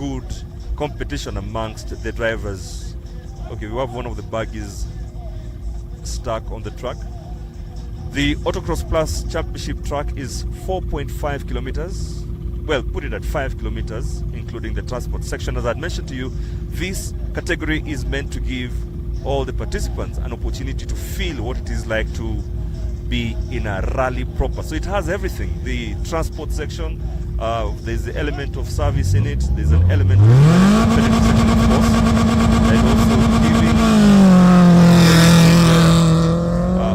good competition amongst the drivers. Okay, we have one of the buggies stuck on the track. The Autocross Plus Championship track is 4.5 kilometers. Well, put it at 5 kilometers, including the transport section. As I mentioned to you, this category is meant to give all the participants an opportunity to feel what it is like to be in a rally proper. So it has everything. The transport section, there's the element of service in it, there's an element of benefit section, of course, and also giving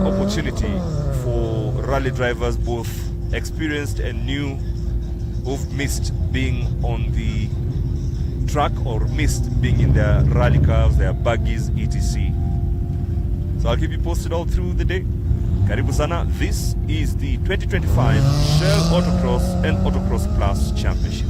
opportunity for rally drivers, both experienced and new, who've missed being on the track or missed being in their rally cars, their buggies, etc. So I'll keep you posted all through the day. Karibu sana. This is the 2025 Shell Autocross and Autocross Plus Championship.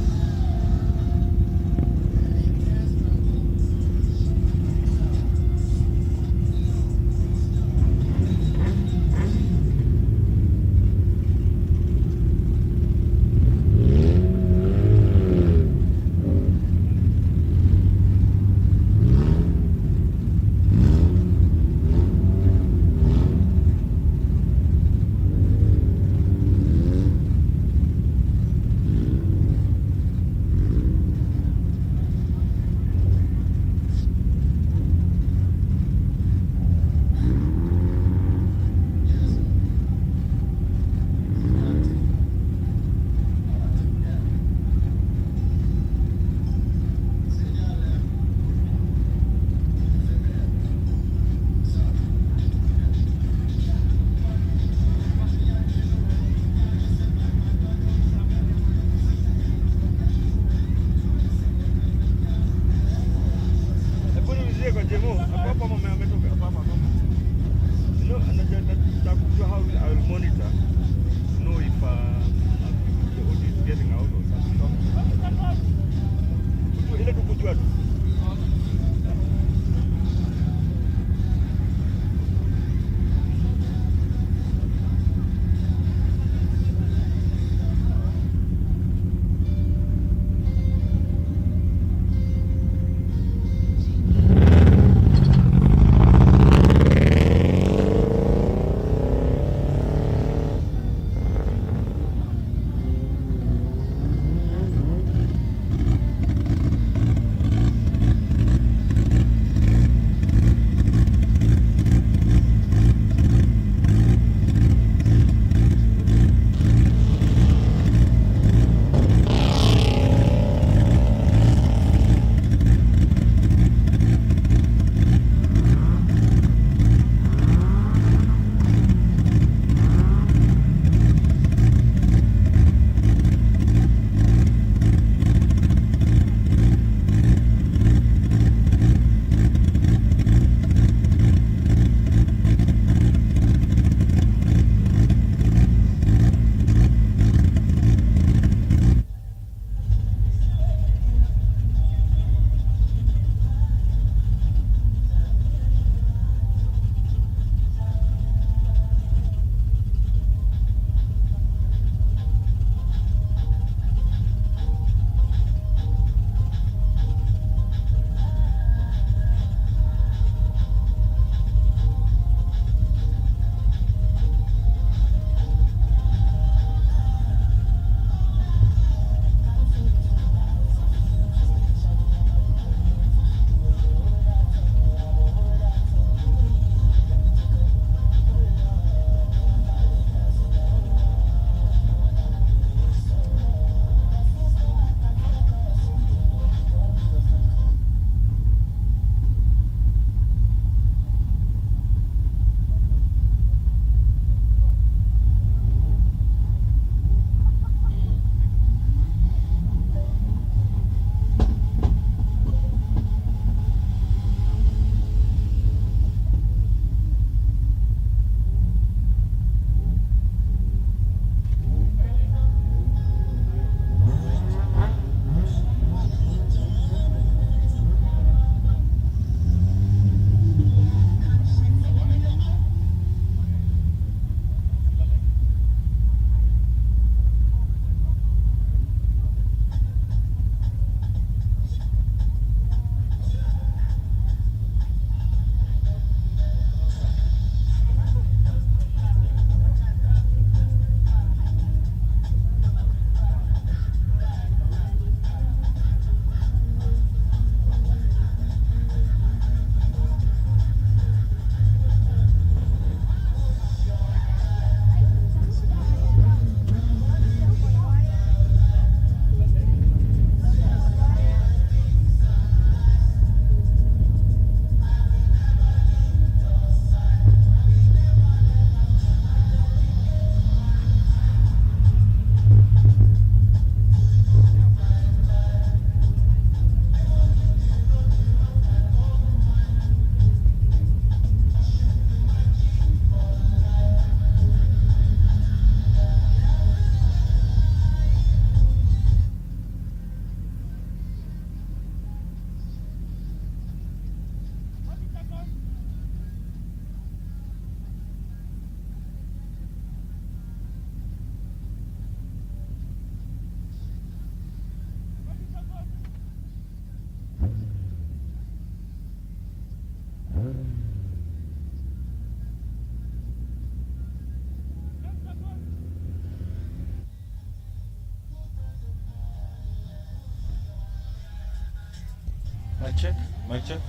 Mic check. Mic check.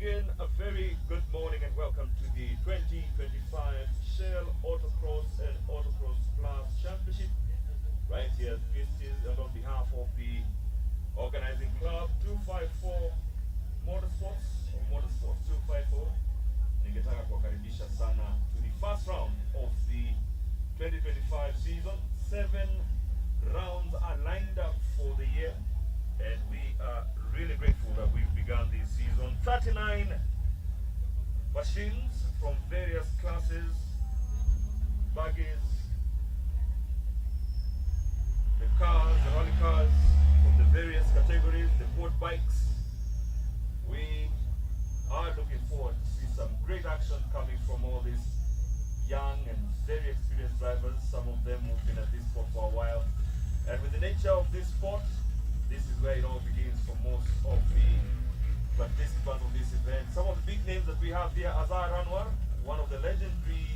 again, a very good morning and welcome to the 2025 Shell Autocross and Autocross Plus Championship right here at Christie's, and on behalf of the organizing club 254 Motorsports 254, ningetaka kuwakaribisha sana to the first round of the 2025 season. 7 rounds are lined up for the year, and we are really grateful that we've begun this season. 39 machines from various classes, buggies, the cars, the rally cars from the various categories, the sport bikes. We are looking forward to see some great action coming from all these young and very experienced drivers, some of them who've been at this sport for a while. And with the nature of this sport, this is where it all begins for most of the participants of this event. Some of the big names that we have here: Azar Anwar, one of the legendary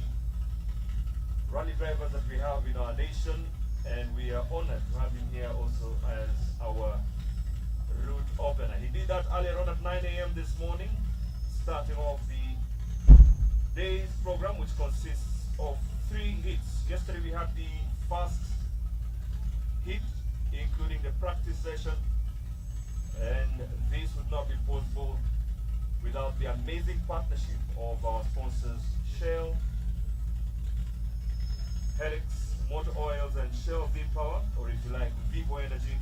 rally drivers that we have in our nation, and we are honored to have him here also as our route opener. He did that earlier on at 9 a.m. this morning, starting off the day's program, which consists of 3 hits. Yesterday we had the first hit, including the practice session, and this would not be possible without the amazing partnership of our sponsors Shell, Helix Motor Oils, and Shell V-Power, or if you like, Vivo Energy,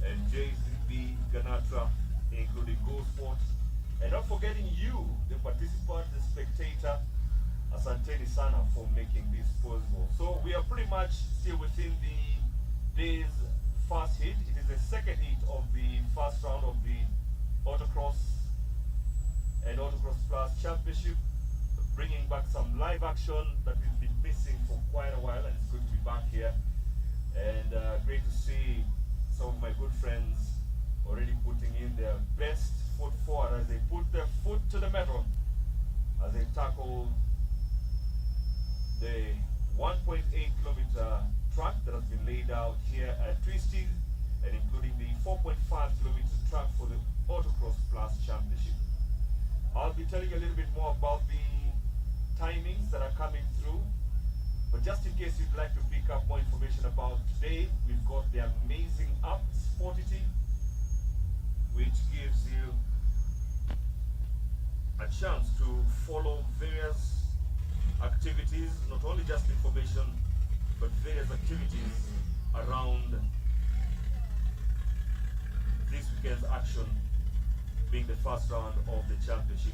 and JZB Ganatra, including Go Sports. And not forgetting you, the participant, the spectator. Asanteni sana for making this possible. So we are pretty much still within the day's first hit. It is the second hit of the first round of the Autocross and Autocross Plus Championship, bringing back some live action that we've been missing for quite a while, and it's good to be back here. And great to see some of my good friends already putting in their best foot forward as they put their foot to the metal as they tackle the 1.8 kilometer track that has been laid out here at Twisted, and including the 4.5 kilometer track for the Autocross Plus Championship. I'll be telling you a little bit more about the timings that are coming through, but just in case you'd like to pick up more information about today, we've got the amazing app Sportity, which gives you a chance to follow various activities, not only just information, but various activities around this weekend's action, being the first round of the championship.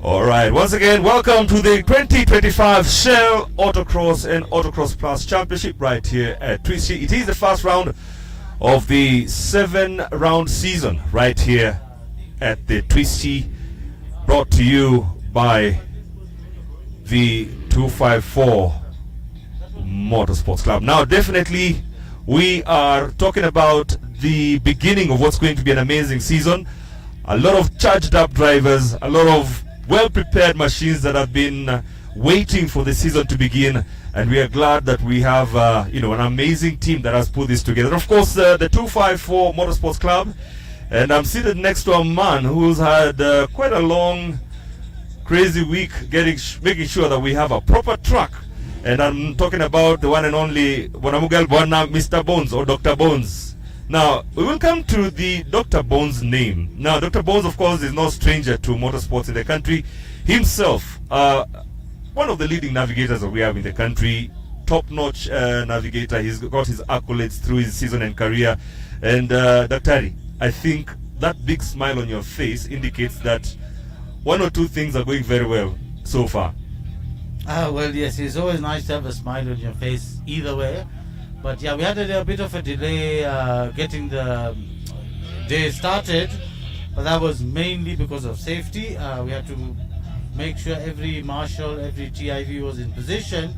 All right, once again, welcome to the 2025 Shell Autocross and Autocross Plus Championship right here at Twisty. It is the first round of the 7-round season right here at the Twisty, brought to you by the 254 Motorsports Club. Now, definitely, we are talking about the beginning of what's going to be an amazing season. A lot of charged up drivers, a lot of well-prepared machines that have been waiting for the season to begin, and we are glad that we have an amazing team that has put this together. Of course, the 254 Motorsports Club, and I'm seated next to a man who's had quite a long, crazy week making sure that we have a proper track, and I'm talking about the one and only Wanamugal Bwana, Mr. Bones or Dr. Bones. Now, we will come to the Dr. Bones name. Now, Dr. Bones, of course, is no stranger to motorsports in the country. Himself, one of the leading navigators that we have in the country, top-notch navigator. He's got his accolades through his season and career. And, Daktari, I think that big smile on your face indicates that one or two things are going very well so far. Well, yes, it's always nice to have a smile on your face either way. But yeah, we had a bit of a delay getting the day started, but that was mainly because of safety. We had to make sure every marshal, every TIV was in position.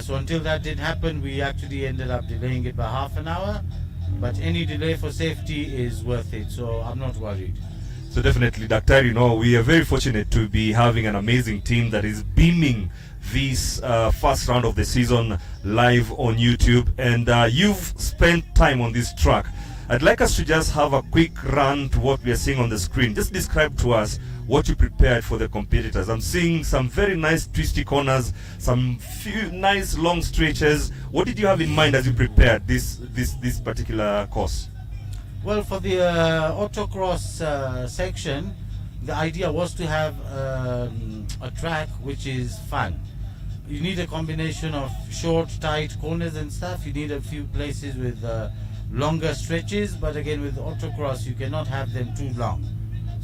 So until that did happen, we actually ended up delaying it by half an hour. But any delay for safety is worth it, so I'm not worried. So definitely, Dr. We are very fortunate to be having an amazing team that is beaming this first round of the season live on YouTube, and you've spent time on this track. I'd like us to just have a quick run to what we are seeing on the screen. Just describe to us what you prepared for the competitors. I'm seeing some very nice twisty corners, some few nice long stretches. What did you have in mind as you prepared this particular course? Well, for the autocross section, the idea was to have a track which is fun. You need a combination of short, tight corners and stuff. You need a few places with longer stretches, but again with autocross you cannot have them too long.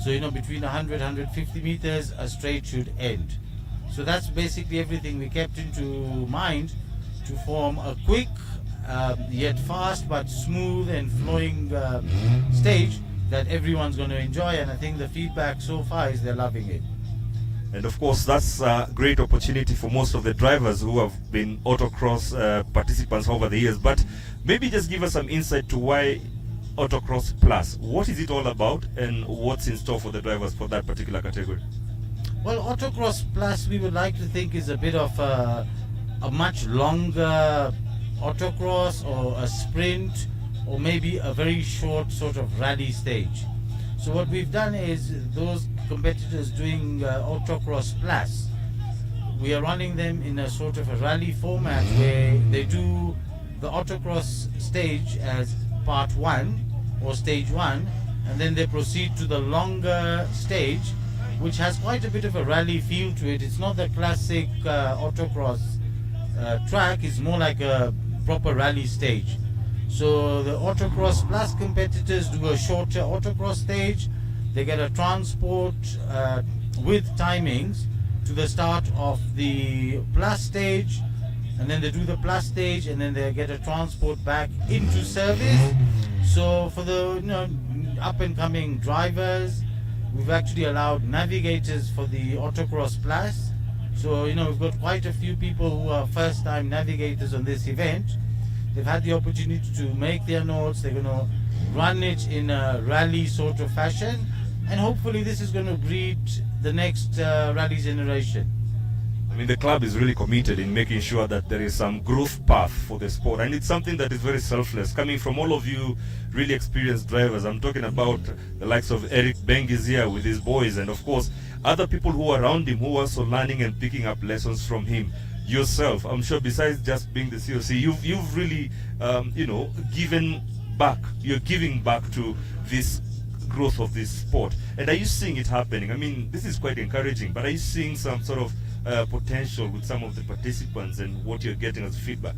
So between 100, 150 meters a straight should end. So that's basically everything we kept into mind to form a quick yet fast but smooth and flowing stage that everyone's going to enjoy, and I think the feedback so far is they're loving it. And of course, that's a great opportunity for most of the drivers who have been autocross participants over the years. But maybe just give us some insight to why Autocross Plus. What is it all about, and what's in store for the drivers for that particular category? Well, Autocross Plus, we would like to think, is a bit of a much longer autocross or a sprint, or maybe a very short sort of rally stage. So what we've done is those competitors doing Autocross Plus, we are running them in a sort of a rally format where they do the autocross stage as part 1 or stage 1, and then they proceed to the longer stage, which has quite a bit of a rally feel to it. It's not the classic autocross track, it's more like a proper rally stage. So the Autocross Plus competitors do a shorter autocross stage. They get a transport with timings to the start of the Plus stage, and then they do the Plus stage, and then they get a transport back into service. So for the up and coming drivers, we've actually allowed navigators for the Autocross Plus. So we've got quite a few people who are first time navigators on this event. They've had the opportunity to make their notes. They're going to run it in a rally sort of fashion, and hopefully this is going to breed the next rally generation. I mean, the club is really committed in making sure that there is some growth path for the sport, and it's something that is very selfless, coming from all of you really experienced drivers. I'm talking about the likes of Eric Bengiz here with his boys, and of course other people who are around him who are also learning and picking up lessons from him. Yourself, I'm sure, besides just being the COC, you've really given back. You're giving back to this growth of this sport. And are you seeing it happening? I mean, this is quite encouraging, but are you seeing some sort of potential with some of the participants and what you're getting as feedback?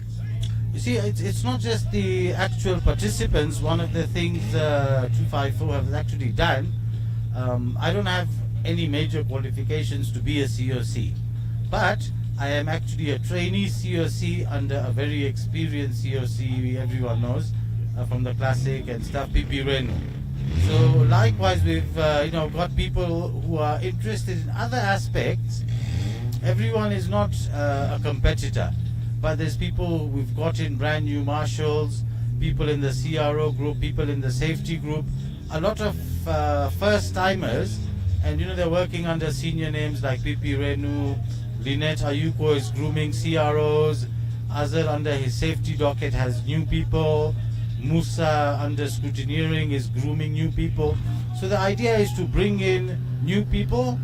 You see, it's not just the actual participants. One of the things 254 have actually done, I don't have any major qualifications to be a COC. But I am actually a trainee COC under a very experienced COC everyone knows from the classic and stuff, PP Renu. So likewise, we've got people who are interested in other aspects. Everyone is not a competitor, but there's people we've got in brand new marshals, people in the CRO group, people in the safety group, a lot of first timers, and they're working under senior names like PP Renu. Lynette Ayuko is grooming CROs. Azar under his safety docket has new people. Musa under scrutineering is grooming new people. So the idea is to bring in new people.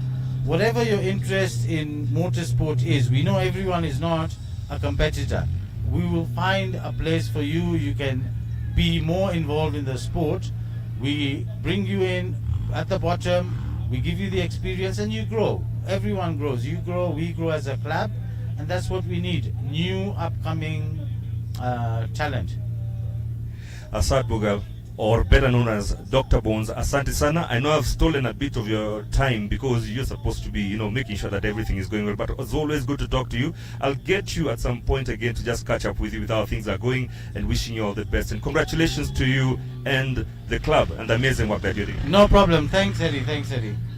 Whatever your interest in motorsport is, we know everyone is not a competitor. We will find a place for you. You can be more involved in the sport. We bring you in at the bottom. We give you the experience and you grow. Everyone grows. You grow, we grow as a club, and that's what we need. New, upcoming talent. Asad Mughal, or better known as Dr. Bones, asante sana. I know I've stolen a bit of your time because you're supposed to be, making sure that everything is going well, but it's always good to talk to you. I'll get you at some point again to just catch up with you with how things are going, and wishing you all the best. And congratulations to you and the club and the amazing work that you're doing. No problem. Thanks, Eddie.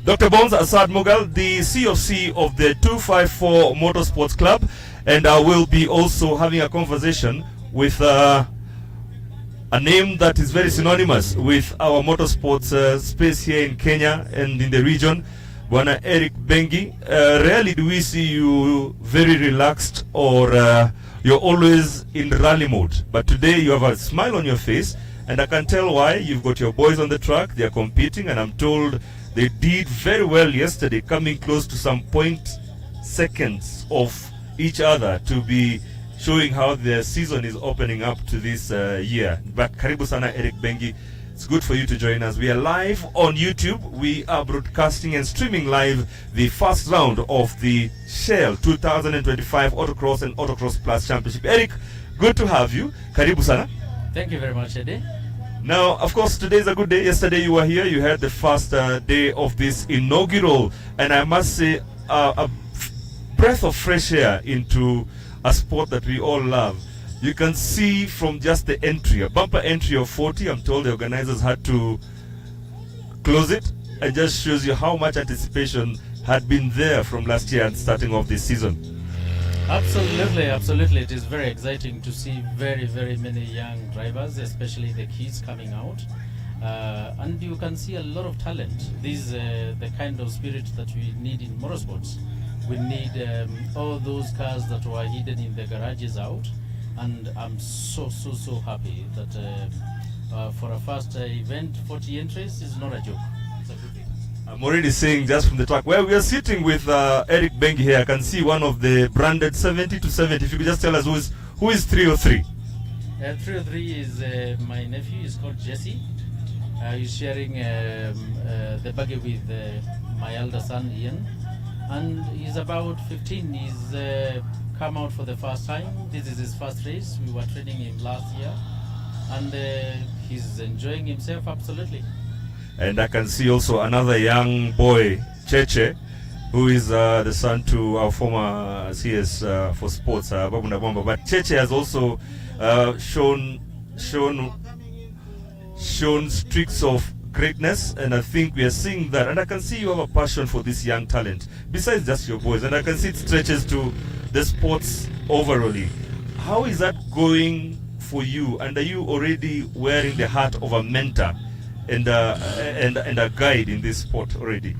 Dr. Bones, Asad Mughal, the COC of the 254 Motorsports Club, and I will be also having a conversation with a name that is very synonymous with our motorsports space here in Kenya and in the region, Bwana Eric Bengi. Rarely do we see you very relaxed or you're always in rally mode, but today you have a smile on your face, and I can tell why. You've got your boys on the track, they're competing, and I'm told they did very well yesterday, coming close to some point seconds of each other to be showing how the season is opening up to this year. But karibu sana Eric Bengi, it's good for you to join us. We are live on YouTube. We are broadcasting and streaming live the first round of the Shell 2025 Autocross and AutoXPlus Championship. Eric, good to have you. Karibu sana. Thank you very much, Eddie. Now, of course, today is a good day. Yesterday you were here. You had the first day of this inaugural, and I must say, a breath of fresh air into a sport that we all love. You can see from just the entry, a bumper entry of 40. I'm told the organizers had to close it. It just shows you how much anticipation had been there from last year and starting off this season. Absolutely. It is very exciting to see very, very many young drivers, especially the kids coming out. And you can see a lot of talent. This is the kind of spirit that we need in motorsports. We need all those cars that were hidden in the garages out. And I'm so happy that for a first event, 40 entries is not a joke. It's a good thing. I'm already saying just from the track where we are sitting with Eric Bengi here, I can see one of the branded 70 to 70. If you could just tell us who is 303? 303 is my nephew. He's called Jesse. He's sharing the buggy with my elder son Ian, and he's about 15. He's come out for the first time. This is his first race. We were training him last year, and he's enjoying himself absolutely. And I can see also another young boy, Cheche, who is the son to our former CS for sports, Babu Nabamba. But Cheche has also shown streaks of greatness, and I think we are seeing that. And I can see you have a passion for this young talent, besides just your boys. And I can see it stretches to the sports overall. How is that going for you? And are you already wearing the hat of a mentor and a guide in this sport already?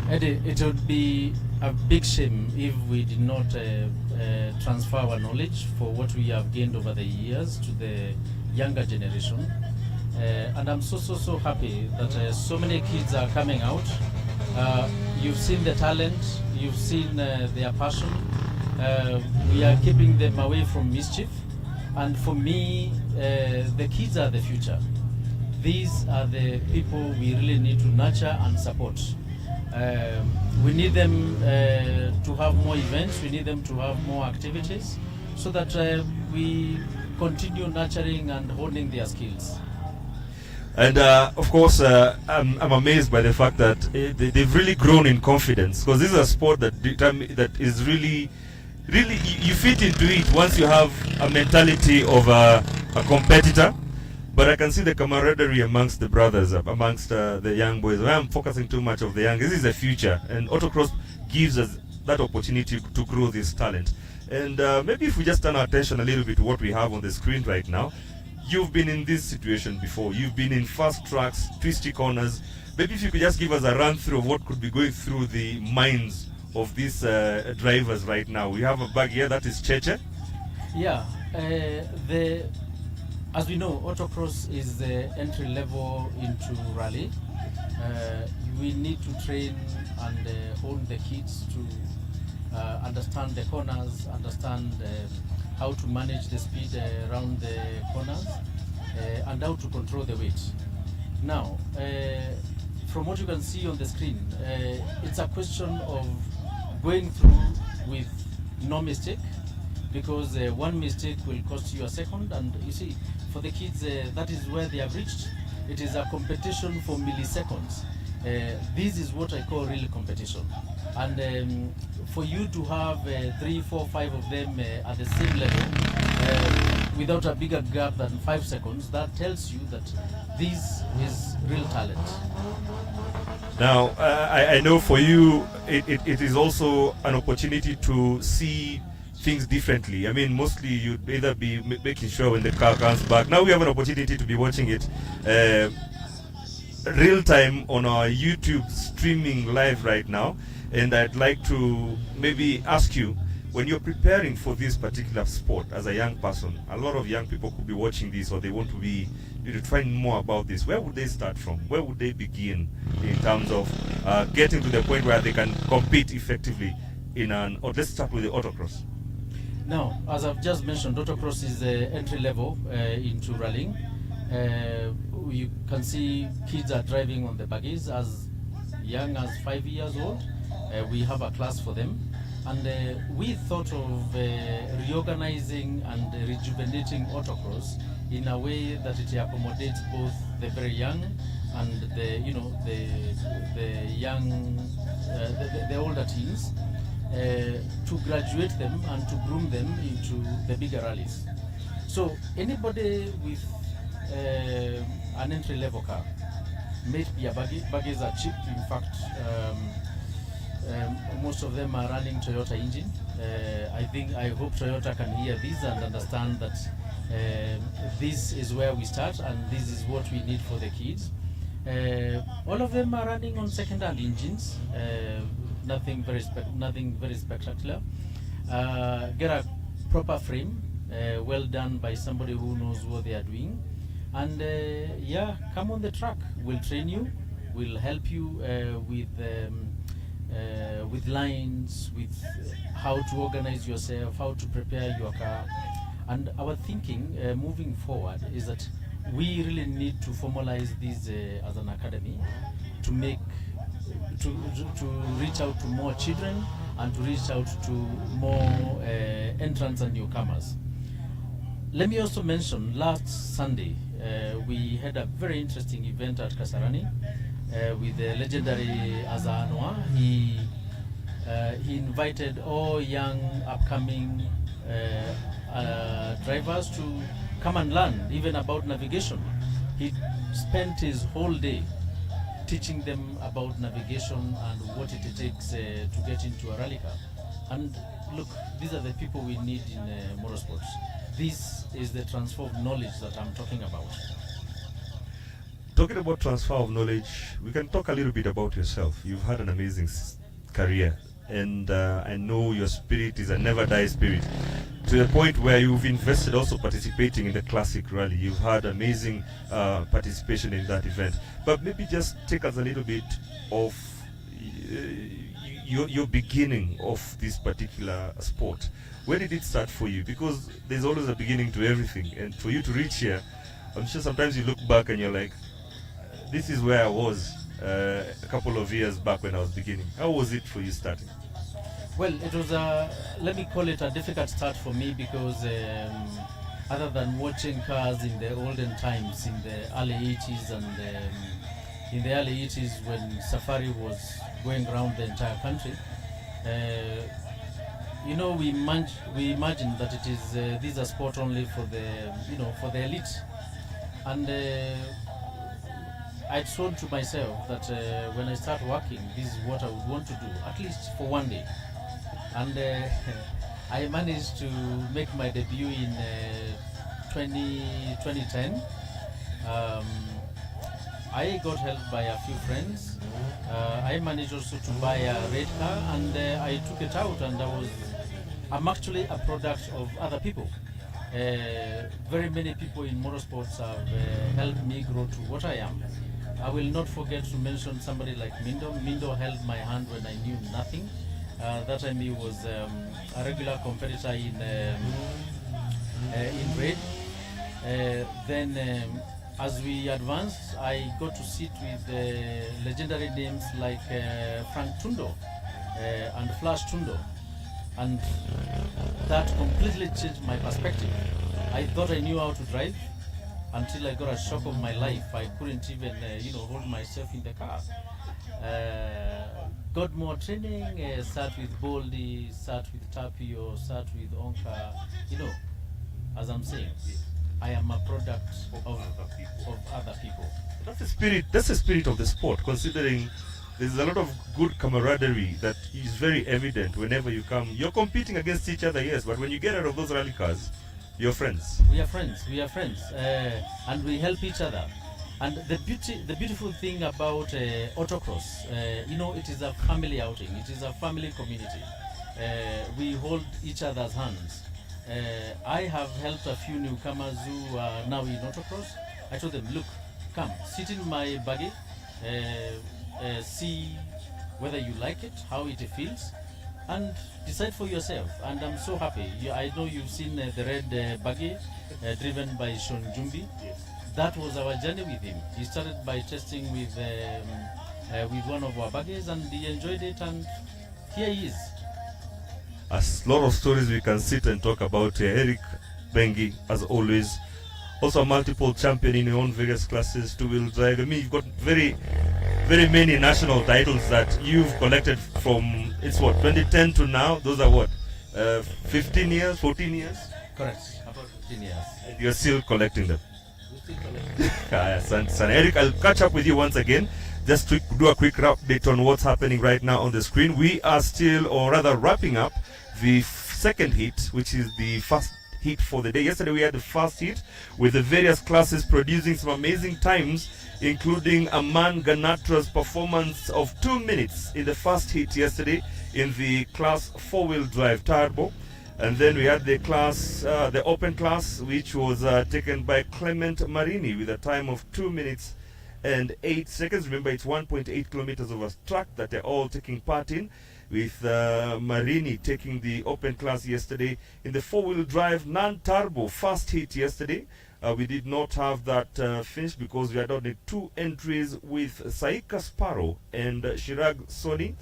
Eddie, it would be a big shame if we did not transfer our knowledge for what we have gained over the years to the younger generation. And I'm so happy that so many kids are coming out. You've seen the talent, you've seen their passion. We are keeping them away from mischief. And for me, the kids are the future. These are the people we really need to nurture and support. We need them to have more events, we need them to have more activities so that we continue nurturing and honing their skills. And of course, I'm amazed by the fact that they've really grown in confidence, because this is a sport that that is really you fit into it once you have a mentality of a competitor. But I can see the camaraderie amongst the brothers, amongst the young boys. I'm focusing too much of the young. This is the future, and autocross gives us that opportunity to grow this talent. And maybe if we just turn our attention a little bit to what we have on the screen right now. You've been in this situation before. You've been in fast tracks, twisty corners. Maybe if you could just give us a run through of what could be going through the minds of these drivers right now. We have a bag here that is Cheche. Yeah, as we know, autocross is the entry level into rally. We need to train and hone the kids to understand the corners, understand how to manage the speed around the corners, and how to control the weight. Now, from what you can see on the screen, it's a question of going through with no mistake, because one mistake will cost you a second, and you see, for the kids, that is where they have reached. It is a competition for milliseconds. This is what I call real competition. And for you to have 3, 4, 5 of them at the same level without a bigger gap than 5 seconds, that tells you that this is real talent. Now, I know for you, it is also an opportunity to see things differently. I mean, mostly you'd either be making sure when the car comes back. Now we have an opportunity to be watching it real time on our YouTube streaming live right now. And I'd like to maybe ask you, when you're preparing for this particular sport as a young person, a lot of young people could be watching this, or they want to be to find more about this. Where would they start from? Where would they begin in terms of getting to the point where they can compete effectively in or let's start with the autocross. Now, as I've just mentioned, autocross is the entry level into rallying. You can see kids are driving on the buggies as young as 5 years old. We have a class for them, and we thought of reorganizing and rejuvenating autocross in a way that it accommodates both the very young and the young, the older teens, to graduate them and to groom them into the bigger rallies. So anybody with an entry level car, maybe a buggies are cheap. In fact, most of them are running Toyota engine. I hope Toyota can hear this and understand that this is where we start and this is what we need for the kids. All of them are running on second-hand engines. Nothing very spectacular. Get a proper frame, well done by somebody who knows what they are doing, and yeah, come on the track. We'll train you. We'll help you with lines, with how to organize yourself, how to prepare your car. And our thinking moving forward is that we really need to formalize this as an academy to make to reach out to more children and to reach out to more entrants and newcomers. Let me also mention, last Sunday we had a very interesting event at Kasarani with the legendary Azanwa. He invited all young upcoming drivers to come and learn even about navigation. He spent his whole day teaching them about navigation and what it takes to get into a rally car. And look, these are the people we need in motorsports. This is the transfer of knowledge that I'm talking about. Talking about transfer of knowledge, we can talk a little bit about yourself. You've had an amazing career, and I know your spirit is a never die spirit, to the point where you've invested also participating in the classic rally. You've had amazing participation in that event. But maybe just take us a little bit of your beginning of this particular sport. Where did it start for you? Because there's always a beginning to everything, and for you to reach here, I'm sure sometimes you look back and you're like, this is where I was a couple of years back when I was beginning. How was it for you starting? Well, it was let me call it a difficult start for me, because other than watching cars in the olden times in the early 80s and in the early 80s when Safari was going around the entire country. You know, we imagine that it is this is a sport only for the for the elite, and I told to myself that when I start working, this is what I would want to do, at least for one day. And I managed to make my debut in 2010. I got help by a few friends. I managed also to buy a red car, and I took it out, and I'm actually a product of other people. Very many people in motorsports have helped me grow to what I am. I will not forget to mention somebody like Mindo. Mindo held my hand when I knew nothing. That time he was a regular competitor in raid. Then as we advanced, I got to sit with legendary names like Frank Tundo and Flash Tundo, and that completely changed my perspective. I thought I knew how to drive until I got a shock of my life. I couldn't even hold myself in the car. Got more training, sat with Boldy, sat with Tapio, sat with Onka. As I'm saying, I am a product of other people. That's the spirit. That's the spirit of the sport. Considering there's a lot of good camaraderie that is very evident whenever you come. You're competing against each other, yes, but when you get out of those rally cars, you're friends. We are friends. And we help each other. And the beautiful thing about autocross, it is a family outing. It is a family community. We hold each other's hands. I have helped a few newcomers who are now in autocross. I told them, look, come, sit in my buggy, see whether you like it, how it feels, and decide for yourself. And I'm so happy. I know you've seen the red buggy driven by Sean Jumbi. Yes. That was our journey with him. He started by testing with one of our buggies, and he enjoyed it, and here he is. A lot of stories we can sit and talk about. Eric Bengi, as always, also a multiple champion in your own various classes, two-wheel drive. I mean, you've got very, very many national titles that you've collected from, 2010 to now. Those are 15 years, 14 years? Correct, about 15 years. And you're still collecting them. We still collect. Son. Eric, I'll catch up with you once again. Just to do a quick update on what's happening right now on the screen. We are still, or rather wrapping up, the second heat, which is the first heat for the day. Yesterday we had the first heat with the various classes producing some amazing times, including Aman Ganatra's performance of 2 minutes in the first heat yesterday in the class 4-wheel drive turbo. And then we had the class, the open class, which was taken by Clement Marini with a time of 2 minutes and 8 seconds. Remember, it's 1.8 kilometers of a track that they're all taking part in, with Marini taking the open class yesterday. In the 4-wheel drive non-turbo first heat yesterday, we did not have that finish because we had only 2 entries, with Saika Sparrow and Shirag Soni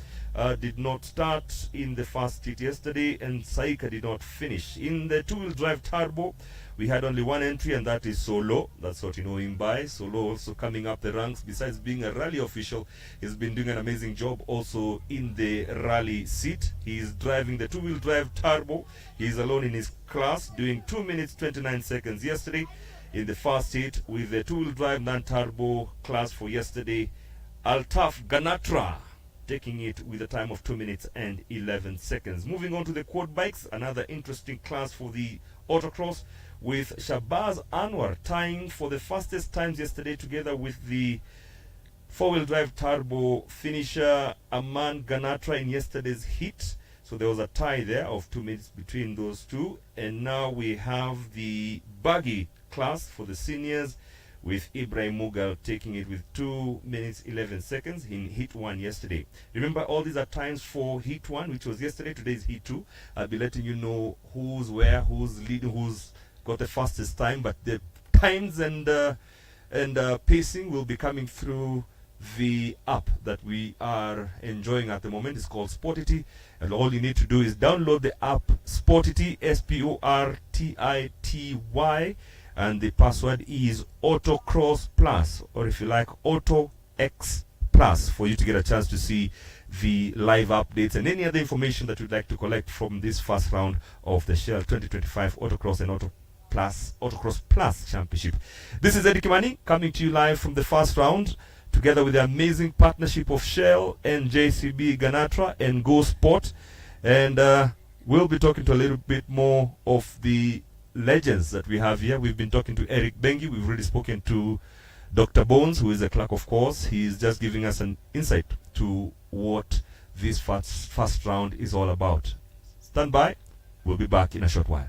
did not start in the first heat yesterday, and Saika did not finish. In the 2-wheel drive turbo, we had only 1 entry, and that is Solo. That's what you know him by. Solo also coming up the ranks. Besides being a rally official, he's been doing an amazing job also in the rally seat. He's driving the 2-wheel drive turbo. He's alone in his class, doing 2 minutes 29 seconds yesterday in the first heat, with the 2-wheel drive non-turbo class for yesterday. Altaf Ganatra taking it with a time of 2 minutes and 11 seconds. Moving on to the quad bikes, another interesting class for the autocross, with Shabazz Anwar tying for the fastest times yesterday together with the 4-wheel drive turbo finisher Aman Ganatra in yesterday's heat. So there was a tie there of 2 minutes between those two. And now we have the buggy class for the seniors, with Ibrahim Mughal taking it with 2 minutes 11 seconds in heat 1 yesterday. Remember, all these are times for heat 1, which was yesterday. Today is heat 2. I'll be letting you know who's where, who's leading, who's got the fastest time, but the times and pacing will be coming through the app that we are enjoying at the moment is called Sportity, and all you need to do is download the app Sportity, SPORTITY, and the password is Autocross Plus, or if you like, AutoX Plus, for you to get a chance to see the live updates and any other information that you'd like to collect from this first round of the Shell 2025 Autocross and Autocross Plus Championship. This is Eddie Kimani coming to you live from the first round, together with the amazing partnership of Shell and JCB Ganatra and Go Sport. And we'll be talking to a little bit more of the legends that we have here. We've been talking to Eric Bengi. We've already spoken to Dr. Bones, who is a clerk, of course. He's just giving us an insight to what this first round is all about. Stand by. We'll be back in a short while.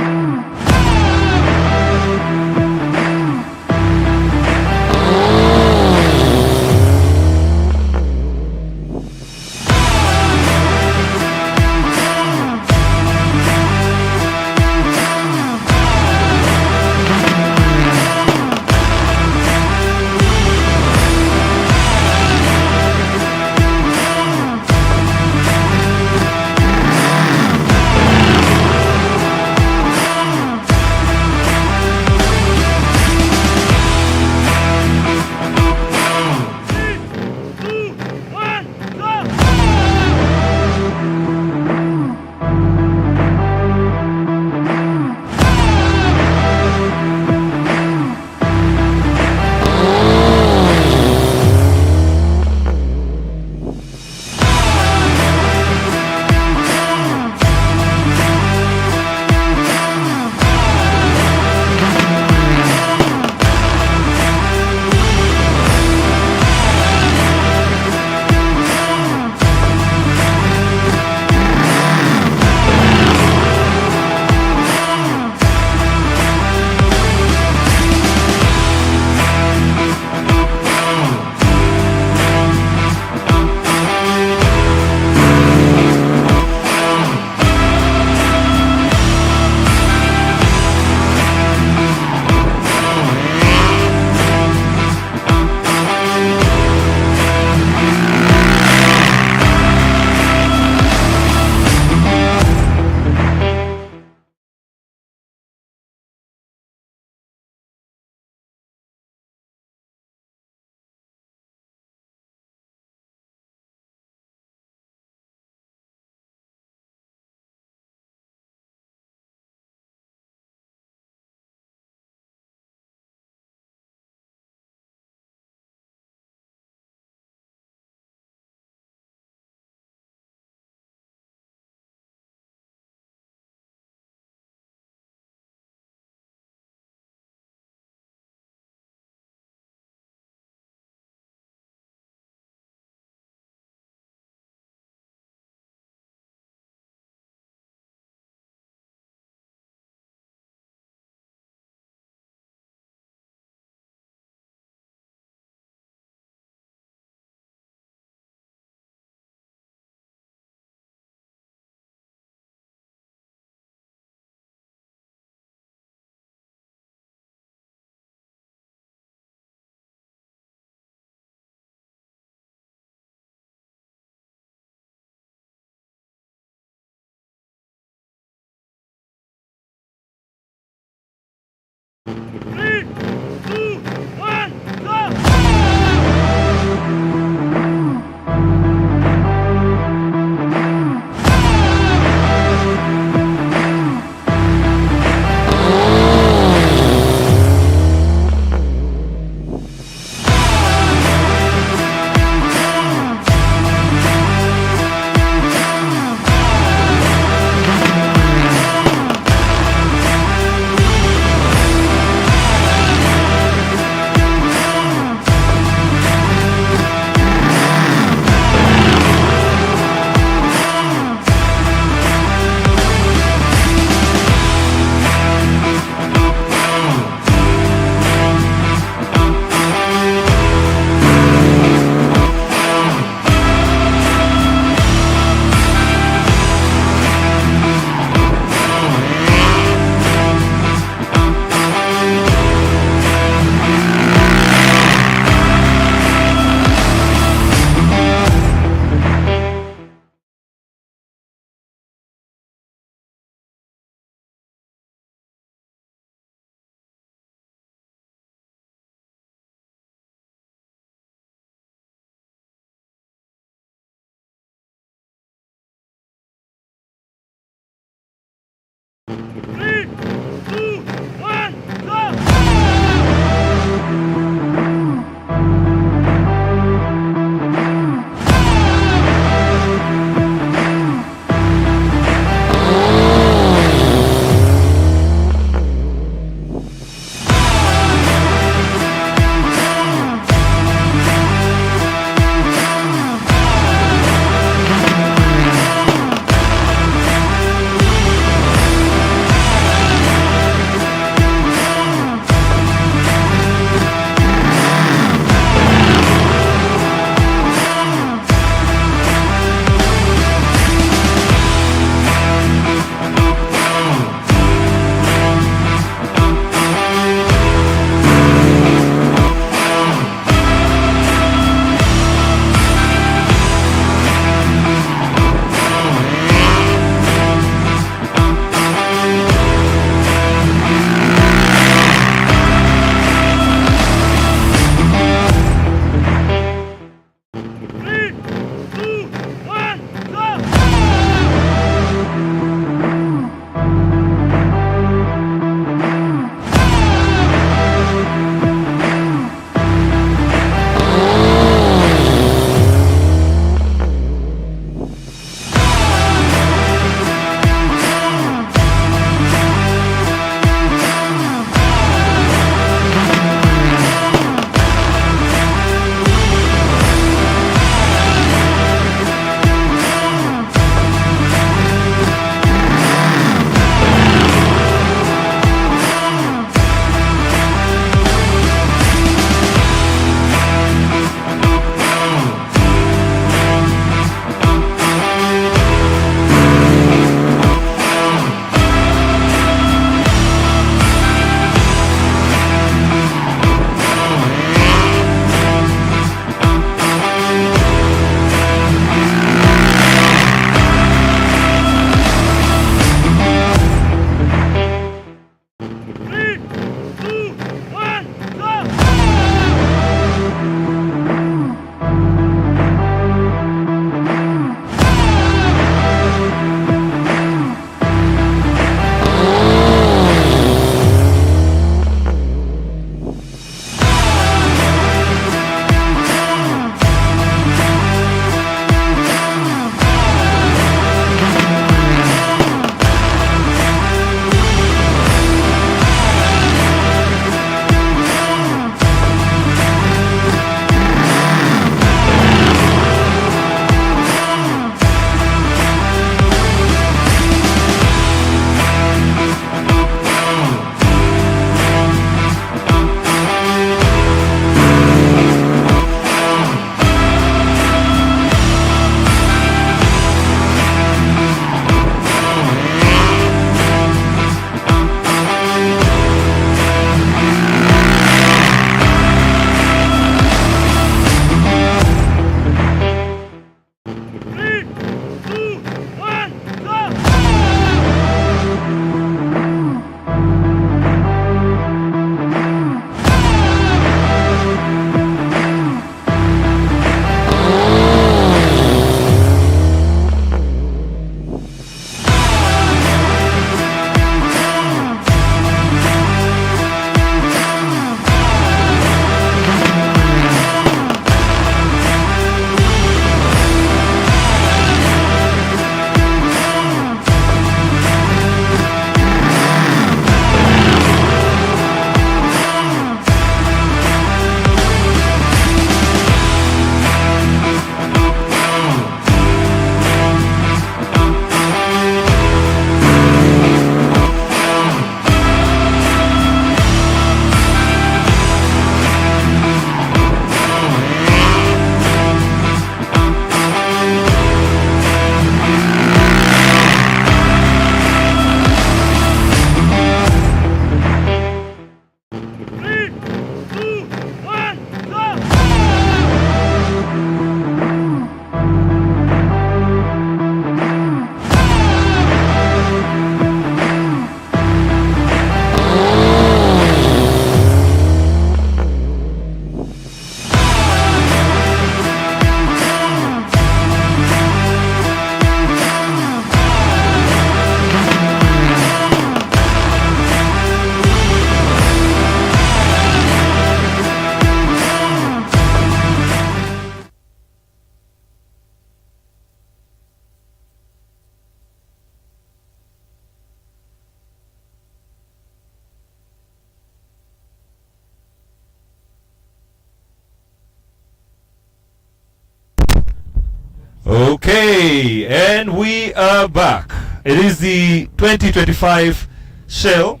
Okay, and we are back. It is the 2025 Shell.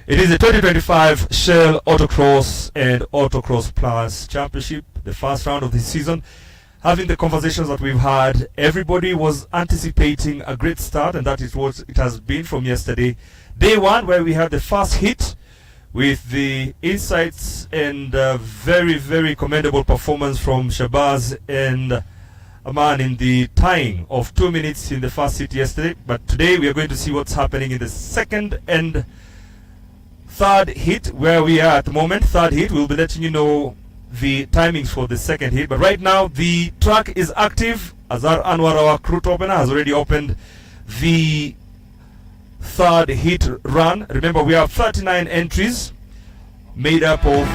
It is the 2025 Shell Autocross and Autocross Plus Championship, the first round of the season. Having the conversations that we've had, everybody was anticipating a great start, and that is what it has been from yesterday. Day one, where we had the first hit with the insights and very, very commendable performance from Shabazz and Aman in the tying of 2 minutes in the first hit yesterday. But today we are going to see what's happening in the second and third hit, where we are at the moment. Third hit, we'll be letting you know the timings for the second hit. But right now the track is active. Azar Anwar, our crew opener, has already opened the third hit run. Remember, we have 39 entries made up of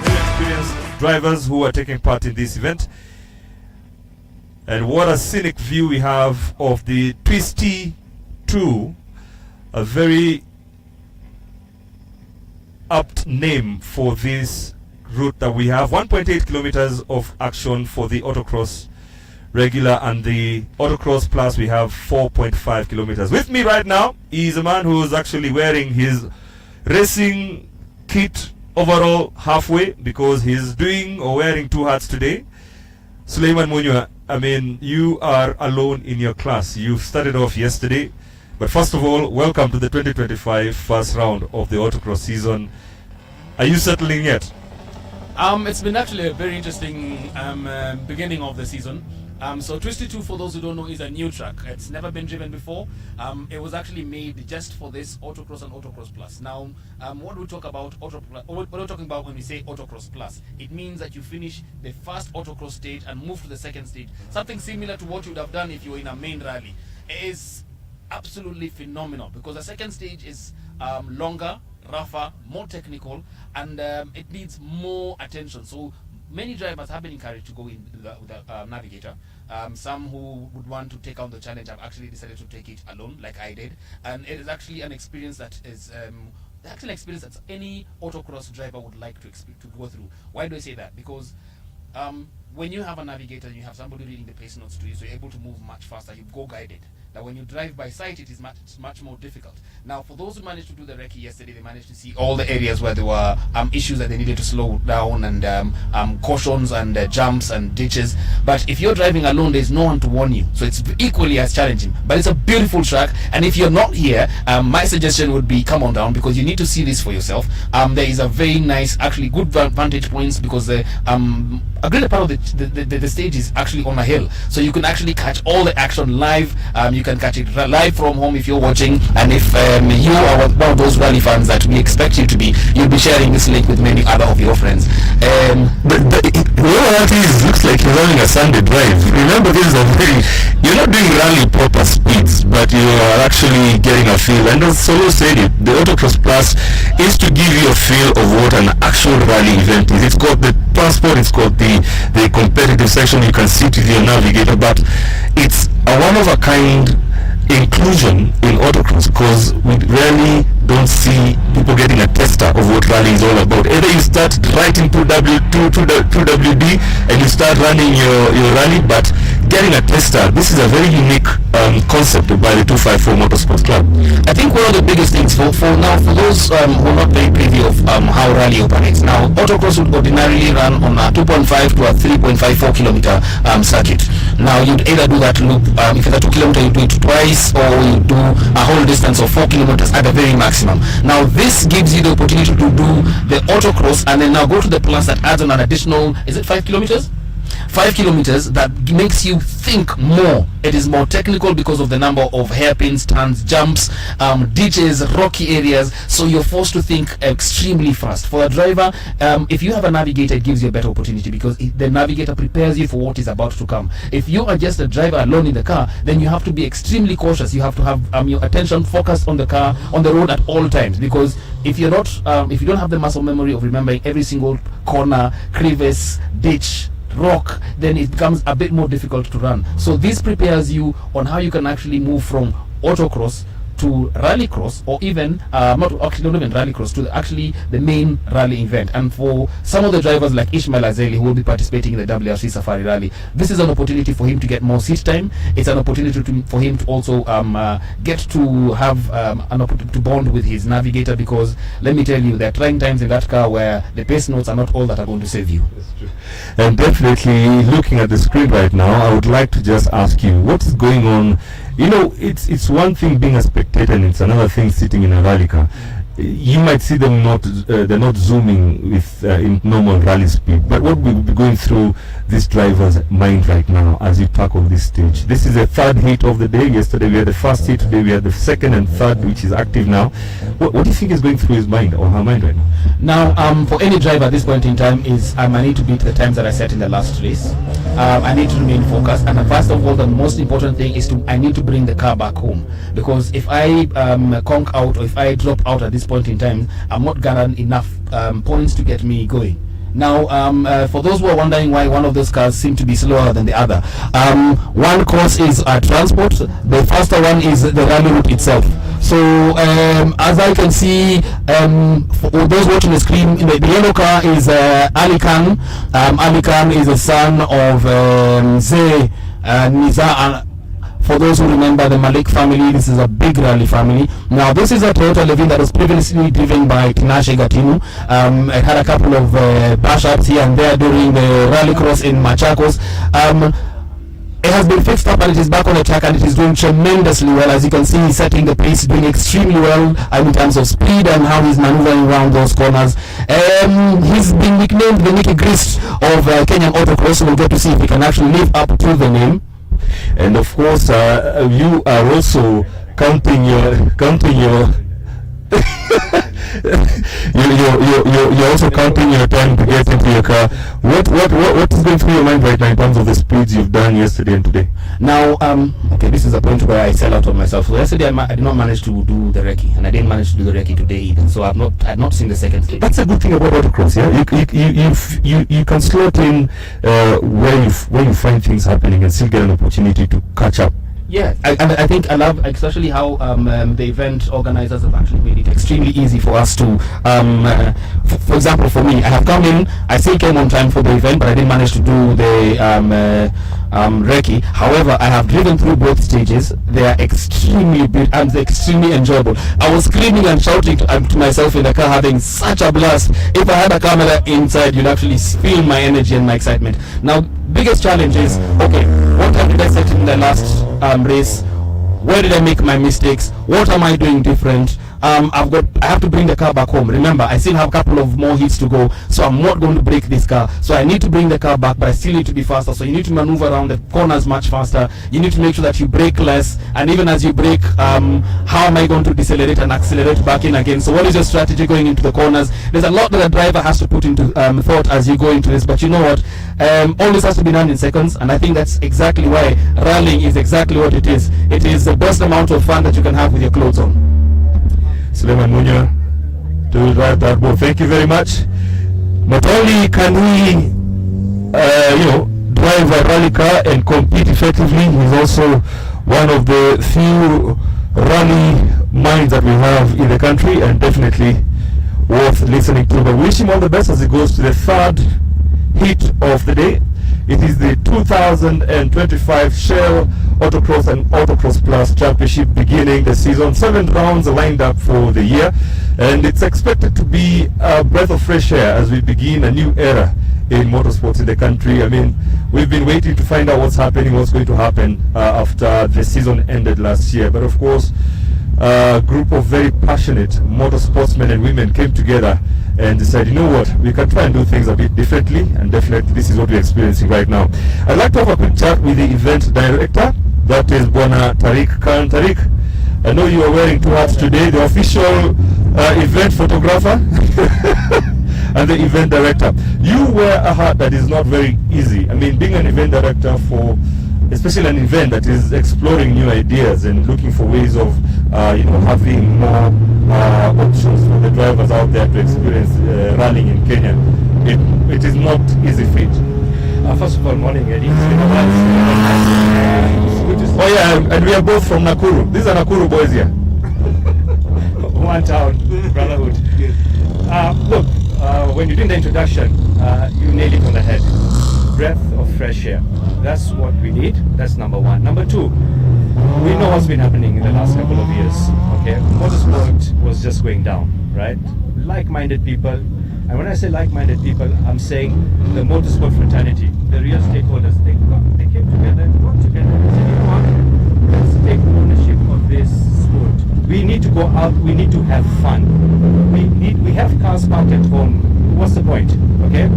very experienced drivers who are taking part in this event. And what a scenic view we have of the Twisty 2, a very apt name for this route that we have. 1.8 kilometers of action for the autocross regular, and the Autocross Plus we have 4.5 kilometers. With me right now is a man who is actually wearing his racing kit overall halfway, because he's doing or wearing two hats today. Suleiman Munywa, I mean, you are alone in your class. You started off yesterday, but first of all, welcome to the 2025 first round of the autocross season. Are you settling yet? It's been actually a very interesting beginning of the season. So Twisty 2, for those who don't know, is a new track. It's never been driven before. It was actually made just for this Autocross and Autocross Plus. Now, what we talk about what we're talking about when we say Autocross Plus, it means that you finish the first Autocross stage and move to the second stage. Something similar to what you would have done if you were in a main rally. It is absolutely phenomenal, because the second stage is longer, rougher, more technical, and it needs more attention. So many drivers have been encouraged to go in with the navigator. Some who would want to take on the challenge have actually decided to take it alone, like I did. And it is actually an experience that is actually an experience that any autocross driver would like to go through. Why do I say that? Because when you have a navigator and you have somebody reading the pace notes to you, so you're able to move much faster, you go guided. Now when you drive by sight, it is much more difficult. Now for those who managed to do the recce yesterday, they managed to see all the areas where there were issues that they needed to slow down, and cautions and jumps and ditches. But if you're driving alone, there's no one to warn you, so it's equally as challenging. But it's a beautiful track, and if you're not here, my suggestion would be come on down, because you need to see this for yourself. There is a very nice, actually good vantage points, because a great part of the stage is actually on a hill, so you can actually catch all the action live. You can catch it live from home if you're watching, and if you are one of those rally fans that we expect you to be, you'll be sharing this link with many other of your friends. But reality is, looks like you're running a Sunday drive. Remember, this is you're not doing rally proper speeds, but you are actually getting a feel. And as Solo said it, the Autocross Plus is to give you a feel of what an actual rally event is. It's got the transport, it's got the competitive section, you can sit with your navigator, but it's a one-of-a-kind inclusion in autocross, because we rarely don't see people getting a tester of what rally is all about. Either you start writing 2WD and you start running your rally, but getting a tester, this is a very unique concept by the 254 Motorsports Club. I think one of the biggest things for those who are not very privy of how rally operates. Now, autocross would ordinarily run on a 2.5 to a 3.54 kilometer circuit. Now, you'd either do that loop, if it's a 2 kilometer, you do it twice, or you do a whole distance of 4 kilometers at the very maximum. Now, this gives you the opportunity to do the autocross, and then now go to the plus that adds on an additional, is it 5 kilometers? 5 kilometers that makes you think more. It is more technical because of the number of hairpins, turns, jumps, ditches, rocky areas, so you're forced to think extremely fast. For a driver, if you have a navigator, it gives you a better opportunity, because the navigator prepares you for what is about to come. If you are just a driver alone in the car, then you have to be extremely cautious. You have to have your attention focused on the car, on the road at all times, because if you're not if you don't have the muscle memory of remembering every single corner, crevice, ditch, rock, then it becomes a bit more difficult to run. So this prepares you on how you can actually move from autocross to rallycross, or even not even rallycross, to actually the main rally event. And for some of the drivers like Ishmael Azeli, who will be participating in the WRC Safari Rally, this is an opportunity for him to get more seat time. It's an opportunity for him to also get to have an opportunity to bond with his navigator, because let me tell you, there are trying times in that car where the pace notes are not all that are going to save you. That's true. And definitely, looking at the screen right now, I would like to just ask you, what's going on? You know, it's one thing being a spectator, and it's another thing sitting in a rally car. You might see them they're not zooming with in normal rally speed, but what will be going through this driver's mind right now as you tackle this stage? This is the third heat of the day. Yesterday we had the first heat, today we had the second and third, which is active now. What do you think is going through his mind or her mind right now? Now, for any driver at this point in time is I need to beat the times that I set in the last race. I need to remain focused, and first of all, the most important thing is I need to bring the car back home, because if I conk out, or if I drop out at this point in time, I'm not gathering enough points to get me going. Now, for those who are wondering why one of those cars seem to be slower than the other, one cause is transport. The faster one is the rally route itself. So, as I can see, for those watching the screen, the yellow car is Ali Khan. Ali Khan is the son of Zay Nizar. For those who remember the Malik family, this is a big rally family. Now, this is a Toyota Levin that was previously driven by Tinashe Gatinu. It had a couple of bash-ups here and there during the rallycross in Machakos. It has been fixed up and it is back on the track, and it is doing tremendously well. As you can see, he's setting the pace, doing extremely well in terms of speed and how he's maneuvering around those corners. He's been nicknamed the Nicky Grist of Kenyan Autocross, so we'll get to see if he can actually live up to the name. And of course, you are also counting your you're also counting your time to get into your car. What is going through your mind right now in terms of the speeds you've done yesterday and today? Now, okay, this is a point where I sell out of myself. So yesterday I did not manage to do the recce, and I didn't manage to do the recce today either. So I had not seen the second stage. That's a good thing about autocross, yeah. You can slot in where you find things happening and still get an opportunity to catch up. Yeah, I think I love especially how the event organizers have actually made it extremely easy for us to, for example, for me, I have come in, I still came on time for the event, but I didn't manage to do the recce. However, I have driven through both stages. They are extremely big and extremely enjoyable. I was screaming and shouting to myself in the car, having such a blast. If I had a camera inside, you'd actually feel my energy and my excitement. Now, biggest challenge is, okay, what time did I set in the last race? Where did I make my mistakes? What am I doing different? I have to bring the car back home. Remember, I still have a couple of more hits to go, so I'm not going to break this car. So I need to bring the car back, but I still need to be faster. So you need to maneuver around the corners much faster. You need to make sure that you brake less, and even as you brake, how am I going to decelerate and accelerate back in again? So what is your strategy going into the corners? There's a lot that the driver has to put into thought as you go into this, but you know what? All this has to be done in seconds, and I think that's exactly why rallying is exactly what it is. It is the best amount of fun that you can have with your clothes on. Suleiman Munya to drive that boat. Thank you very much. Not only can he, drive a rally car and compete effectively, he's also one of the few rally minds that we have in the country, and definitely worth listening to. But we wish him all the best as he goes to the third heat of the day. It is the 2025 Shell Autocross and AutoXPlus Championship beginning the season. 7 rounds lined up for the year, and it's expected to be a breath of fresh air as we begin a new era in motorsports in the country. I mean, we've been waiting to find out what's going to happen after the season ended last year. But of course, a group of very passionate motorsportsmen and women came together and decided, you know what, we can try and do things a bit differently, and definitely this is what we're experiencing right now. I'd like to have a quick chat with the event director, that is Bwana Tariq Khan. Tariq, I know you are wearing 2 hats today, the official event photographer and the event director. You wear a hat that is not very easy. I mean, being an event director for especially an event that is exploring new ideas and looking for ways of having more options for the drivers out there to experience rallying in Kenya. It is not easy feat. First of all, morning, Eddie. It's been a while. Oh yeah, and we are both from Nakuru. These are Nakuru boys here. one town brotherhood. Look, when you're doing the introduction, you nailed it on the head. Breath of fresh air. That's what we need. That's number one. Number two, we know what's been happening in the last couple of years. Okay, motorsport was just going down, right? Like-minded people, and when I say like-minded people, I'm saying the motorsport fraternity, the real stakeholders. They came together, got together, and said, you know what? Let's take ownership of this sport. We need to go out. We need to have fun. We have cars parked at home. What's the point? Okay.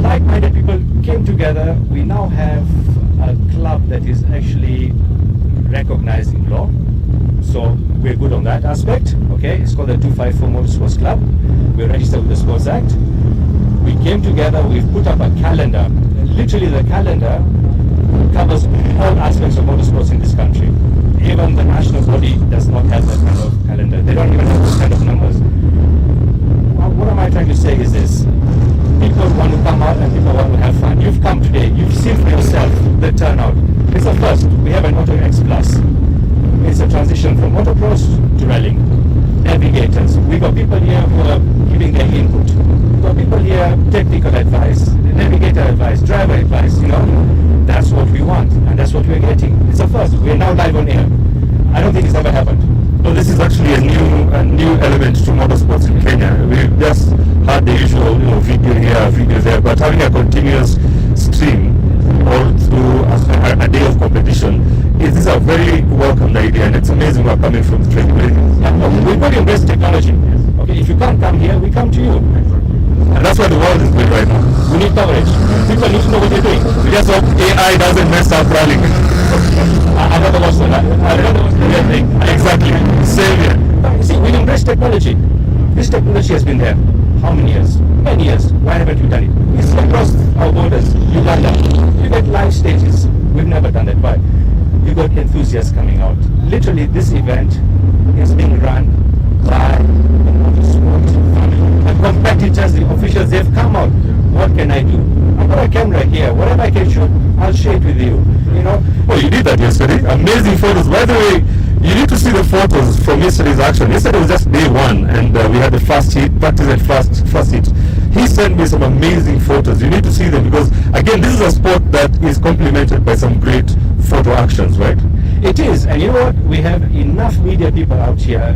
Like-minded people came together. We now have a club that is actually recognized in law, so we're good on that aspect. Okay, it's called the 254 Motorsports Club. We're registered with the Sports Act. We came together. We've put up a calendar. Literally, the calendar covers all aspects of motorsports in this country. Even the national body does not have that kind of calendar. They don't even have those kind of numbers. What am I trying to say is this: people want to come out and people want to have fun. You've come today, you've seen for yourself the turnout. It's a first. We have an AutoXPlus. It's a transition from motocross to rallying. Navigators. We got people here who are giving their input. We got people here, technical advice, navigator advice, driver advice, you know. That's what we want, and that's what we're getting. It's a first. We're now live on air. I don't think it's ever happened. So this is actually a new element to motorsports in Kenya. We've just had the usual, video here, video there, but having a continuous stream all through a day of competition is a very welcome idea, and it's amazing we're coming from the training. We've got to embrace technology. Okay, if you can't come here, we come to you. And that's where the world is going right now. We need coverage. People need to know what they're doing. We just hope AI doesn't mess up rallying. I never watched that. I never watched the real thing. Exactly. Same here. See, we embrace technology. This technology has been there. How many years? Many years. Why haven't we done it? We see across our borders. Uganda. You get live stages. We've never done that. Why? You got enthusiasts coming out. Literally, this event is being run by the motorsport family. The competitors, the officials, they've come out. What can I do? I've got a camera here. Whatever I can shoot, I'll share it with you. You know? Oh, you did that yesterday. Amazing photos. By the way, you need to see the photos from yesterday's action. Yesterday was just day one, and we had the first heat, practice and first heat. He sent me some amazing photos. You need to see them because, again, this is a sport that is complemented by some great photo actions, right? It is, and you know what? We have enough media people out here.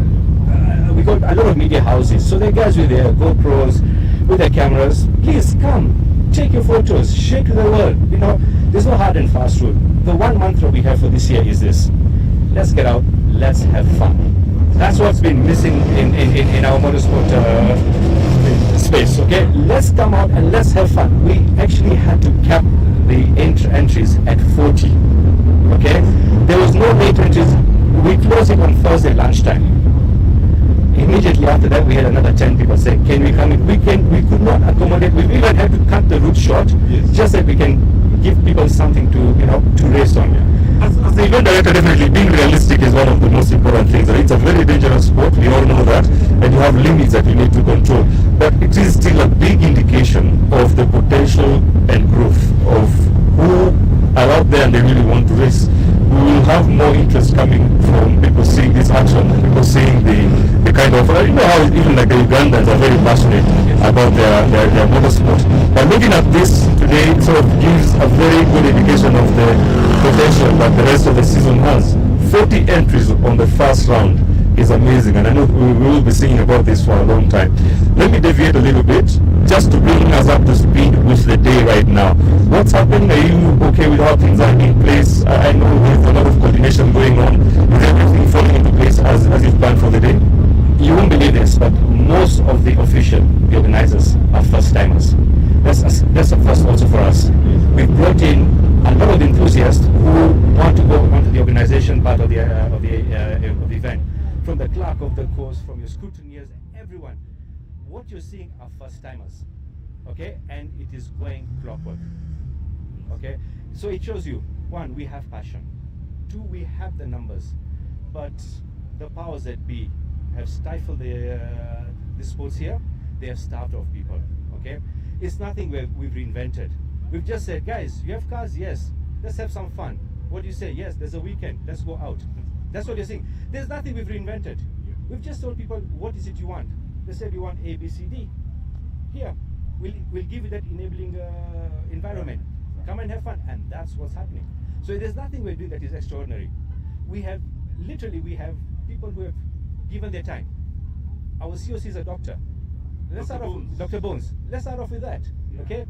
We got a lot of media houses, so the guys with their GoPros, with their cameras, please come, take your photos, share to the world. You know, there's no hard and fast rule. The one mantra we have for this year is this: let's get out, let's have fun. That's what's been missing in our motorsport space. Okay, let's come out and let's have fun. We actually had to cap the entries at 40. Okay, there was no late entries. We closed it on Thursday lunchtime. Immediately after that, we had another 10 people say, "Can we come in?" We could not accommodate. We even had to cut the route short, just that we can give people something to race on. As the event director, definitely being realistic is one of the most important things. Right? It's a very dangerous sport. We all know that, and you have limits that you need to control. But it is still a big indication of the potential and growth of who are out there and they really want to race. We will have more interest coming from people seeing this action, people seeing the kind of, how even like the Ugandans are very passionate about their motorsport. But looking at this today, it sort of gives a very good indication of the potential that the rest of the season has. 40 entries on the first round is amazing, and I know we will be singing about this for a long time. Let me deviate a little bit, just to bring us up to speed with the day right now. What's happening? Are you okay with how things are in place? I know there's a lot of coordination going on. Is everything falling into place as you've planned for the day? You won't believe this, but most of the the organizers, are first timers. That's a first also for us. We've brought in a lot of enthusiasts who want to go onto the organization part of the event. From the clerk of the course, from your scrutineers, everyone. What you're seeing are first timers, okay? And it is going clockwork, okay? So it shows you, one, we have passion. Two, we have the numbers, but the powers that be have stifled the sports here. They have starved off people, okay? It's nothing we've reinvented. We've just said, guys, you have cars? Yes. Let's have some fun. What do you say? Yes, there's a weekend. Let's go out. That's what you're saying. There's nothing we've reinvented. We've just told people, what is it you want? They said, you want A, B, C, D. Here, we'll give you that enabling environment. Come and have fun. And that's what's happening. So there's nothing we're doing that is extraordinary. We have people who have given their time. Our COC is a doctor. Let's start off with Dr. Bones. Let's start off with that. Yeah. Okay?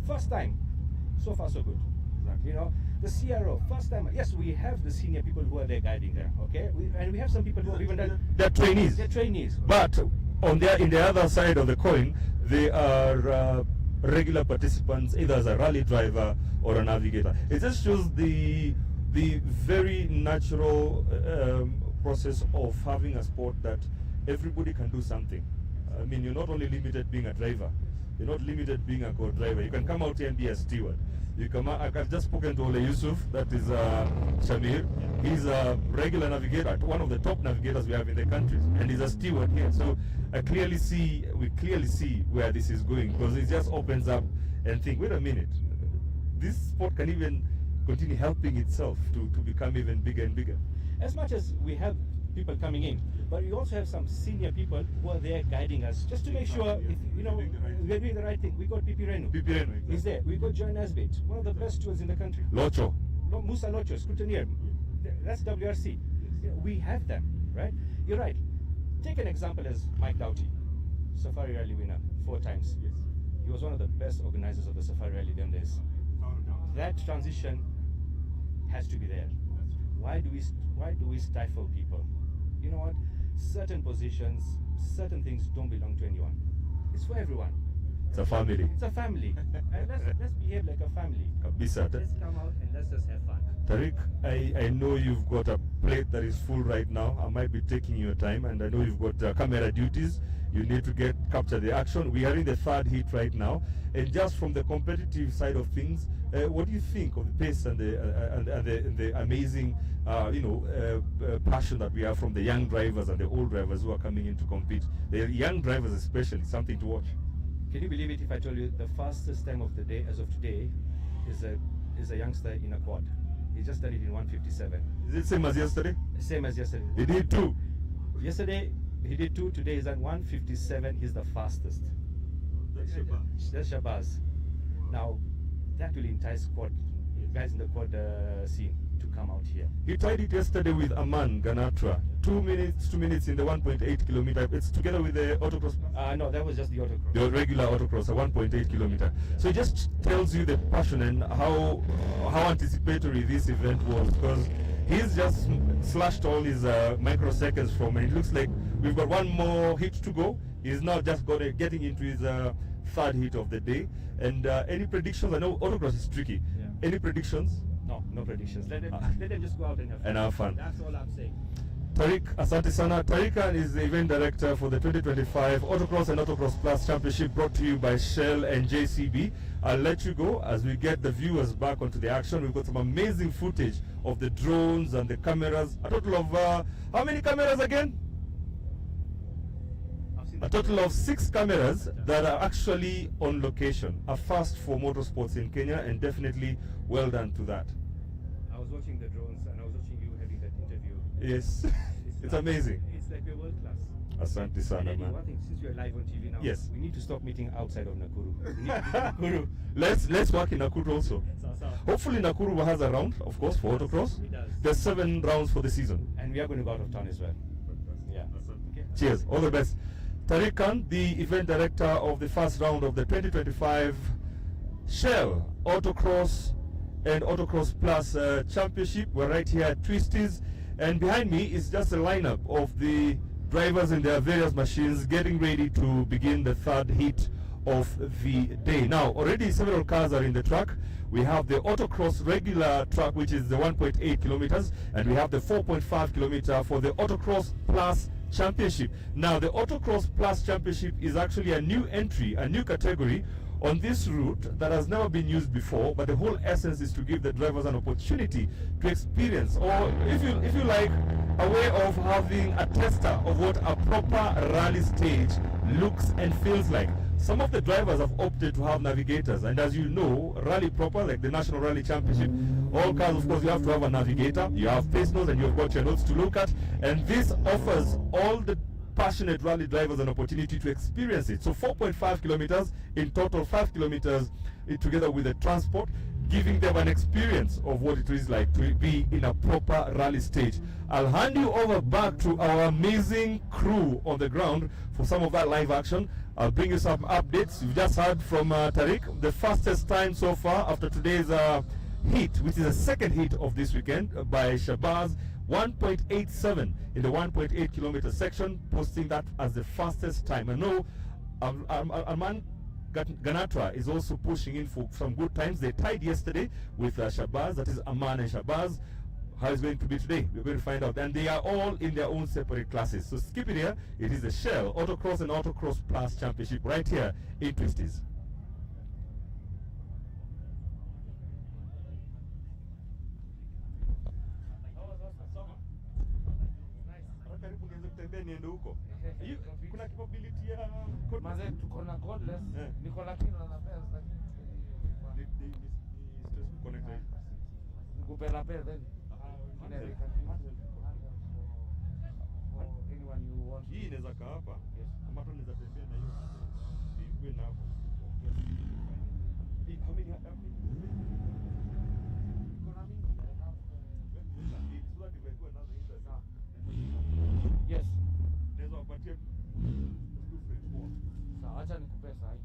First time. So far so good. Exactly. You know, the CRO, first time. Yes, we have the senior people who are there guiding them. Okay? And we have some people who have even done. They're trainees. They're trainees. But in the other side of the coin, they are regular participants, either as a rally driver or a navigator. It just shows the very natural process of having a sport that everybody can do something. I mean, you're not only limited being a driver. You're not limited being a co-driver. You can come out here and be a steward. I've just spoken to Ole Yusuf, that is Shamir. He's a regular navigator, one of the top navigators we have in the country, and he's a steward here. So we clearly see where this is going, because it just opens up and think, wait a minute, this sport can even continue helping itself to become even bigger and bigger. As much as we have people coming in, but we also have some senior people who are there guiding us, just to make sure if we're doing the right thing. We got Pipi Renu. Exactly. He's there. We got Joy Nesbitt, one of the best stewards in the country. Locho. Musa Locho, scrutineer. That's WRC. We have them, right? You're right. Take an example as Mike Doughty, Safari Rally winner 4 times. Yes. He was one of the best organizers of the Safari Rally them days. That transition has to be there. Why do we stifle people? You know what? Certain positions, certain things don't belong to anyone. It's for everyone. It's a family. It's a family. And let's behave like a family. Kabisa. Let's come out and let's just have fun. Tariq, I know you've got a plate that is full right now. I might be taking your time, and I know you've got camera duties. You need to capture the action. We are in the 3rd heat right now, and just from the competitive side of things, what do you think of the pace and the amazing, passion that we have from the young drivers and the old drivers who are coming in to compete? The young drivers, especially, something to watch. Can you believe it if I told you the fastest time of the day as of today is a youngster in a quad? He just done it in 1:57. Is it same as yesterday? Same as yesterday. He did 2. Yesterday he did 2. Today he's at 1:57. He's the fastest. That's Shabazz. Now that will entice guys in the quad scene to come out here. He tried it yesterday with Aman Ganatra. 2 minutes in the 1.8 kilometer. It's together with the autocross. No, that was just the autocross. The regular autocross, a 1.8 kilometer. So it just tells you the passion and how anticipatory this event was, because he's just slashed all his microseconds from, and it looks like we've got one more hit to go. He's now just getting into his 3rd hit of the day. And any predictions? I know autocross is tricky. Yeah. Any predictions? No predictions. Let them just go out and have fun. And have fun. That's all I'm saying. Tariq, asante sana. Tariq is the event director for the 2025 AutoCross and AutoXPlus Championship, brought to you by Shell and JCB. I'll let you go as we get the viewers back onto the action. We've got some amazing footage of the drones and the cameras. A total of, how many cameras again? A total of 6 cameras that are actually on location. A first for motorsports in Kenya, and definitely well done to that. I was watching the drones and I was watching you having that interview. Yes, it's amazing. It's like we're world class. Asante sana, And man. one thing, since we're live on TV now, Yes. we need to stop meeting outside of Nakuru. We need to be Nakuru. Let's work in Nakuru also. So. Hopefully Nakuru has a round, of course, for autocross. It does. There's 7 rounds for the season. And we are going to go out of town as well. Yeah. Okay. Cheers, all the best. Tariq Khan, the event director of the first round of the 2025 Shell Autocross and AutoXPlus Championship. We're right here at Twisties, and behind me is just a lineup of the drivers in their various machines getting ready to begin the 3rd heat of the day. Now, already several cars are in the track. We have the autocross regular track, which is the 1.8 kilometers, and we have the 4.5 kilometer for the Autocross Plus Championship. Now, the Autocross Plus Championship is actually a new entry, a new category on this route that has never been used before, but the whole essence is to give the drivers an opportunity to experience, or if you like, a way of having a tester of what a proper rally stage looks and feels like. some of the drivers have opted to have navigators, and as you know, rally proper, like the National Rally Championship, all cars, of course, you have to have a navigator, you have pace notes, and you've got your notes to look at, and this offers all the passionate rally drivers an opportunity to experience it. So 4.5 kilometers in total, 5 kilometers together with the transport, giving them an experience of what it is like to be in a proper rally stage. I'll hand you over back to our amazing crew on the ground for some of that live action. I'll bring you some updates. You've just heard from Tariq, the fastest time so far after today's heat, which is the second heat of this weekend, by Shabazz, 1.87 in the 1.8 kilometer section, posting that as the fastest time. I know Arman Ganatra is also pushing in for some good times. They tied yesterday with Shabazz, that is Aman and Shabazz. How it's going to be today, we're going to find out. And they are all in their own separate classes. So skip it here. It is the Shell Autocross and Autocross Plus Championship right here in Twisties. Karibu niweze kutembea niende huko. Kuna capability ya Maze tuko na cordless, niko lakini na pesa lakini ni stressful connected. nikupe la pesa then. Anyone you want. Hii inaweza kaa hapa. Yes. Ama tu inaweza tembea na hiyo. Iwe na hapo. Hii kama ni hapa. Kuna mingi. So that if I go another interest. Yes. Naweza wapatia 2 French more. Sawa, acha nikupe saa hii.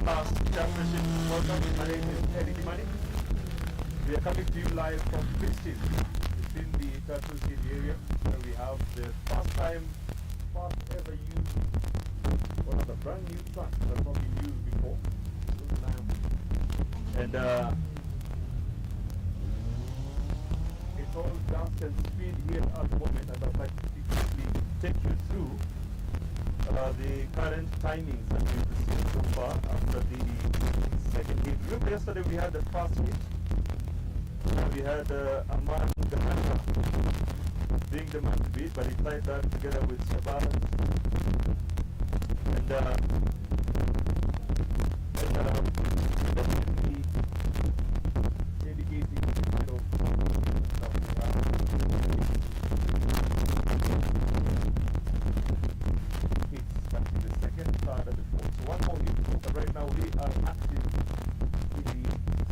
Plus Championship. Welcome. My name is Eddie Kimani. We are coming to you live from Christine. It's in the Turtle City area where we have the first ever used, one of the brand new trucks that's not been used before. And it's all dust and speed here at the moment, and I'd like to quickly take you through the current timings that we've received so far after the second hit. Remember yesterday we had the first hit? We had Aman Ganatra being the man to beat, but he tied that together with Shabazz. And definitely indicating the kind of stuff. It's actually the second, third, and the fourth. So one more hit. But right now we are active in the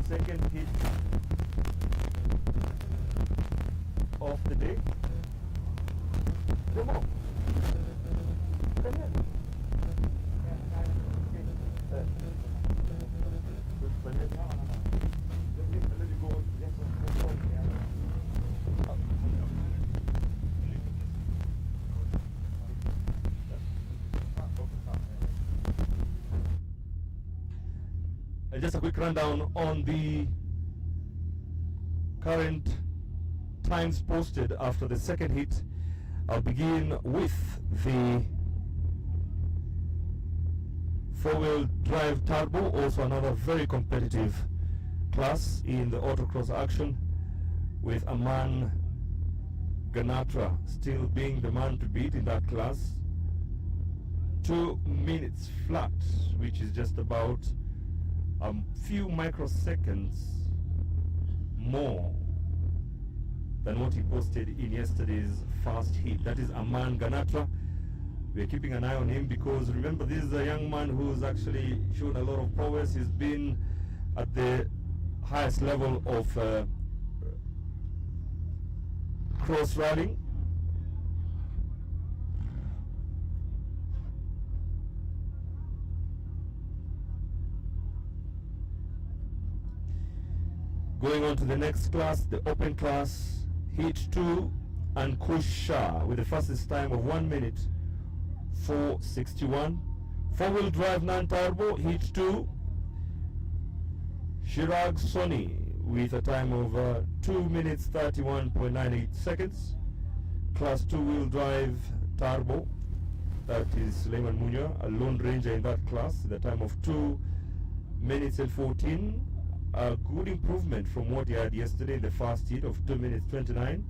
second hit of the day. Come on. Come here. Let it go. Yes, just a quick rundown on the current times posted after the second hit. I'll begin with the four-wheel drive turbo, also another very competitive class in the autocross action, with Aman Ganatra still being the man to beat in that class. 2 minutes flat, which is just about a few microseconds more than what he posted in yesterday's first hit. That is Aman Ganatra. We're keeping an eye on him because remember, this is a young man who's actually shown a lot of prowess. He's been at the highest level of cross rallying. Going on to the next class, the open class, Heat 2 and Kusha with the fastest time of 1 minute 4:61. Four-wheel drive non-turbo, Heat 2, Shirag Soni with a time of 2 minutes 31.98 seconds. Class 2-wheel drive turbo, that is Suleiman Munya, a Lone Ranger in that class, with a time of 2 minutes and 14. A good improvement from what he had yesterday in the first hit of 2 minutes 29.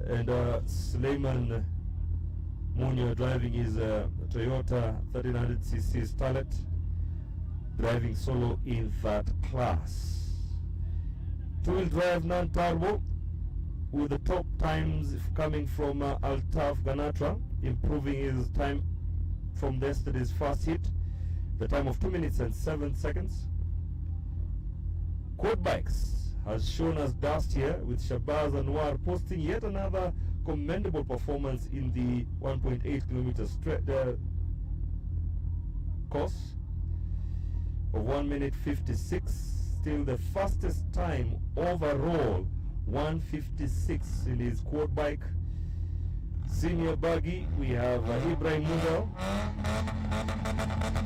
And Suleiman Munya driving his Toyota 1300cc Starlet, driving solo in that class. Two-wheel drive non-turbo with the top times coming from Altaf Ganatra, improving his time from yesterday's first hit, the time of 2 minutes and 7 seconds. Quad Bikes has shown us dust here, with Shabazz Anwar posting yet another commendable performance in the 1.8 kilometer course of 1 minute 56. Still the fastest time overall, 1:56 in his quad bike. Senior buggy, we have Ibrahim Mughal.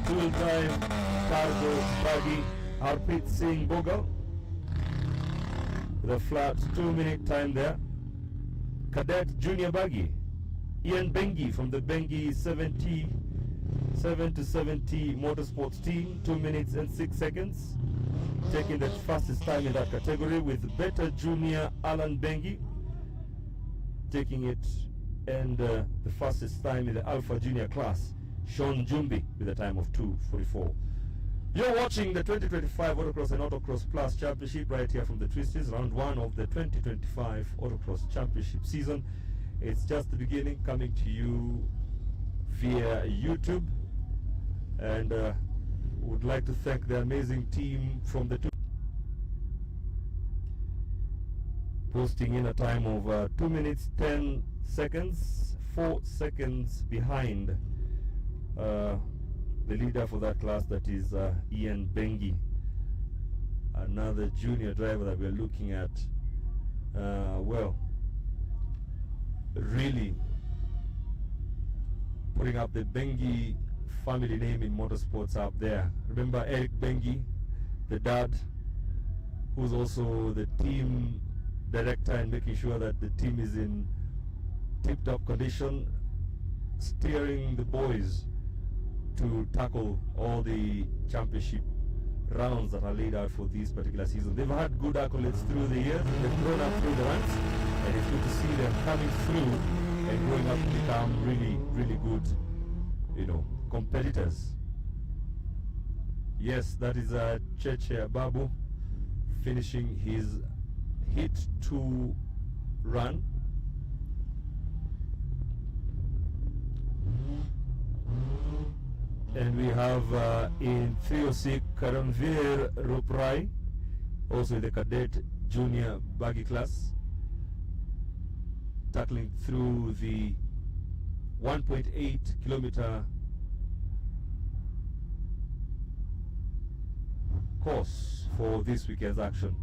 Two-wheel drive cargo buggy, Harpreet Singh Bogal, with a flat 2 minute time there. Cadet junior buggy, Ian Bengi from the Bengi 7 to 70 motorsports team, 2 minutes and 6 seconds, taking the fastest time in that category, with better junior Alan Bengi taking it, and the fastest time in the Alpha Junior class, Sean Jumbi with a time of 2:44. You're watching the 2025 Autocross and Autocross Plus Championship right here from the Twisties, round 1 of the 2025 Autocross Championship season. It's just the beginning, coming to you via YouTube, and would like to thank the amazing team from the posting in a time of 2 minutes 10 seconds, 4 seconds behind the leader for that class, that is Ian Bengi, another junior driver that we're looking at. Well, really putting up the Bengi family name in motorsports up there. Remember Eric Bengi, the dad, who's also the team director and making sure that the team is in tip-top condition, steering the boys to tackle all the championship rounds that are laid out for this particular season. They've had good accolades through the years. They've grown up through the ranks, and it's good to see them coming through and growing up to become really, really good, you know, competitors. Yes, that is Cheche Babu finishing his hit 2 run. And we have in 306 Karanvir Ruprai, also in the cadet junior buggy class, tackling through the 1.8 kilometer course for this weekend's action.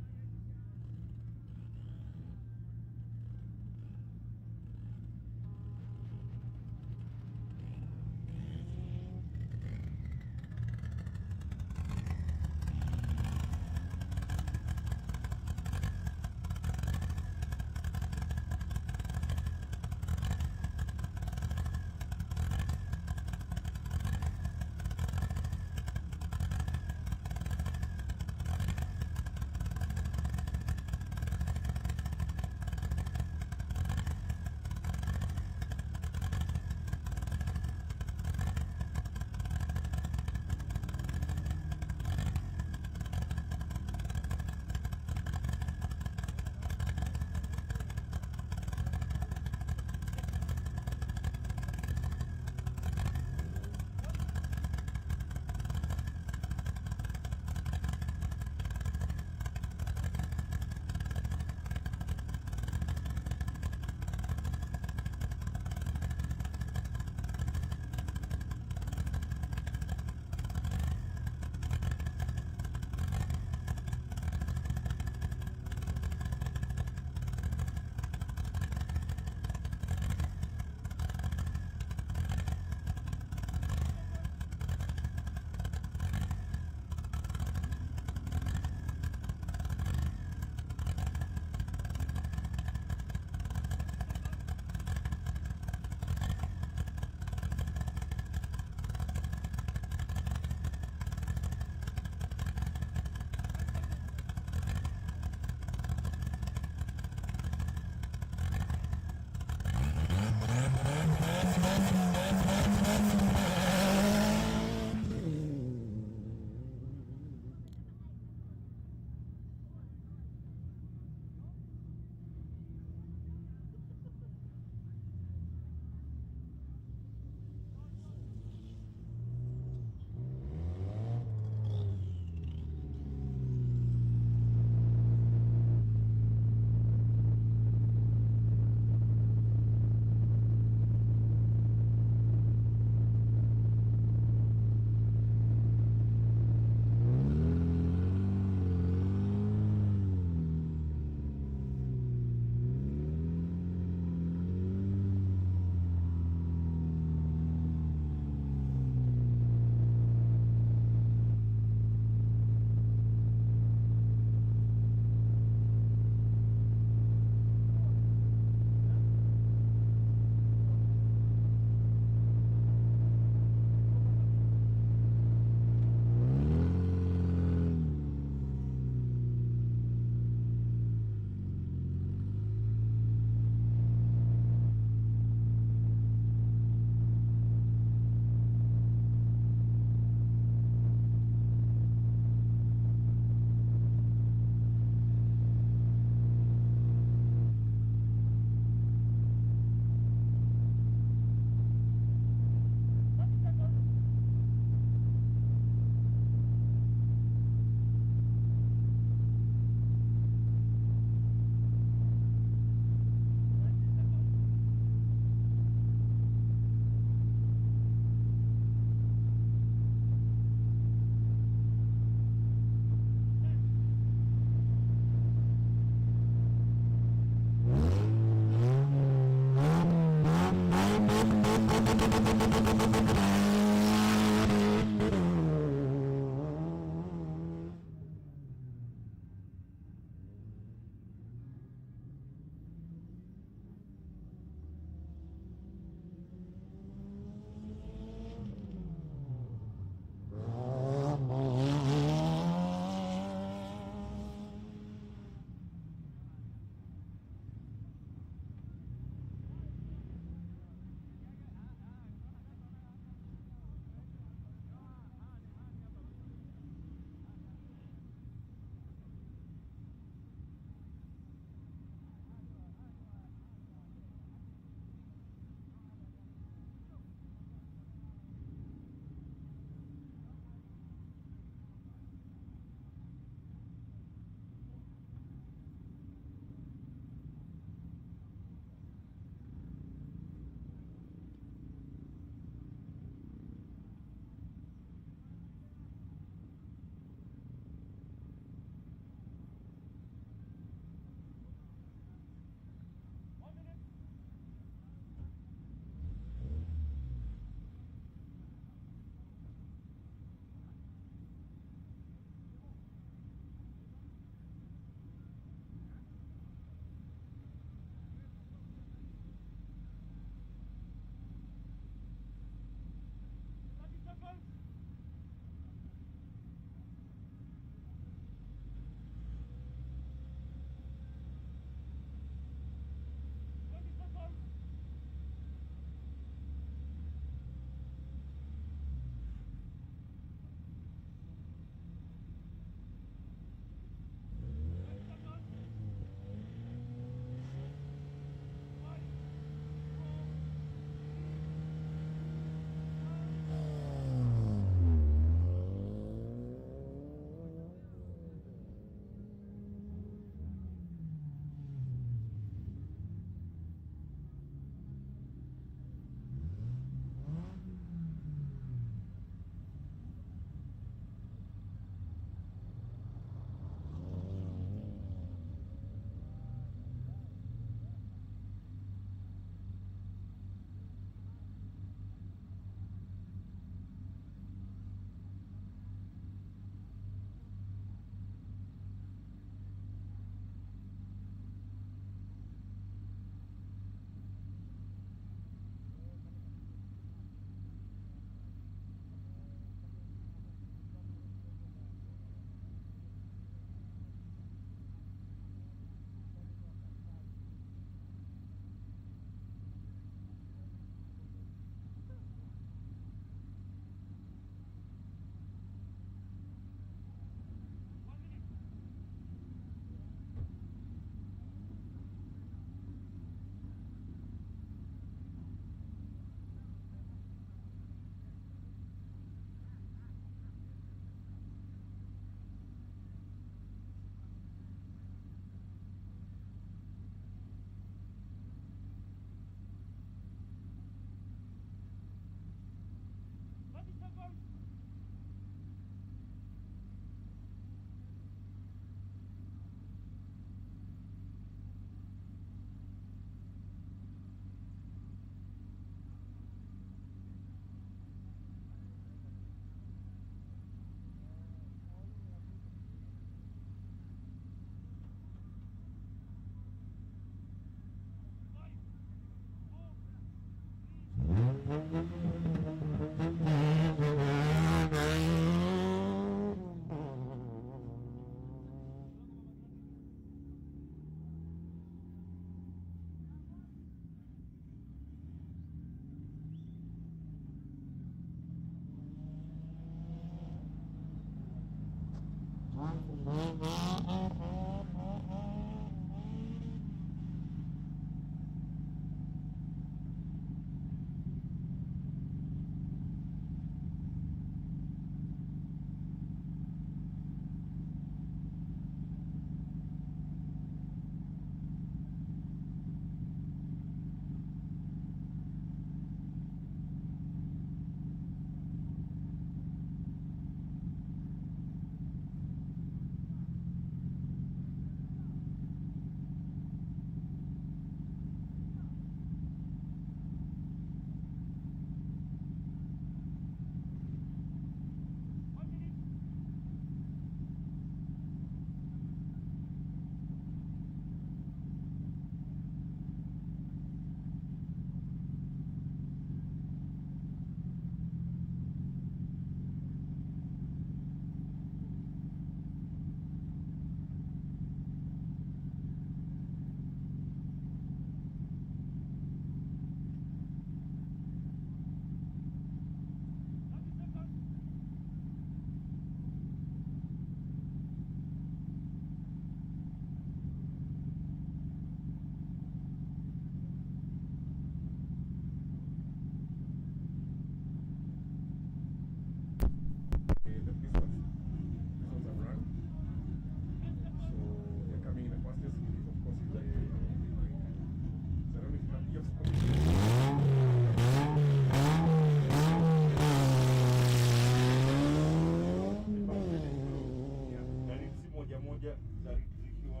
moja gari zikiwa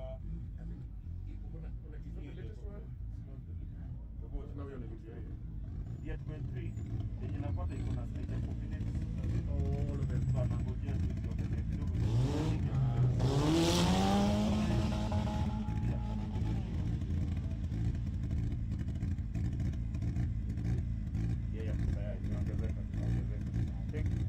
Yet 3 yenye napata iko na stage ya combinate wanangojea tu ikiongezea kidogo. Inaongezeka. Thank you.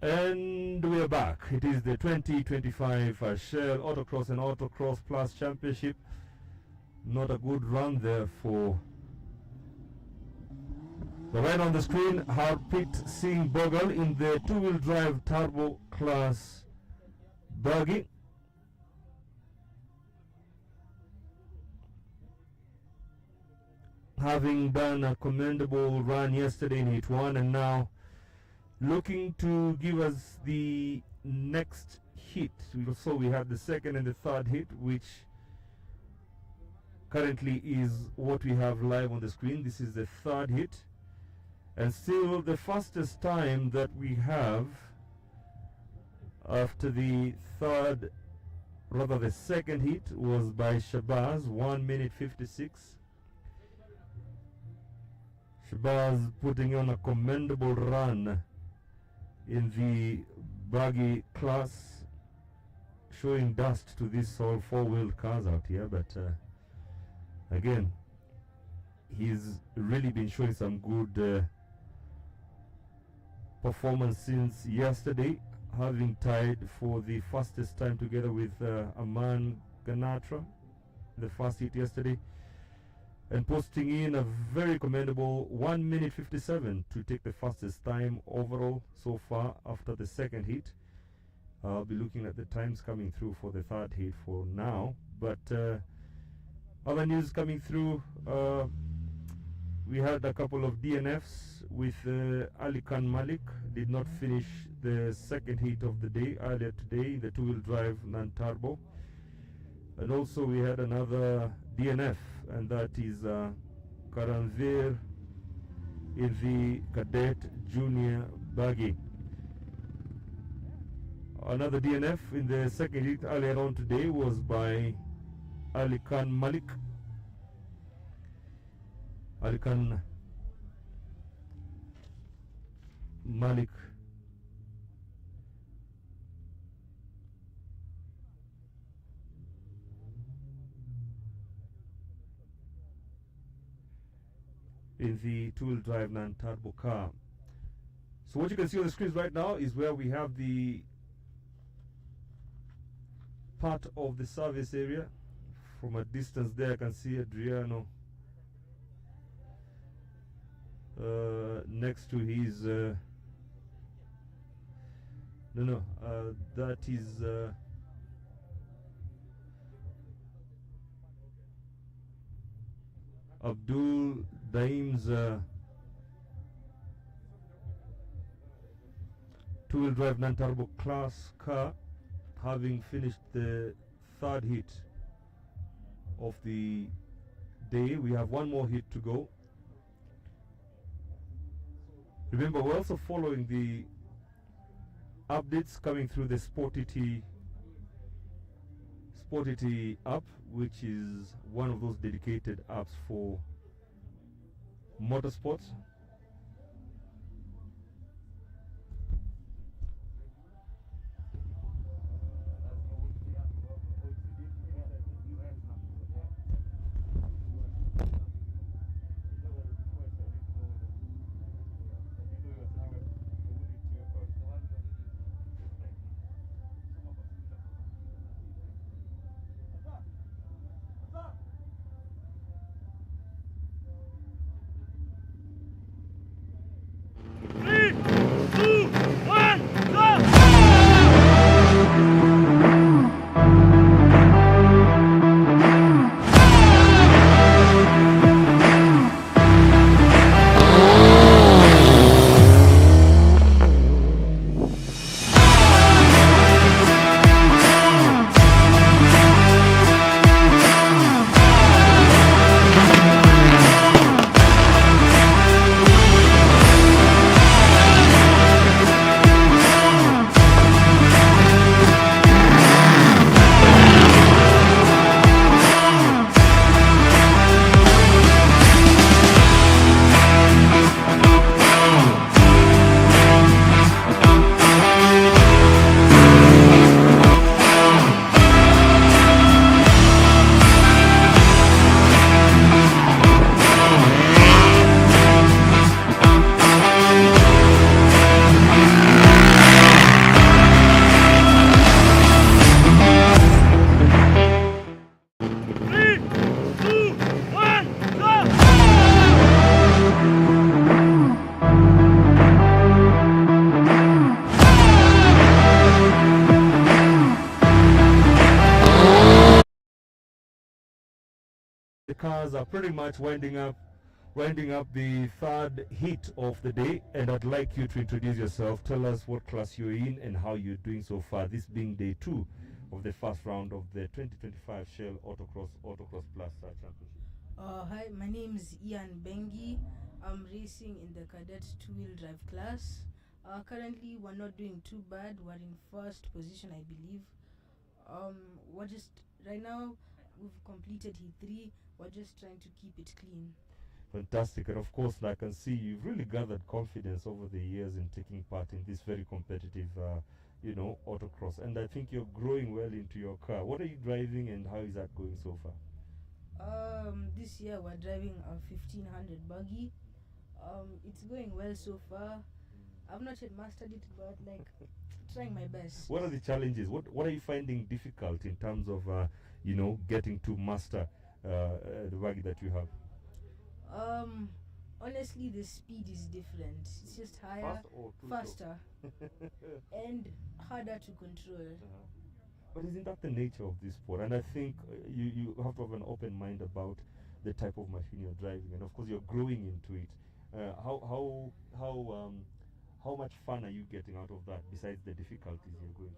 And we are back. It is the 2025 Shell Autocross and Autocross Plus Championship. Not a good run there for the right on the screen. Harpreet Singh Bogle in the two-wheel drive turbo class buggy. Having done a commendable run yesterday in Heat 1 and now looking to give us the next hit. So we have the second and the third hit, which currently is what we have live on the screen. This is the third hit, and still the fastest time that we have after the second hit was by Shabazz, 1 minute 56. Shabazz putting on a commendable run in the buggy class, showing dust to these all four-wheeled cars out here, but again, he's really been showing some good performance since yesterday, having tied for the fastest time together with Aman Ganatra, the first hit yesterday, and posting in a very commendable 1 minute 57 to take the fastest time overall so far after the second hit. I'll be looking at the times coming through for the third hit for now, but other news coming through, we had a couple of DNFs with Ali Khan Malik. Did not finish the second heat of the day earlier today in the two-wheel drive non-turbo. And also we had another DNF, and that is Karanveer in the Cadet Junior buggy. Another DNF in the second heat earlier on today was by Ali Khan Malik. Ali Khan Malik in the two-wheel drive non-turbo car. So what you can see on the screens right now is where we have the part of the service area. From a distance there I can see Adriano next to his that is Abdul Daim's two-wheel drive non-turbo class car, having finished the third heat of the day. We have one more heat to go. Remember, we're also following the updates coming through the Sportity app, which is one of those dedicated apps for motorsports. The cars are pretty much winding up the third heat of the day, and I'd like you to introduce yourself. Tell us what class you're in and how you're doing so far, this being day 2 of the first round of the 2025 Shell AutoXPlus Championship. Hi, my name is Ian Bengi. I'm racing in the cadet two-wheel drive class. Currently, we're not doing too bad. We're in first position, I believe. We're just right now. We've completed heat 3. We're just trying to keep it clean. Fantastic. And of course, I can see you've really gathered confidence over the years in taking part in this very competitive, autocross. And I think you're growing well into your car. What are you driving and how is that going so far? This year we're driving a 1500 buggy. It's going well so far. I've not yet mastered it, but trying my best. What are the challenges? What are you finding difficult in terms of getting to master the buggy that you have? Honestly, the speed is different. It's just higher, faster, and harder to control. But isn't that the nature of this sport? And I think you have to have an open mind about the type of machine you're driving, and of course you're growing into it. How much fun are you getting out of that besides the difficulties you're going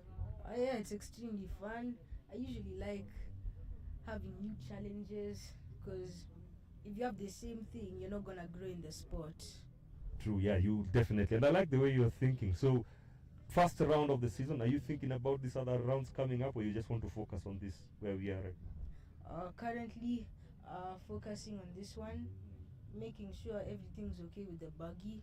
through? Yeah, it's extremely fun. I usually like having new challenges because if you have the same thing, you're not gonna grow in the sport. True, yeah, you definitely. And I like the way you're thinking. So, first round of the season, are you thinking about these other rounds coming up, or you just want to focus on this where we are right now? Currently, focusing on this one, making sure everything's okay with the buggy.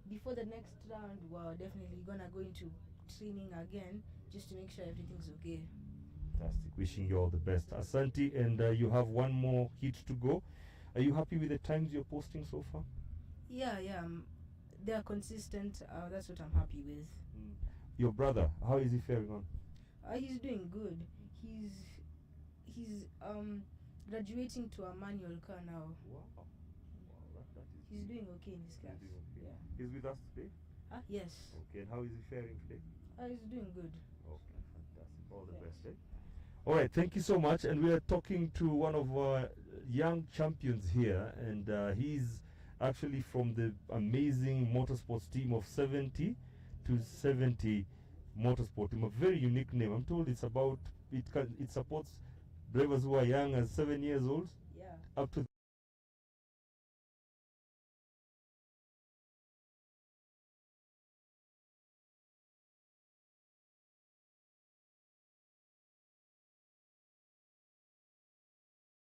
Before the next round, we're definitely gonna go into training again just to make sure everything's okay. Fantastic. Wishing you all the best. Asante, and you have one more heat to go. Are you happy with the times you're posting so far? Yeah. They're consistent. That's what I'm happy with. Your brother, how is he faring on? He's doing good. He's graduating to a manual car now. Wow. He's doing okay in his class. Okay. Yeah. He's with us today? Yes. Okay, and how is he faring today? He's doing good. Okay, fantastic. All the best, eh? All right, thank you so much. And we are talking to one of our young champions here, and he's actually from the amazing motorsports team of 70 to 70 Motorsport team, a very unique name. I'm told it's about, it supports drivers who are young as 7 years old Yeah. up to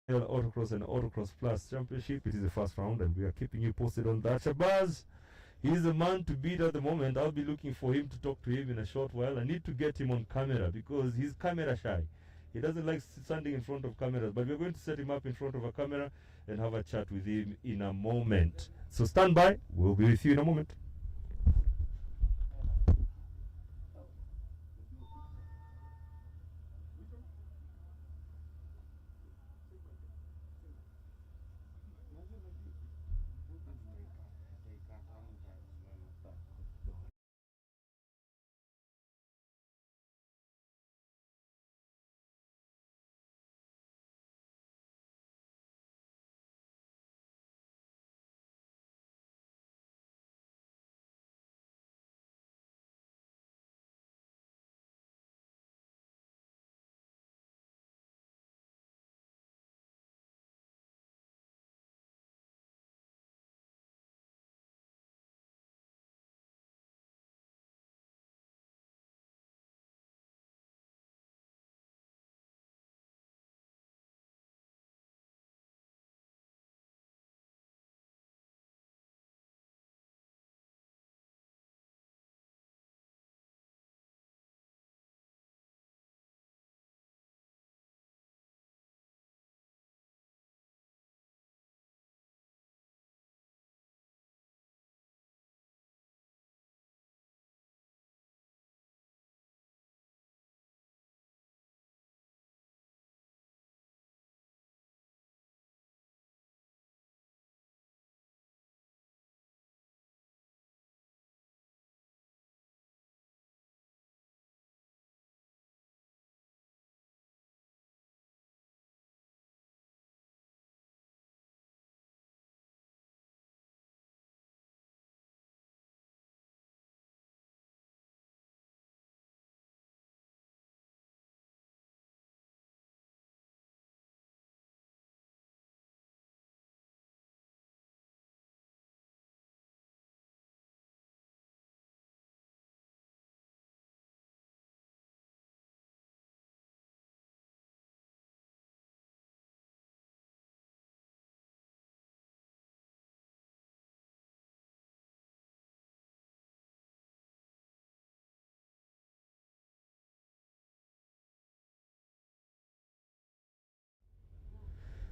Autocross and AutoXPlus Championship. It is the first round, and we are keeping you posted on that. Shabazz, he's the man to beat at the moment. I'll be looking for him to talk to him in a short while. I need to get him on camera because he's camera shy. He doesn't like standing in front of cameras, but we're going to set him up in front of a camera and have a chat with him in a moment. So stand by. We'll be with you in a moment.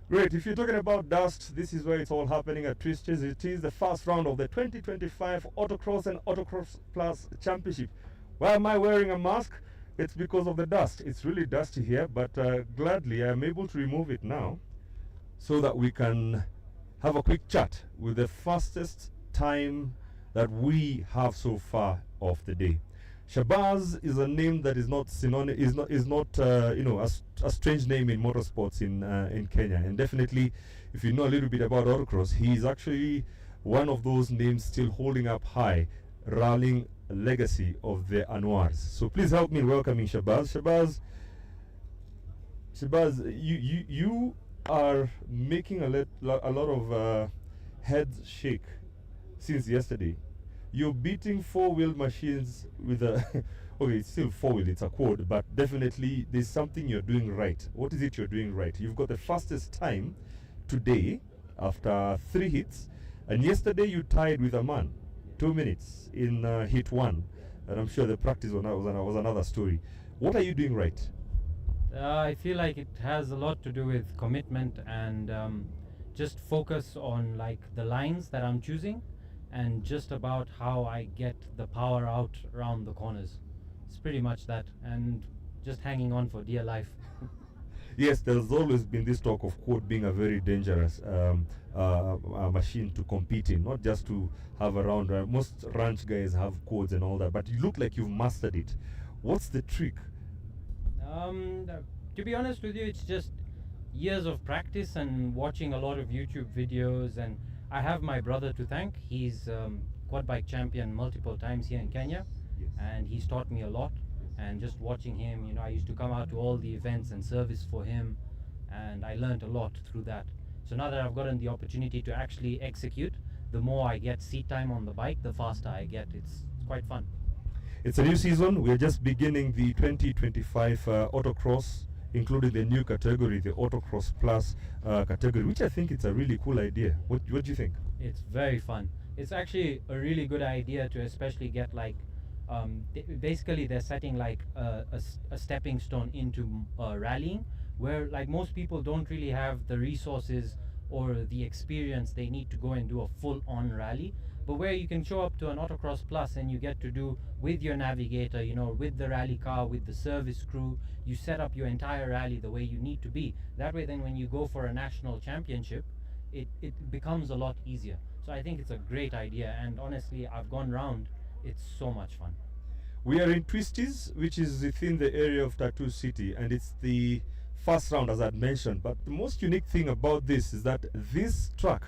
Great. If you're talking about dust, this is where it's all happening at Twisters. It is the first round of the 2025 Autocross and AutoXPlus Championship. Why am I wearing a mask? It's because of the dust. It's really dusty here, but gladly I'm able to remove it now so that we can have a quick chat with the fastest time that we have so far of the day. Shabazz is a name that is not a strange name in motorsports in Kenya, and definitely if you know a little bit about autocross, he is actually one of those names still holding up high, rallying legacy of the Anwars. So please help me in welcoming Shabazz. Shabazz, you are making a lot of heads shake since yesterday. You're beating four-wheel machines with a okay, it's still four-wheel, it's a quad, but definitely there's something you're doing right. What is it you're doing right? You've got the fastest time today after 3 hits, and yesterday you tied with a man 2 minutes in hit 1, and I'm sure the practice was another story. What are you doing right? I feel like it has a lot to do with commitment and just focus on like the lines that I'm choosing and just about how I get the power out around the corners. It's pretty much that, and just hanging on for dear life. Yes, there's always been this talk of quad being a very dangerous machine to compete in, not just to have around. Most ranch guys have quads and all that, but you look like you've mastered it. What's the trick? To be honest with you, it's just years of practice and watching a lot of YouTube videos, and I have my brother to thank. He's quad bike champion multiple times here in Kenya, Yes. and he's taught me a lot. And just watching him, I used to come out to all the events and service for him, and I learned a lot through that. So now that I've gotten the opportunity to actually execute, the more I get seat time on the bike, the faster I get. It's quite fun. It's a new season. We're just beginning the 2025 autocross, including the new category, the AutoX Plus category, which I think it's a really cool idea. What do you think? It's very fun. It's actually a really good idea to especially get like, basically they're setting like a stepping stone into rallying, where like most people don't really have the resources or the experience they need to go and do a full-on rally, but where you can show up to an AutoX Plus and you get to do with your navigator, with the rally car, with the service crew, you set up your entire rally the way you need to be. That way then when you go for a national championship, it becomes a lot easier. So I think it's a great idea, and honestly I've gone round, it's so much fun. We are in Twisties, which is within the area of Tattoo City, and it's the first round, as I mentioned. But the most unique thing about this is that this track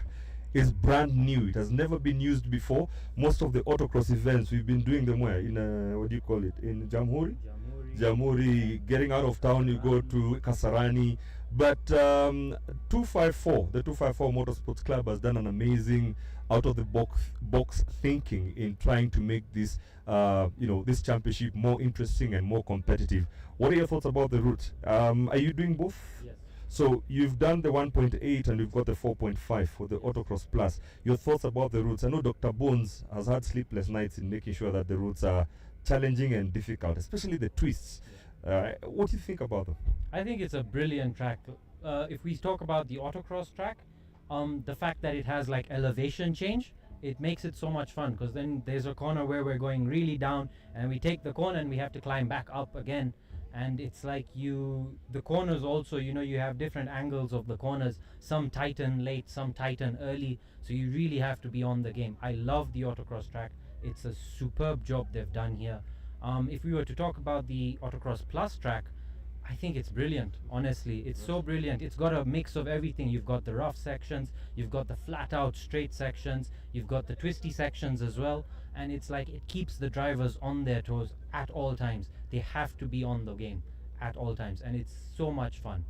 is brand new. It has never been used before. Most of the autocross events, we've been doing them where? In, what do you call it? In Jamhuri. Getting out of town, you go to Kasarani. But 254, the 254 Motorsports Club has done an amazing out-of-the-box thinking in trying to make this, this championship more interesting and more competitive. What are your thoughts about the route? Are you doing both? Yes. So you've done the 1.8 and you've got the 4.5 for the AutoX Plus. Your thoughts about the routes? I know Dr. Bones has had sleepless nights in making sure that the routes are challenging and difficult, especially the twists. What do you think about them? I think it's a brilliant track. If we talk about the autocross track, the fact that it has like elevation change, it makes it so much fun, because then there's a corner where we're going really down and we take the corner and we have to climb back up again. And it's like the corners also, you have different angles of the corners. Some tighten late, some tighten early. So you really have to be on the game. I love the autocross track. It's a superb job they've done here. If we were to talk about the AutoX Plus track, I think it's brilliant, honestly. It's so brilliant. It's got a mix of everything. You've got the rough sections, you've got the flat out straight sections, you've got the twisty sections as well, and it's like it keeps the drivers on their toes at all times. They have to be on the game at all times, and it's so much fun.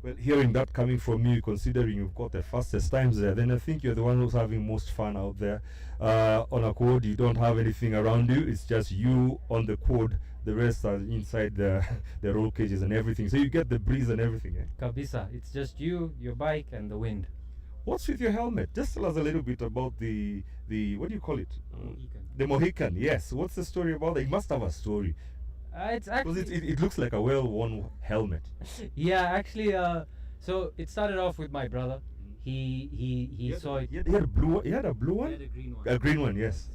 Well, hearing that coming from you, considering you've got the fastest times there, then I think you're the one who's having most fun out there. On a quad, you don't have anything around you. It's just you on the quad. The rest are inside the roll cages and everything. So you get the breeze and everything. Kabisa, it's just you, your bike, and the wind. What's with your helmet? Just tell us a little bit about the what do you call it? Mohican. The Mohican, yes. What's the story about that? It must have a story. It's actually Because it looks like a well-worn helmet. yeah, actually, so it started off with my brother. He saw it. He had a blue one. He had a blue one. He had a green one. A green one, yes.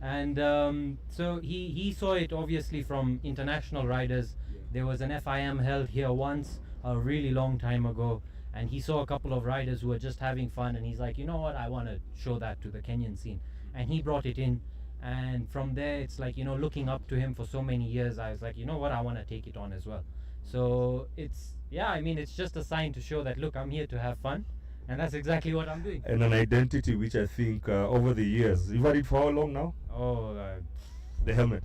And so he saw it obviously from international riders. There was an FIM held here once a really long time ago, and he saw a couple of riders who were just having fun, and he's like, you know what, I want to show that to the Kenyan scene, and he brought it in. And from there, it's like, looking up to him for so many years, I was like, you know what, I want to take it on as well. So it's just a sign to show that, look, I'm here to have fun, and that's exactly what I'm doing. And an identity which I think over the years, you've had it for how long now? Oh, The helmet.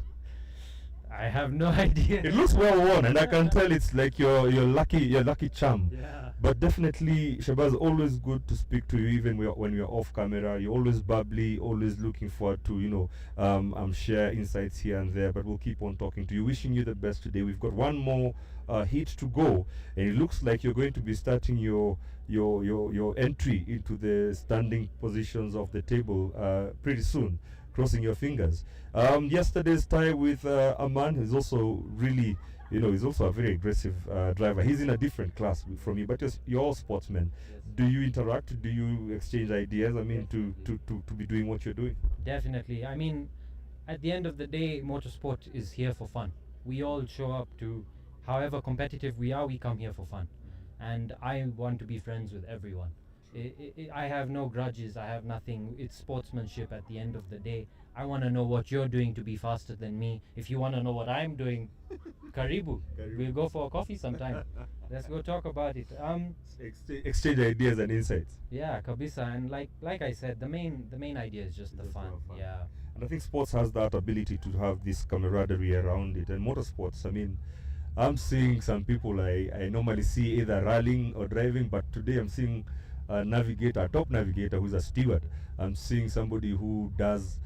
I have no idea. It looks well worn, and I can tell it's like your lucky charm. Yeah. But definitely, Shabazz, always good to speak to you, even when we're off camera. You're always bubbly, always looking forward to share insights here and there. But we'll keep on talking to you. Wishing you the best today. We've got one more heat to go, and it looks like you're going to be starting your entry into the standing positions of the table pretty soon. Crossing your fingers. Yesterday's tie with Aman is also really, he's also a very aggressive driver. He's in a different class from you, but you're all sportsmen. Yes. Do you interact? Do you exchange ideas? I mean, to be doing what you're doing? Definitely. I mean, at the end of the day, motorsport is here for fun. We all show up to, however competitive we are, we come here for fun. And I want to be friends with everyone. I have no grudges, I have nothing. It's sportsmanship at the end of the day. I want to know what you're doing to be faster than me. If you want to know what I'm doing, Karibu. We'll go for a coffee sometime. Let's go talk about it. Exchange ideas and insights. Yeah, kabisa. And like I said, the main idea is just the fun. Yeah. And I think sports has that ability to have this camaraderie around it. And motorsports, I mean, I'm seeing some people I normally see either rallying or driving, but today I'm seeing a navigator, a top navigator who's a steward. I'm seeing somebody who does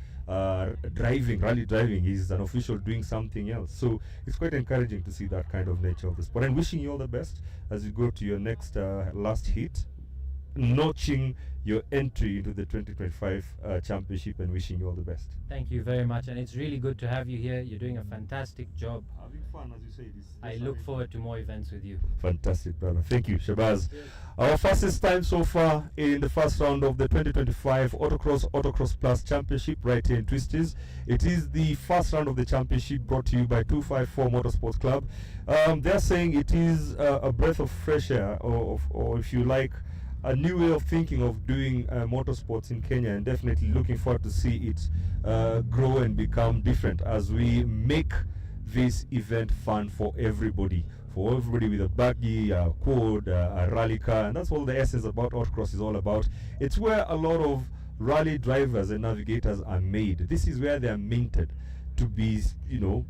driving, rally driving. He's an official doing something else. So it's quite encouraging to see that kind of nature of the sport. And wishing you all the best as you go to your next last hit, notching your entry into the 2025 championship, and wishing you all the best. Thank you very much, and it's really good to have you here. You're doing a fantastic job. Having fun, as you say. I look forward to more events with you. Fantastic, brother. Thank you, Shabazz. Our fastest time so far in the first round of the 2025 AutoX Plus Championship right here in Twisties. It is the first round of the championship brought to you by 254 Motorsports Club. They're saying it is a breath of fresh air, or if you like, a new way of thinking of doing motorsports in Kenya, and definitely looking forward to see it grow and become different as we make this event fun for everybody with a buggy, a quad, a rally car, and that's all the essence about AutoX is all about. It's where a lot of rally drivers and navigators are made. This is where they are minted to be,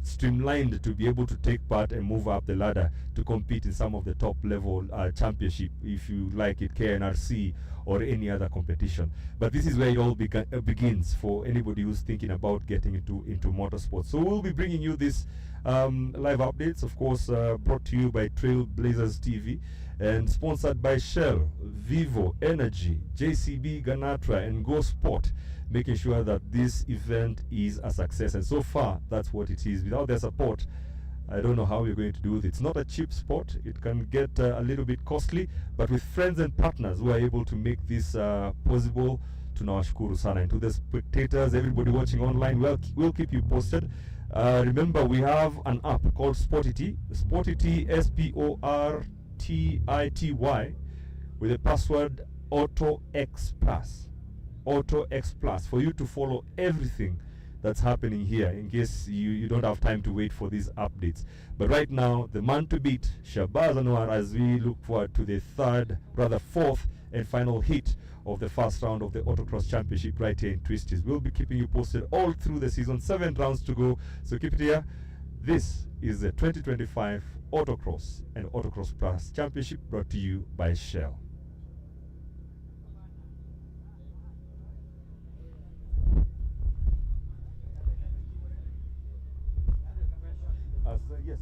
streamlined to be able to take part and move up the ladder to compete in some of the top level championship, if you like it, KNRC or any other competition. But this is where it all begins for anybody who's thinking about getting into motorsports. So we'll be bringing you this live updates, of course, brought to you by Trailblazers TV and sponsored by Shell, Vivo, Energy, JCB, Ganatra, and Go Sport, making sure that this event is a success. And so far, that's what it is. Without their support, I don't know how we're going to do it. It's not a cheap sport. It can get a little bit costly, but with friends and partners who are able to make this possible, tunawashukuru sana. And to the spectators, everybody watching online, we'll keep you posted. Remember, we have an app called Sportity, SPORTITY, with the password AutoXPlus. AutoXPlus, for you to follow everything that's happening here, in case you don't have time to wait for these updates. But right now, the man to beat, Shabazz Anwar, as we look forward to the fourth and final hit of the first round of the AutoX Championship right here in Twisties. We'll be keeping you posted all through the season, 7 rounds to go, so keep it here. This is the 2025 AutoX and AutoX Plus Championship, brought to you by Shell. Yes.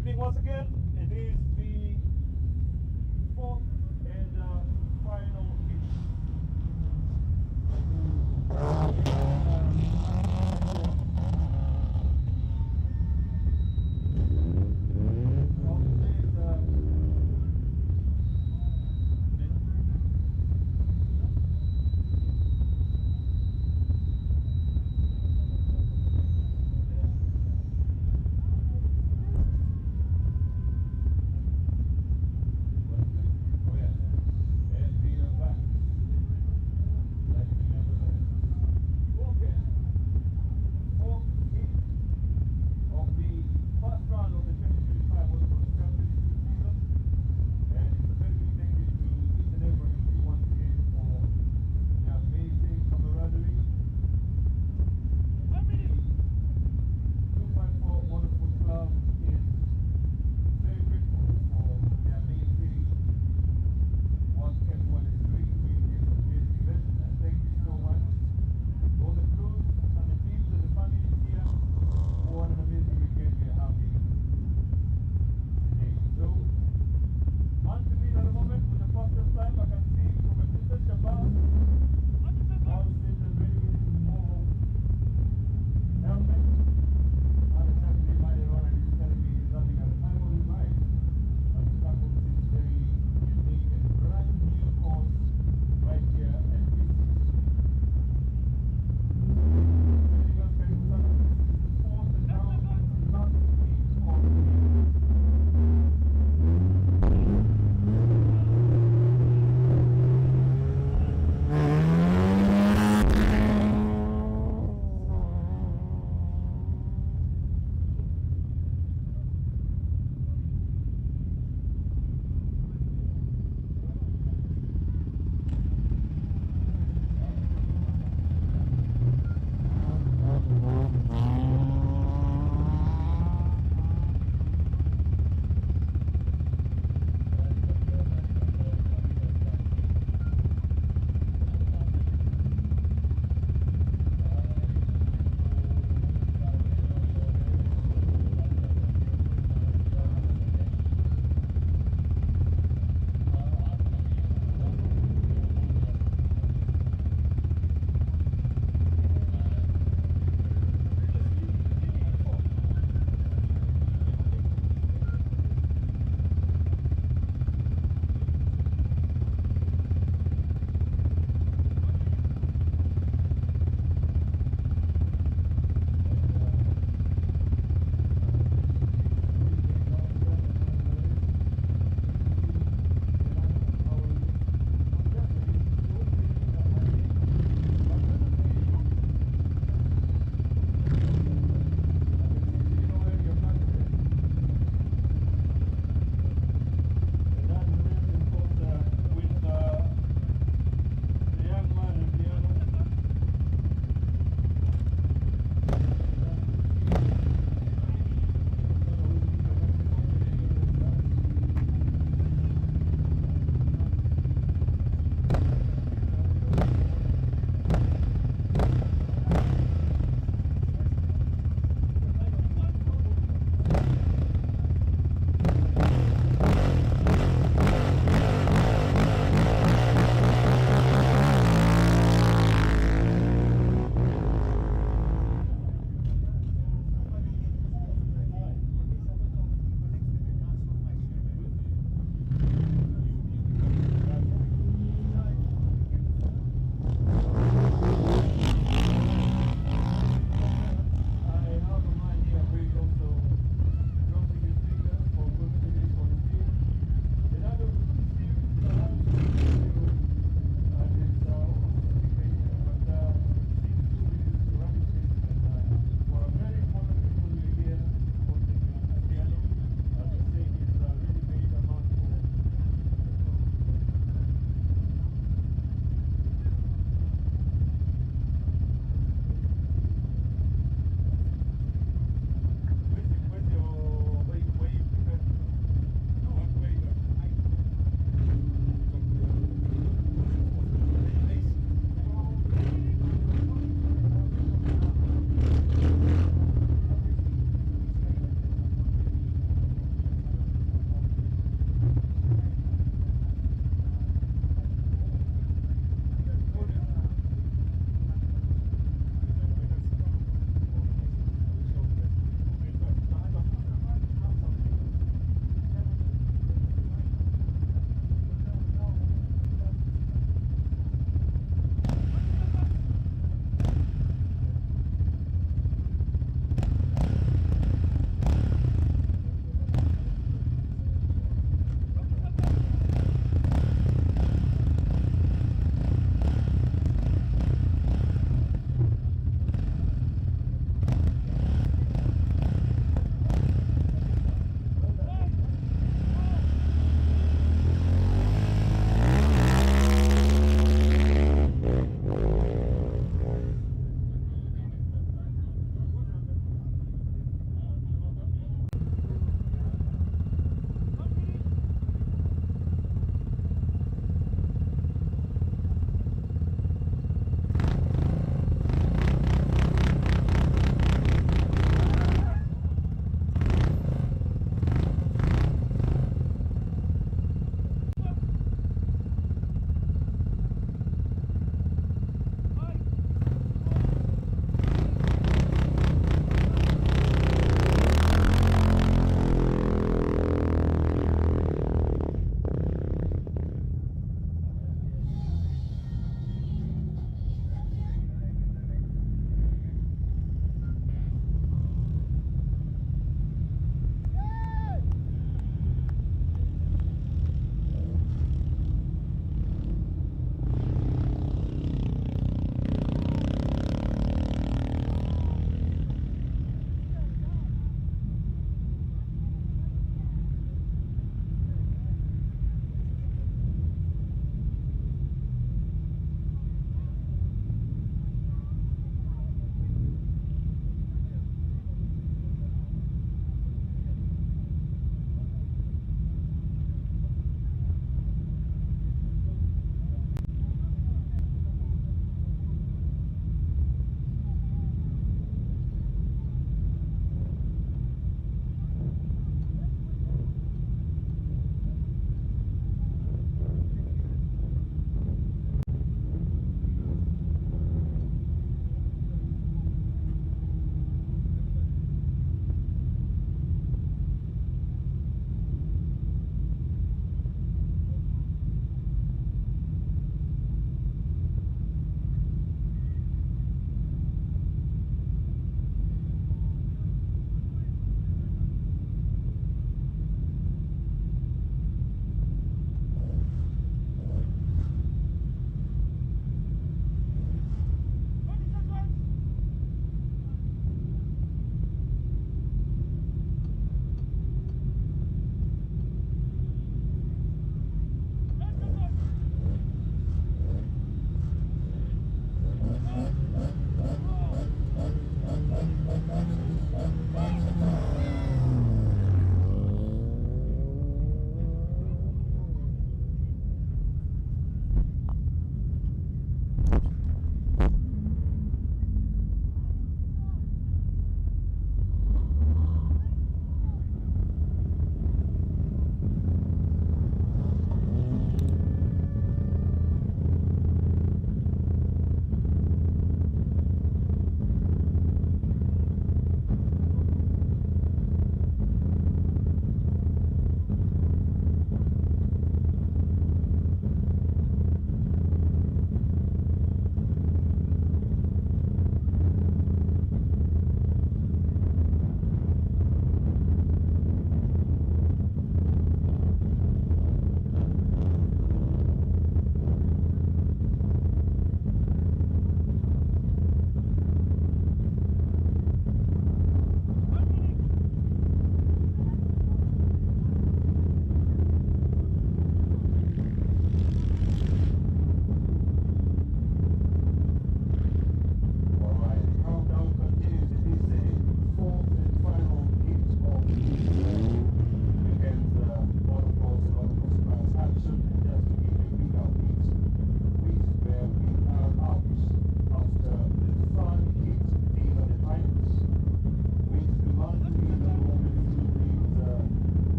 evening once again. It is the fourth and final hitch.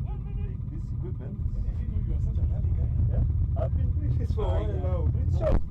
take this equipment. I didn't know you are such a nerdy guy. Yeah, I've been doing this for a while now. It's short.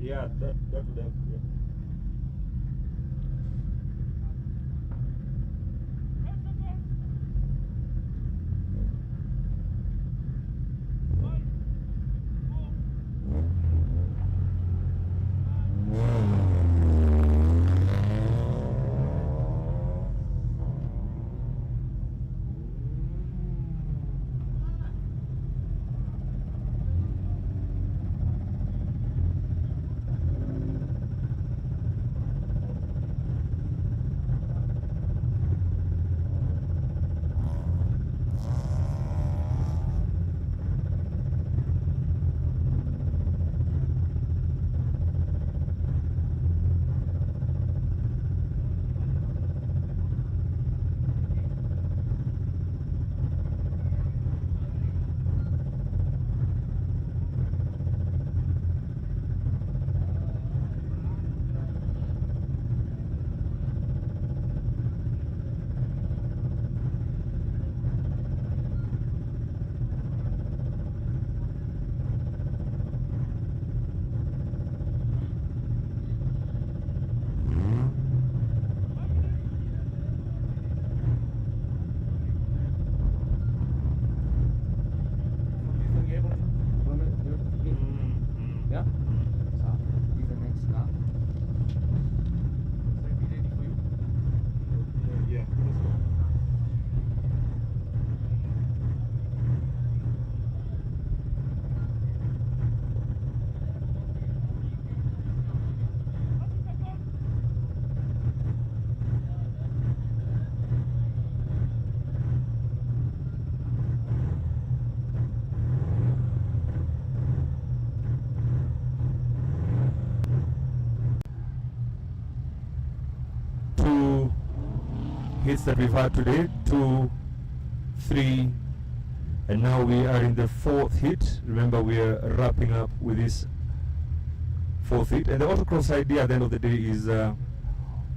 Yeah, that would help. Yeah. hits that we've had today, 2, 3, and now we are in the 4th hit. Remember, we are wrapping up with this 4th hit, and the autocross idea at the end of the day is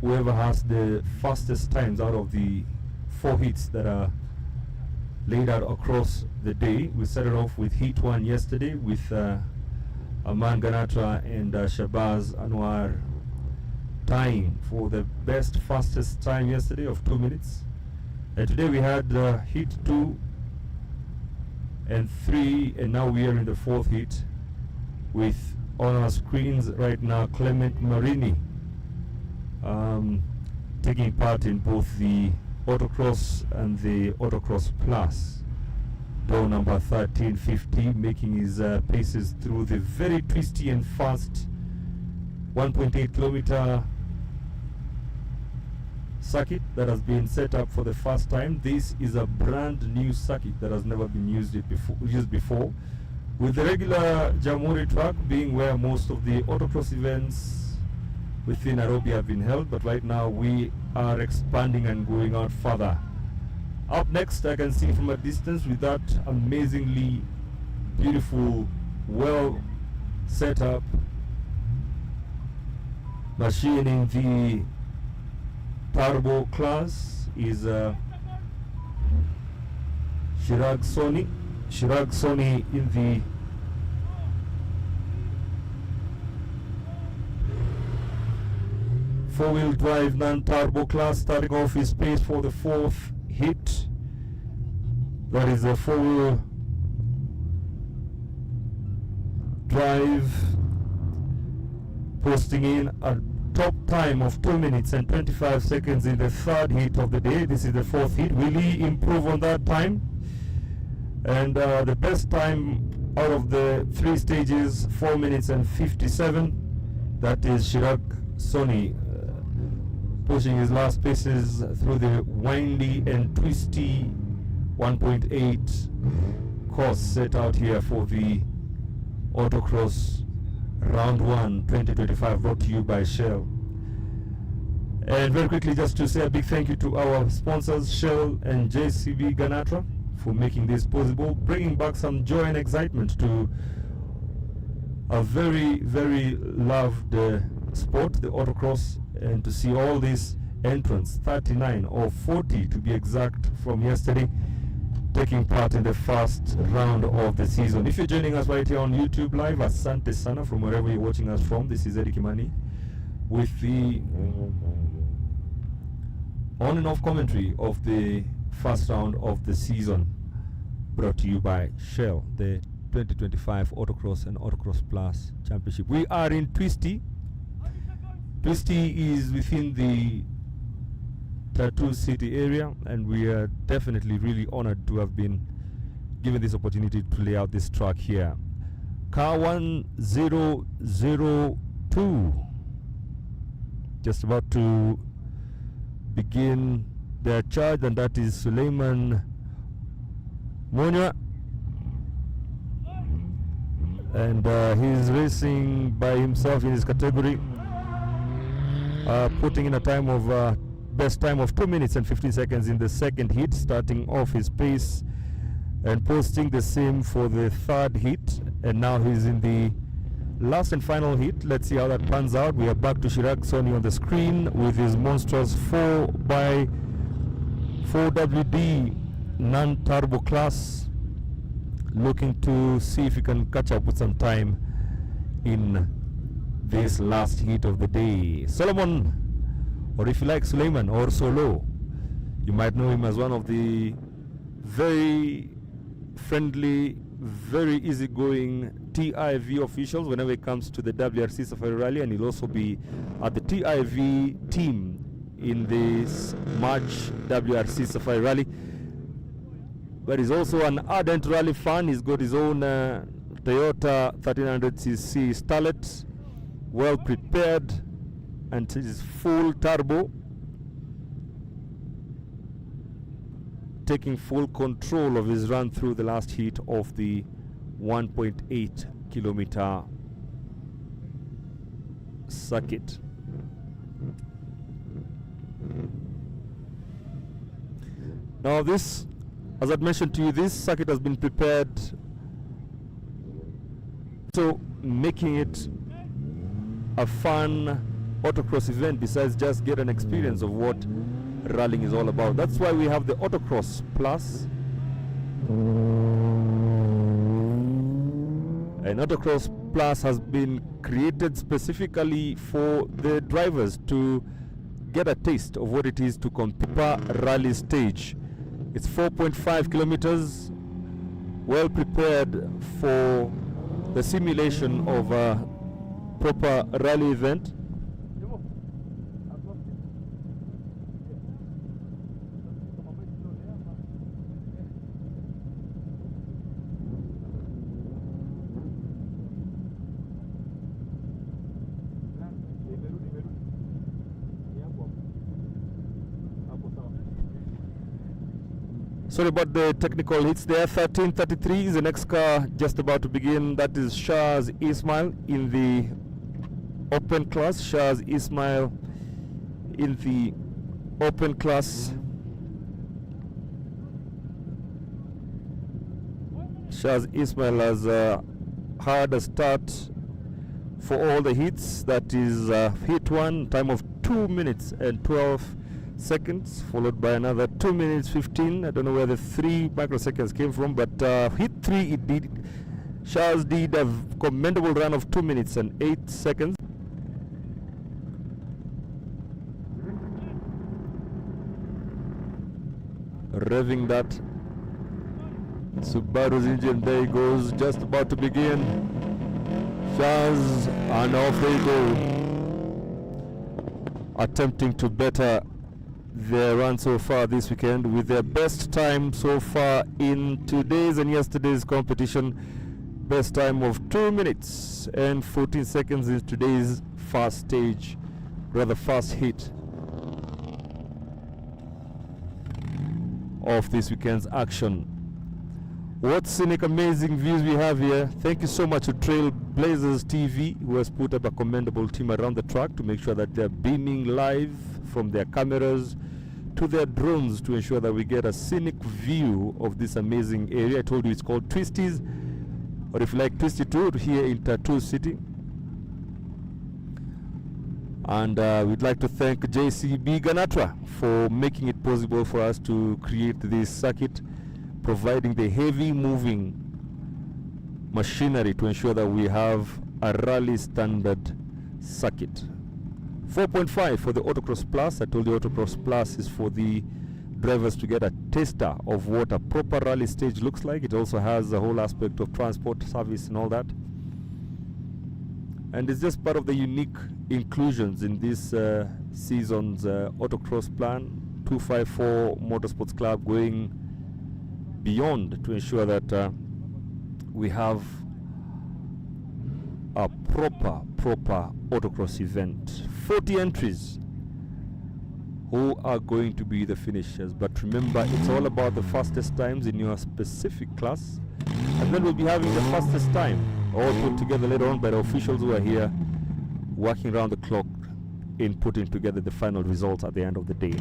whoever has the fastest times out of the 4 hits that are laid out across the day. We started off with hit 1 yesterday with Aman Ganatra and Shabazz Anwar tying for the best fastest time yesterday of 2 minutes, and today we had hit 2 and 3, and now we are in the 4th hit with, on our screens right now, Clement Marini taking part in both the Autocross and the Autocross Plus. Door number 1350 making his paces through the very twisty and fast 1.8 kilometer circuit that has been set up for the first time. This is a brand new circuit that has never been used before, with the regular Jamhuri track being where most of the autocross events within Nairobi have been held, but right now we are expanding and going out further. Up next, I can see from a distance with that amazingly beautiful, well set up machine in the turbo class is Chirag Soni. Chirag Soni in the four-wheel drive non-turbo class, starting off his pace for the 4th hit. That is a four-wheel drive, posting in a top time of 2 minutes and 25 seconds in the 3rd hit of the day. This is the 4th hit. Will he improve on that time? And the best time out of the 3 stages, 4 minutes and 57. That is Chirag Soni pushing his last paces through the windy and twisty 1.8 course set out here for the Autocross Round 1 2025, brought to you by Shell. And very quickly, just to say a big thank you to our sponsors, Shell and JCB Ganatra, for making this possible, bringing back some joy and excitement to a very, very loved sport, the autocross, and to see all these entrants, 39 or 40 to be exact, from yesterday, taking part in the first round of the season. If you're joining us right here on YouTube Live, asante sana from wherever you're watching us from. This is Eddie Kimani with the on and off commentary of the first round of the season, brought to you by Shell, the 2025 Autocross and Autocross Plus Championship. We are in Twisty. Twisty is within the Tattoo City area, and we are definitely really honored to have been given this opportunity to lay out this track here. Car 1002 just about to begin their charge, and that is Suleiman Monya, and he's racing by himself in his category, putting in a time of best time of 2 minutes and 15 seconds in the 2nd hit, starting off his pace and posting the same for the 3rd hit, and now he's in the last and final hit. Let's see how that pans out. We are back to Chirag Soni on the screen with his monstrous 4x4WD non-turbo class, looking to see if he can catch up with some time in this last heat of the day. Solomon, or if you like Suleiman or Solo, you might know him as one of the very friendly, very easygoing TIV officials whenever it comes to the WRC Safari Rally, and he'll also be at the TIV team in this March WRC Safari Rally. But he's also an ardent rally fan. He's got his own Toyota 1300cc Starlet, well prepared, and his full turbo, taking full control of his run through the last heat of the 1.8 kilometer circuit. Now this, as I mentioned to you, this circuit has been prepared, so making it a fun autocross event besides just get an experience of what rallying is all about. That's why we have the AutoX Plus. And AutoX Plus has been created specifically for the drivers to get a taste of what it is to compete rally stage. It's 4.5 kilometers, well prepared for the simulation of a proper rally event. Sorry about the technical hits there. 1333 is the next car just about to begin. That is Shaz Ismail in the open class. Shaz Ismail in the open class. Shaz Ismail has had a start for all the hits. That is hit 1, time of 2 minutes and 12 seconds, followed by another 2 minutes 15. I don't know where the 3 microseconds came from, but hit 3 it did. Shaz did a commendable run of 2 minutes and 8 seconds. Revving that Subaru's engine, there he goes, just about to begin. Shaz, and off they go, attempting to better their run so far this weekend with their best time so far in today's and yesterday's competition. Best time of 2 minutes and 14 seconds in today's first stage, rather fast hit of this weekend's action. What scenic, amazing views we have here. Thank you so much to Trailblazers TV, who has put up a commendable team around the track to make sure that they're beaming live from their cameras to their drones to ensure that we get a scenic view of this amazing area. I told you it's called Twisties, or if you like Twisty 2, here in Tattoo City. And we'd like to thank JCB Ganatra for making it possible for us to create this circuit, providing the heavy moving machinery to ensure that we have a rally standard circuit. 4.5 for the AutoX Plus. I told you AutoX Plus is for the drivers to get a taster of what a proper rally stage looks like. It also has a whole aspect of transport service and all that. And it's just part of the unique inclusions in this season's AutoX plan. 254 Motorsports Club going beyond to ensure that we have a proper autocross event. 40 entries who are going to be the finishers, but remember, it's all about the fastest times in your specific class, and then we'll be having the fastest time all put together later on by the officials who are here working around the clock in putting together the final results at the end of the day.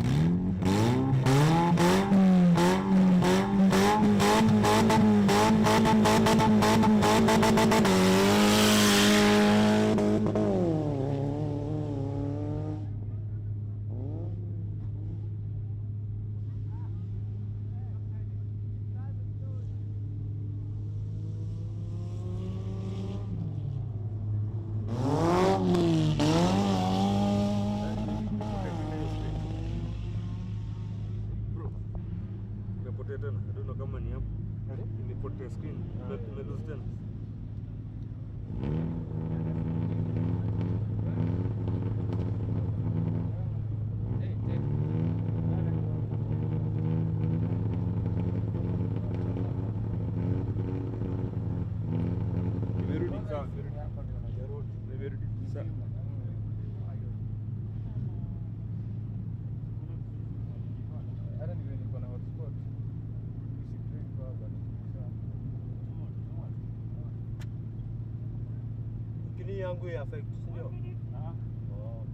yangu ya affect, sio? Oh.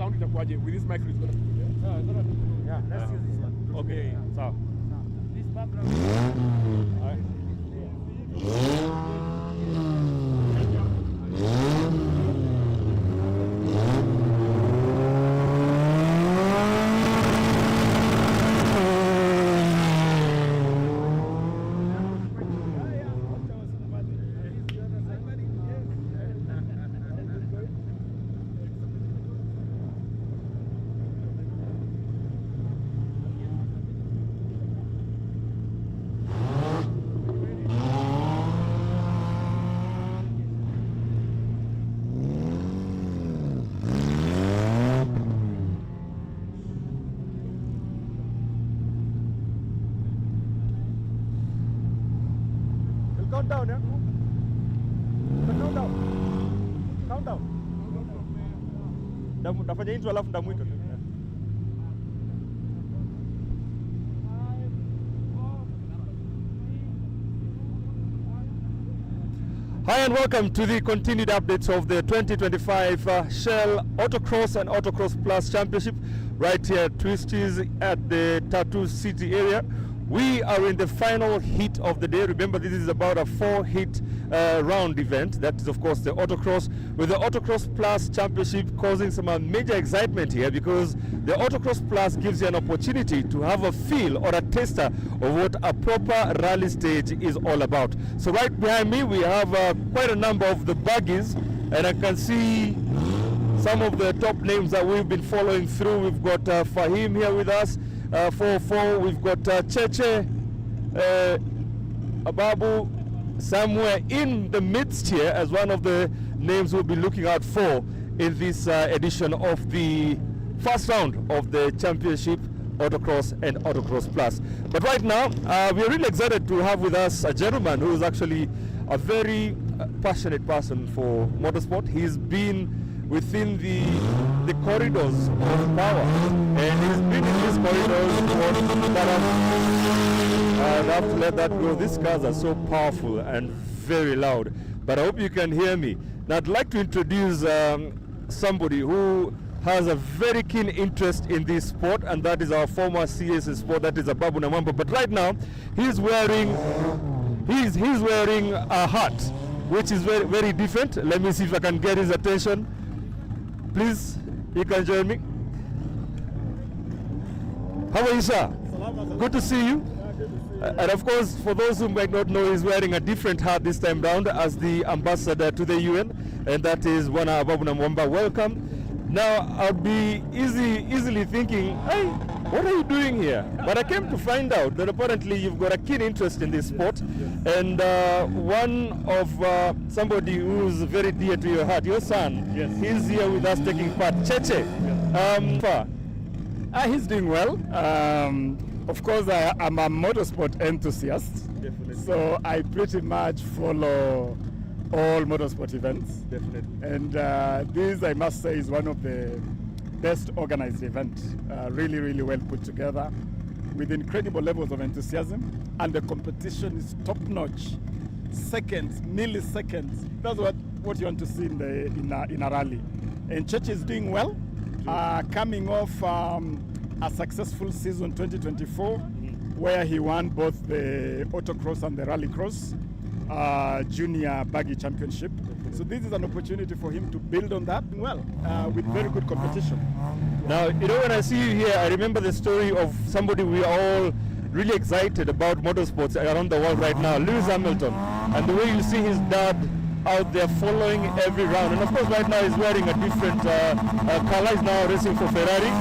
sound itakuwaje with this microphone is going to be there. Yeah, let's use this one. Okay, sawa. This background. Count down, yeah? Count down. Count down. Nafanya intro alafu ndamwita. Hi and welcome to the continued updates of the 2025 Shell Autocross and AutoXPlus Championship right here at Twisties at the Tattoo City area. We are in the final heat of the day. Remember, this is about a 4-heat round event. That is, of course, the Autocross, with the AutoXPlus Championship causing some major excitement here, because the AutoXPlus gives you an opportunity to have a feel or a taster of what a proper rally stage is all about. So right behind me, we have quite a number of the buggies, and I can see some of the top names that we've been following through. We've got Fahim here with us. 4-4, we've got Cheche, Ababu, somewhere in the midst here as one of the names we'll be looking out for in this edition of the first round of the championship, Autocross and AutoXPlus. But right now, we're really excited to have with us a gentleman who is actually a very passionate person for motorsport. He's been within the corridors of power, and he's been in these corridors but I have to let that go. These cars are so powerful and very loud, but I hope you can hear me. Now I'd like to introduce somebody who has a very keen interest in this sport, and that is our former CS sport, that is Ababu Namwamba. But right now he's wearing a hat which is very, very different. Let me see if I can get his attention. Please, you can join me. How are you, sir? Good to see you. And of course, for those who might not know, he's wearing a different hat this time round as the ambassador to the UN, and that is Wana Ababu Namwamba. Welcome. Now, I'll be easily thinking, hey, what are you doing here? But I came to find out that apparently you've got a keen interest in this sport, and one of somebody who's very dear to your heart, your son, he's here with us taking part. Cheche, he's doing well. Of course, I'm a motorsport enthusiast, so I pretty much follow all motorsport events. And this, I must say, is one of the best organized events. Really, really well put together, with incredible levels of enthusiasm, and the competition is top-notch. Seconds, milliseconds. That's what you want to see in a rally. And Church is doing well, coming off a successful season 2024, where he won both the autocross and the rallycross junior buggy championship. So this is an opportunity for him to build on that with very good competition. Now, you know, when I see you here, I remember the story of somebody we are all really excited about motorsports around the world right now, Lewis Hamilton, and the way you see his dad out there following every round. And of course, right now he's wearing a different color. He's now racing for Ferrari.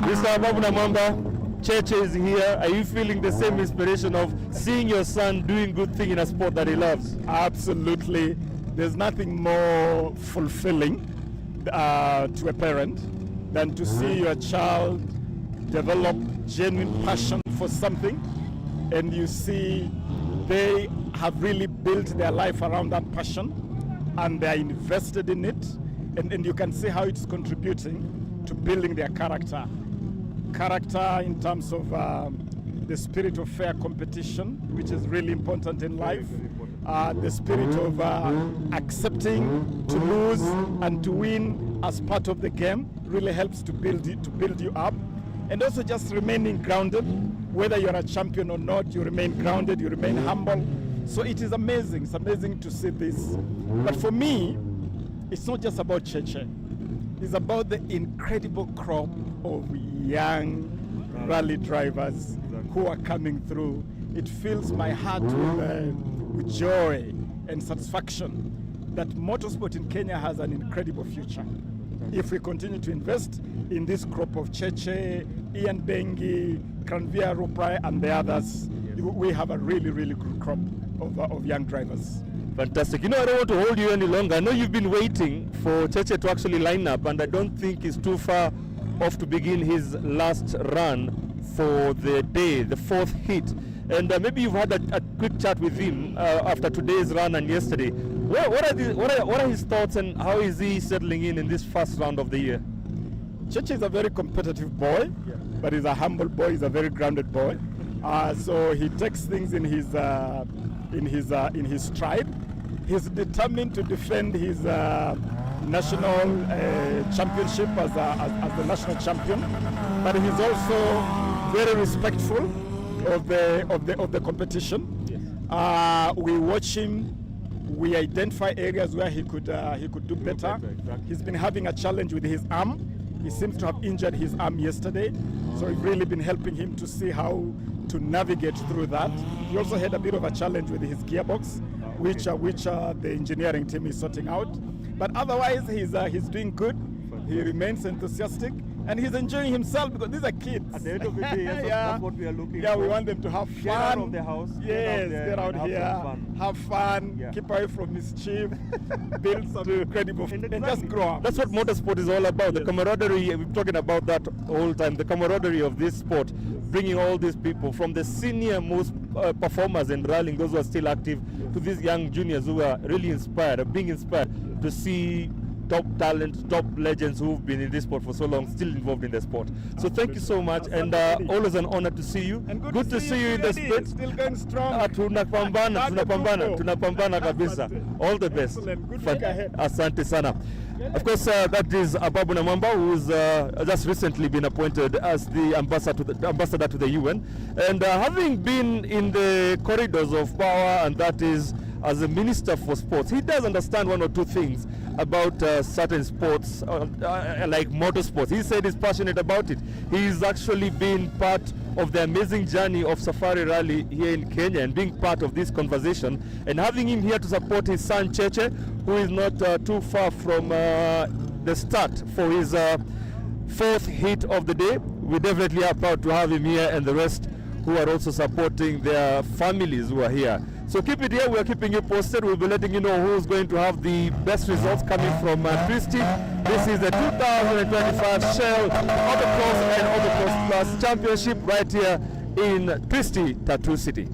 Mr. Ababu Namwamba, Cheche is here. Are you feeling the same inspiration of seeing your son doing good thing in a sport that he loves? Absolutely. There's nothing more fulfilling to a parent than to see your child develop genuine passion for something, and you see they have really built their life around that passion, and they are invested in it, and you can see how it's contributing to building their character in terms of the spirit of fair competition, which is really important in life, the spirit of accepting to lose and to win as part of the game really helps to build you up. And also just remaining grounded, whether you're a champion or not, you remain grounded, you remain humble. So it is amazing. It's amazing to see this. But for me, it's not just about Cheche. It's about the incredible crop of young rally drivers who are coming through. It fills my heart with joy and satisfaction that motorsport in Kenya has an incredible future. If we continue to invest in this crop of Cheche, Ian Bengi, Kranvia Ruprai, and the others, we have a really, really good crop of young drivers. Fantastic. You know, I don't want to hold you any longer. I know you've been waiting for Cheche to actually line up, and I don't think he's too far off to begin his last run for the day, the fourth heat. And maybe you've had a quick chat with him after today's run and yesterday. What are his thoughts, and how is he settling in this first round of the year? Cheche is a very competitive boy, but he's a humble boy. He's a very grounded boy. So he takes things in his stride. He's determined to defend his national championship as the national champion, but he's also very respectful of the competition. Yes. We watch him. We identify areas where he could do better. Exactly. He's been having a challenge with his arm. He seems to have injured his arm yesterday, so we've really been helping him to see how to navigate through that. He also had a bit of a challenge with his gearbox, which the engineering team is sorting out. But otherwise, he's doing good. He remains enthusiastic, and he's enjoying himself because these are kids. At the end of the day, that's what we are looking for. Yeah, we want them to have fun. Get out of the house. Yes, get out here, have fun, keep away from mischief, build some incredible, and just grow up. That's what motorsport is all about. Yes. The camaraderie, we're talking about that all the time, the camaraderie of this sport, bringing all these people from the senior most performers in rallying, those who are still active, to these young juniors who are really inspired, being inspired to see top talent, top legends who've been in this sport for so long, still involved in the sport. So thank you so much, and always an honor to see you. And good to see you in the sport. Still going strong. Tunapambana kabisa. All the best. Excellent. Good luck ahead. Asante sana. Of course, that is Ababu Namwamba, who's just recently been appointed as the ambassador to the UN. And having been in the corridors of power, and that is as a minister for sports, he does understand one or two things about certain sports, like motorsports. He said he's passionate about it. He's actually been part of the amazing journey of Safari Rally here in Kenya, and being part of this conversation, and having him here to support his son Cheche, who is not too far from the start for his fourth heat of the day. We definitely are proud to have him here, and the rest who are also supporting their families who are here. So keep it here, we are keeping you posted. We'll be letting you know who's going to have the best results coming from Twisty. This is the 2025 Shell AutoX and AutoXPlus Championship right here in Twisty, Tattoo City.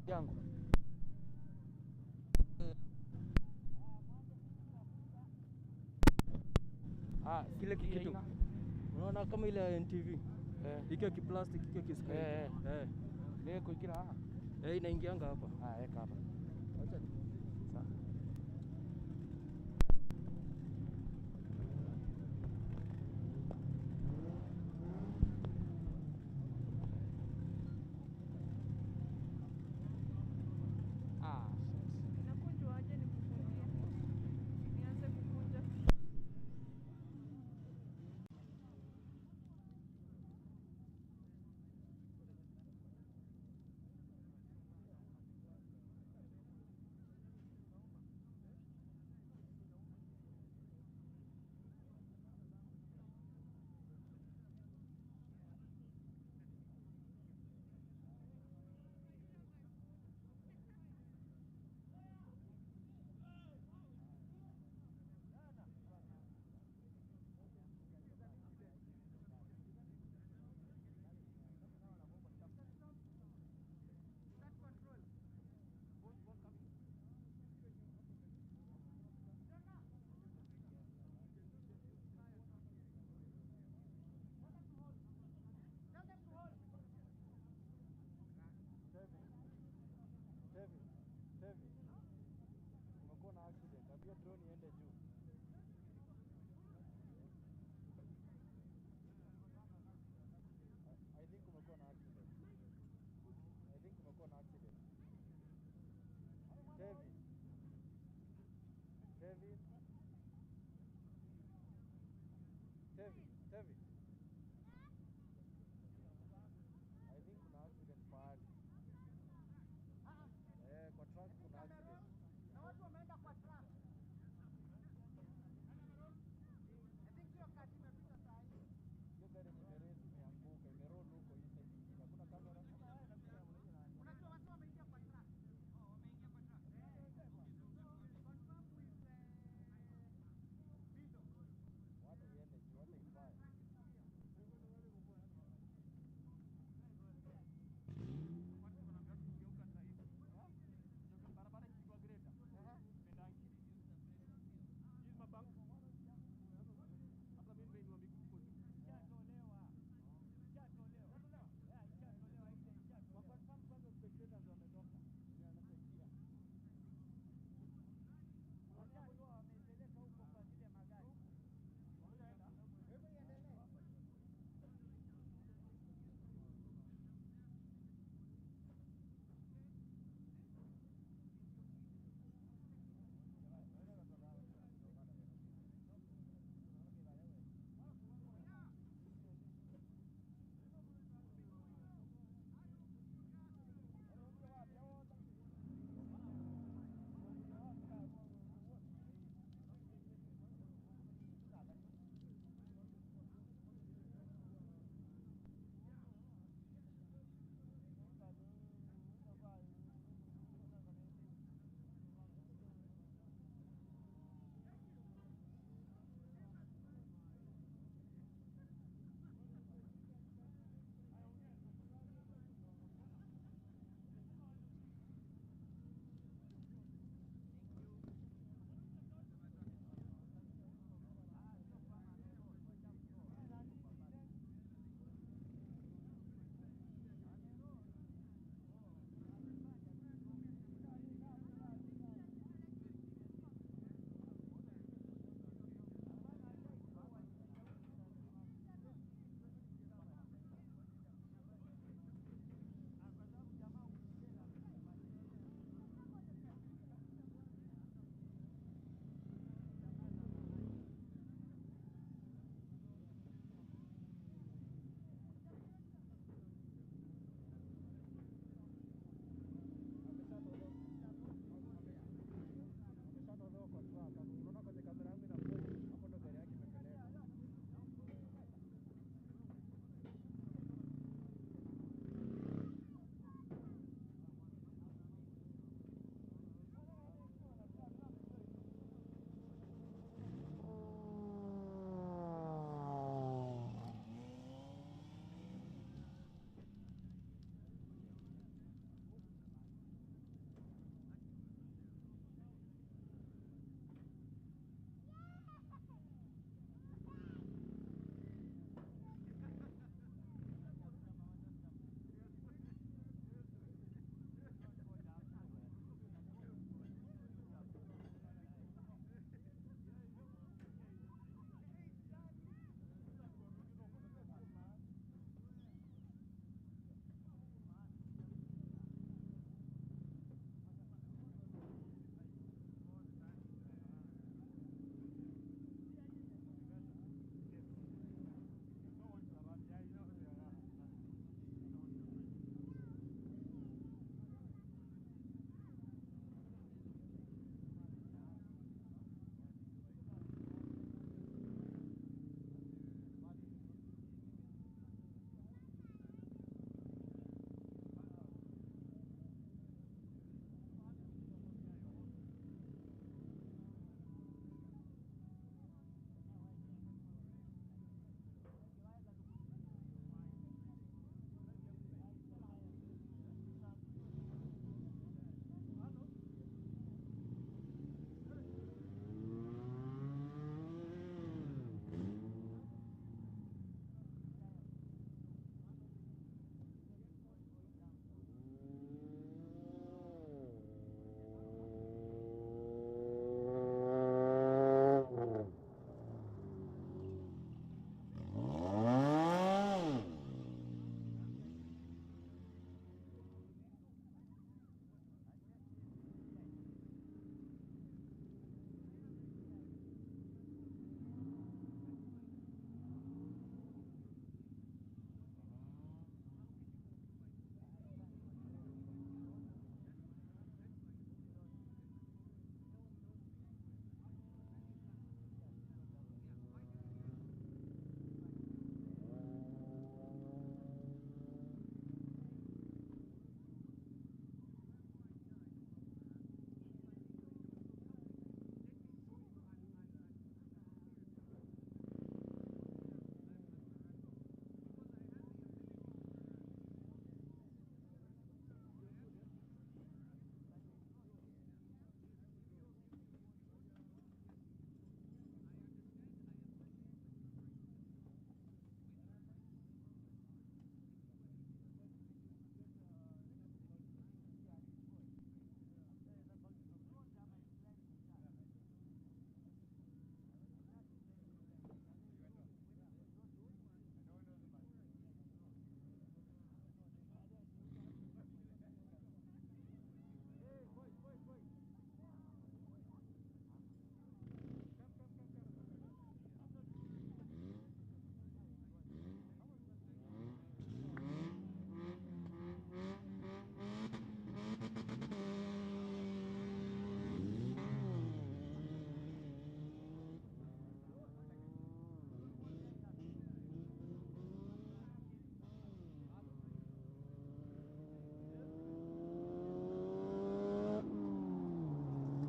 yangu. Kile kitu unaona kama ile NTV ikiwa kiplastic ikiwa kiskai Leo kuikira inaingianga hapa. Eka hapa. Acha Sawa. Tevi. Umekuwa na accident. Ambia drone iende juu. I think umekuwa na accident. Tevi. I think kuna accident pahali. Kwa truck kuna accident. Na watu wameenda kwa truck. I think hiyo kati imepita saa hii. Hiyo gari imeresi imeanguka, imeroll huko hii side nyingine. Hakuna kamera. Unajua watu wameingia kwa truck. Wameingia kwa truck. Confirm with Bido. Wacha iende juu, wacha ifae.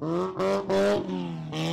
Better than the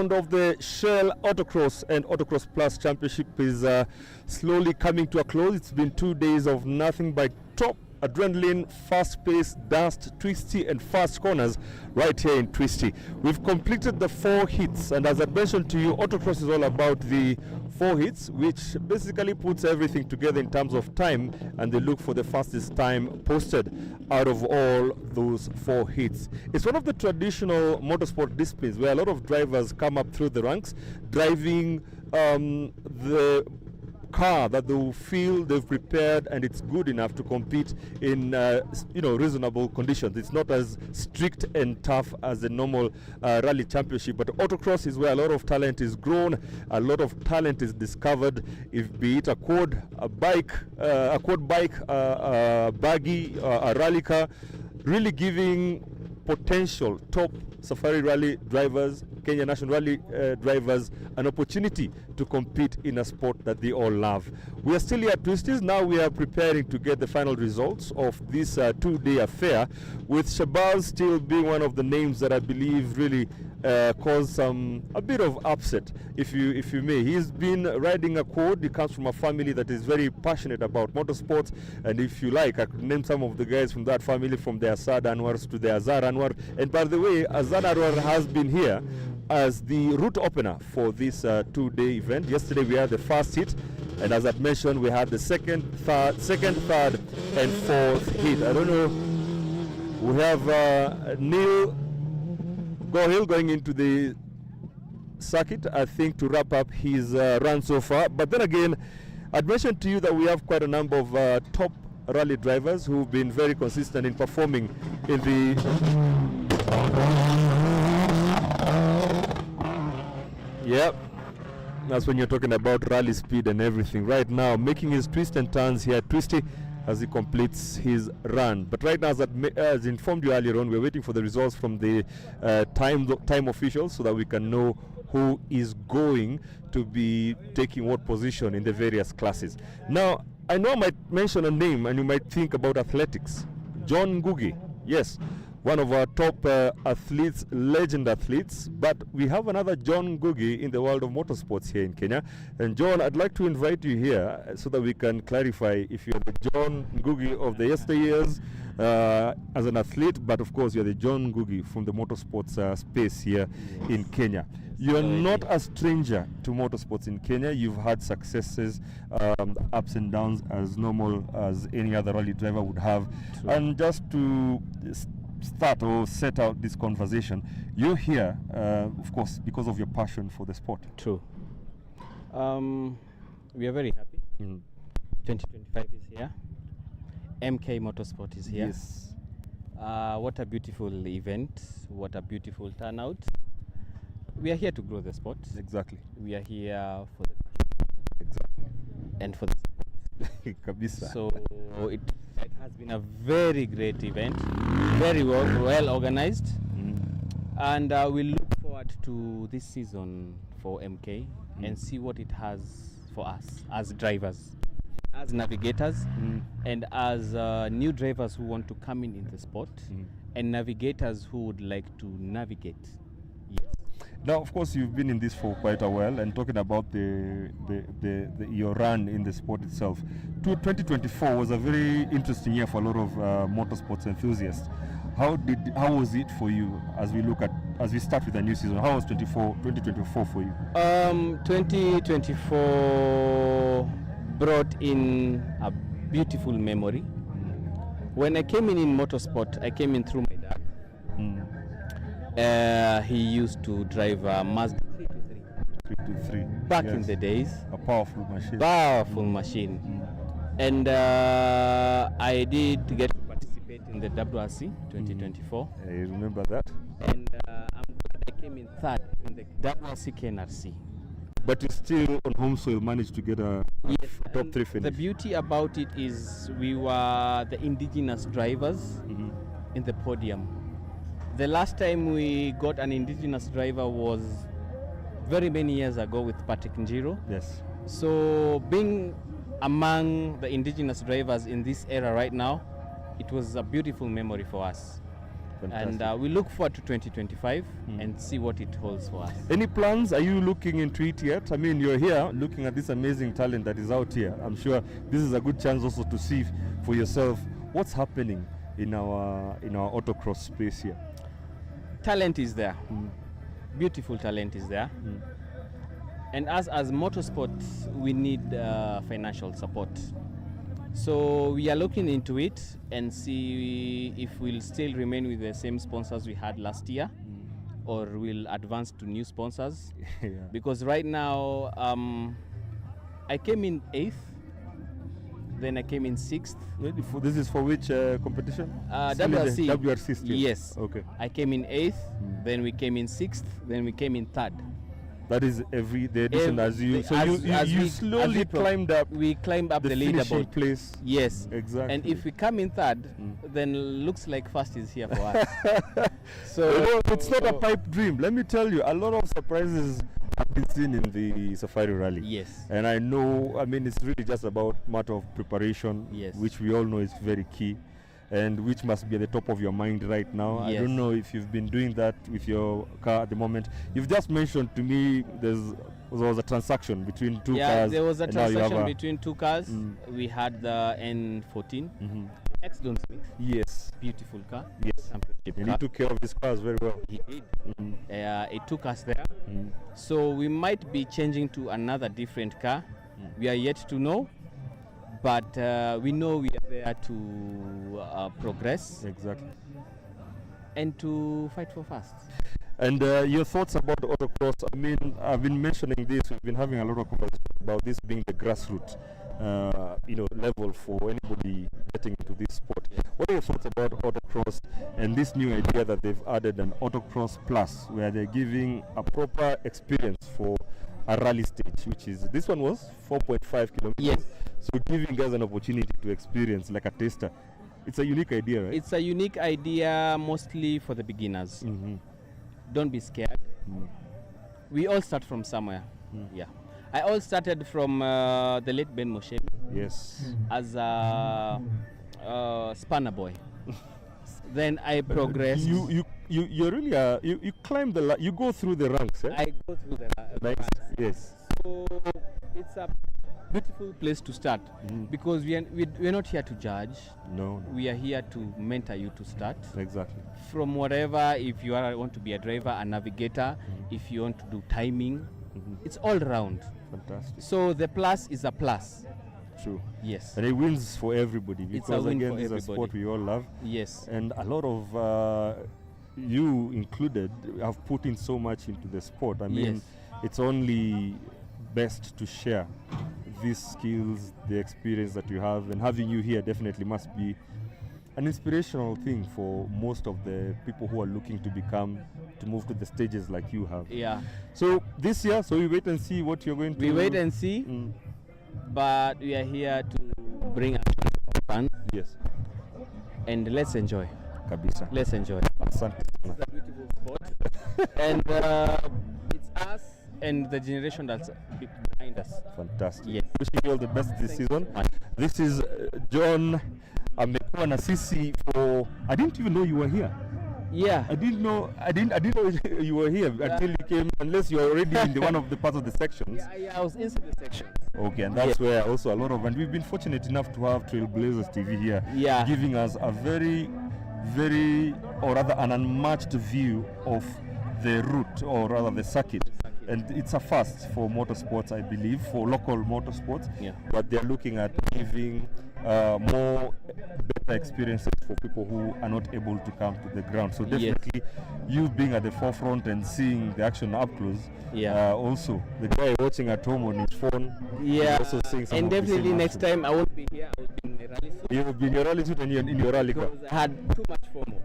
round of the Shell Autocross and Autocross Plus Championship is slowly coming to a close. It's been 2 days of nothing but top adrenaline, fast pace, dust, twisty and fast corners right here in Twisty. We've completed the 4 heats, and as I mentioned to you, Autocross is all about the 4 heats, which basically puts everything together in terms of time, and they look for the fastest time posted out of all those 4 heats. It's one of the traditional motorsport disciplines where a lot of drivers come up through the ranks driving the car that they will feel they've prepared and it's good enough to compete in reasonable conditions. It's not as strict and tough as the normal rally championship, but autocross is where a lot of talent is grown, a lot of talent is discovered, if be it a quad bike, a buggy, a rally car, really giving potential top safari rally drivers, Kenya National Rally drivers, an opportunity to compete in a sport that they all love. We are still here at Twisties. Now we are preparing to get the final results of this 2-day affair, with Shabazz still being one of the names that I believe really caused a bit of upset, if you may. He's been riding a quad. He comes from a family that is very passionate about motorsports, and if you like, I could name some of the guys from that family, from the Asad Anwars to the Azar Anwar. And by the way, Azar Anwar has been here as the route opener for this 2-day event. Yesterday we had the first hit, and as I mentioned, we had the second, third, and fourth hit. I don't know. We have Neil Gohill going into the circuit, I think, to wrap up his run so far. But then again, I'd mentioned to you that we have quite a number of top rally drivers who've been very consistent in performing in the... Yep, that's when you're talking about rally speed and everything. Right now, making his twists and turns here at Twisty as he completes his run. But right now, as informed you earlier on, we're waiting for the results from the time officials so that we can know who is going to be taking what position in the various classes. Now, I know I might mention a name and you might think about athletics. John Ngugi, yes, one of our top athletes, legend athletes, but we have another John Ngugi in the world of motorsports here in Kenya. And John, I'd like to invite you here so that we can clarify if you're the John Ngugi of the yesteryears as an athlete, but of course you're the John Ngugi from the motorsports space here in Kenya. You're not a stranger to motorsports in Kenya. You've had successes, ups and downs as normal as any other rally driver would have. True. And just to start or set out this conversation, you're here, of course, because of your passion for the sport. True. We are very happy. 2025 is here. MK Motorsport is here. Yes. What a beautiful event. What a beautiful turnout. We are here to grow the sport. Exactly. We are here for the and for the Kabisa. So it has been a very great event, very well organized, and we look forward to this season for MK and see what it has for us as drivers, as navigators, and as new drivers who want to come in the sport, and navigators who would like to navigate. Yes. Now, of course, you've been in this for quite a while, and talking about your run in the sport itself. 2024 was a very interesting year for a lot of motorsports enthusiasts. How was it for you as we start with a new season? How was 2024 for you? 2024 brought in a beautiful memory. When I came in motorsport, I came in through my dad. He used to drive a Mazda 323 back in the days. A powerful machine. Powerful machine. And I did get to participate in the WRC 2024. I remember that. And I'm glad I came in third in the WRC KNRC. But you still on home soil managed to get a top 3 finish. The beauty about it is we were the indigenous drivers in the podium. The last time we got an indigenous driver was very many years ago with Patrick Njiro. Yes. So being among the indigenous drivers in this era right now, it was a beautiful memory for us. And we look forward to 2025 and see what it holds for us. Any plans? Are you looking into it yet? I mean, you're here looking at this amazing talent that is out here. I'm sure this is a good chance also to see for yourself what's happening in our autocross space here. Talent is there. Beautiful talent is there. And as motorsport, we need financial support. So we are looking into it and see if we'll still remain with the same sponsors we had last year, or we'll advance to new sponsors. Because right now, I came in 8th, then I came in 6th. This is for which competition? WRC. WRC still? Yes. Okay. I came in 8th, then we came in 6th, then we came in 3rd. That is the edition as you slowly climbed up. We climbed up the leaderboard place. Yes, exactly. And if we come in 3rd, then looks like first is here for us. So it's not a pipe dream. Let me tell you, a lot of surprises have been seen in the Safari Rally. Yes. And I know, I mean, it's really just about matter of preparation, which we all know is very key, and which must be at the top of your mind right now. I don't know if you've been doing that with your car at the moment. You've just mentioned to me there was a transaction between two cars. Yeah, there was a transaction between two cars. We had the N14. X-Don Smith. Yes. Beautiful car. Yes. And he took care of his cars very well. He did. It took us there. So we might be changing to another different car. We are yet to know. But we know we are there to progress. Exactly. And to fight for first. And your thoughts about autocross? I mean, I've been mentioning this. We've been having a lot of conversation about this being the grassroots, level for anybody getting into this sport. What are your thoughts about autocross and this new idea that they've added an AutoX Plus, where they're giving a proper experience for a rally stage, which is, this one was 4.5 kilometers. Yes. So giving guys an opportunity to experience like a taster. It's a unique idea, right? It's a unique idea mostly for the beginners. Don't be scared. We all start from somewhere. Yeah. I all started from the late Ben Moshe. Yes. As a spanner boy. Then I progressed. You really you climb you go through the ranks, eh? I go through the ranks. Yes. So it's a beautiful place to start because we're not here to judge. No. We are here to mentor you to start. Exactly. From whatever, if you want to be a driver, a navigator, if you want to do timing, it's all round. Fantastic. So the plus is a plus. True. Yes. And it wins for everybody because it's a win again, for it's a sport we all love. Yes. And a lot of you included have put in so much into the sport. I mean, it's only best to share these skills, the experience that you have, and having you here definitely must be an inspirational thing for most of the people who are looking to move to the stages like you have. Yeah. So this year, we wait and see what you're going to We wait and see, but we are here to bring fun. Yes. And let's enjoy. Kabisa. Let's enjoy. Asante. It's a beautiful sport. And it's us and the generation that's behind us. Fantastic. Yes. Wishing you all the best this season. This is John amekuwa na sisi for, I didn't even know you were here. Yeah. I didn't know you were here until you came, unless you're already in one of the parts of the sections. Yeah, I was inside the section. Okay, and that's where also a lot of, and we've been fortunate enough to have Trailblazers TV here, giving us a very, or rather an unmatched view of the route, or rather the circuit. And it's a first for motorsports, I believe, for local motorsports. Yeah. But they're looking at giving more better experiences for people who are not able to come to the ground. So definitely, you being at the forefront and seeing the action up close. Yeah. Also, the guy watching at home on his phone. Yeah. Also seeing some and of the definitely same next action. time I won't be here. I will be in my rally suit. You will be in your rally suit and you're in your rally car. Because I had too much FOMO.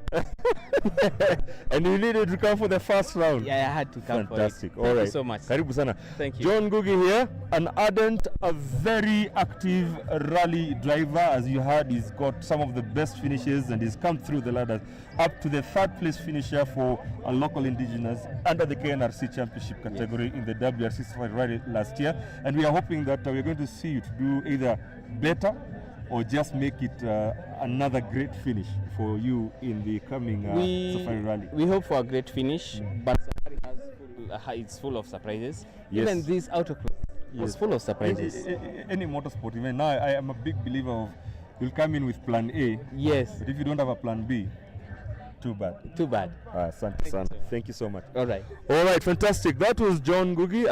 And you needed to come for the first round. Yeah, I had to come Fantastic. for it. Thank you so much. Karibu sana. Thank you. John Ngugi here, an ardent, a very active rally driver. As you heard, he's got some of the best finishes and he's come through the ladder up to the third place finisher for a local indigenous under the KNRC championship category in the WRC Safari Rally last year. And we are hoping that we're going to see you to do either better or just make it another great finish for you in the coming Safari Rally? We hope for a great finish, but Safari it's full of surprises. Yes. Even this autocross was full of surprises. Any motorsport event, now I am a big believer of you'll come in with plan A. Yes. But if you don't have a plan B, too bad. Too bad. Thank you so much. All right. All right, fantastic. That was John Ngugi,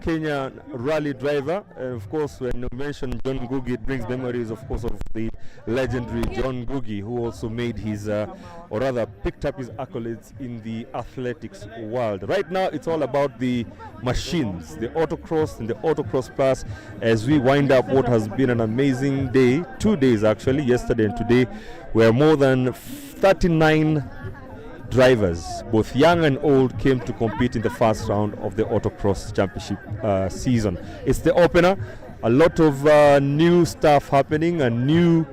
Kenya rally driver. And of course, when you mention John Ngugi, it brings memories, of course, of the legendary John Ngugi, who also made his, or rather, picked up his accolades in the athletics world. Right now, it's all about the machines, the autocross and the AutoX Plus, as we wind up what has been an amazing day, 2 days actually, yesterday and today, where more than 39 drivers, both young and old, came to compete in the first round of the Autocross Championship season. It's the opener. A lot of new stuff happening, a new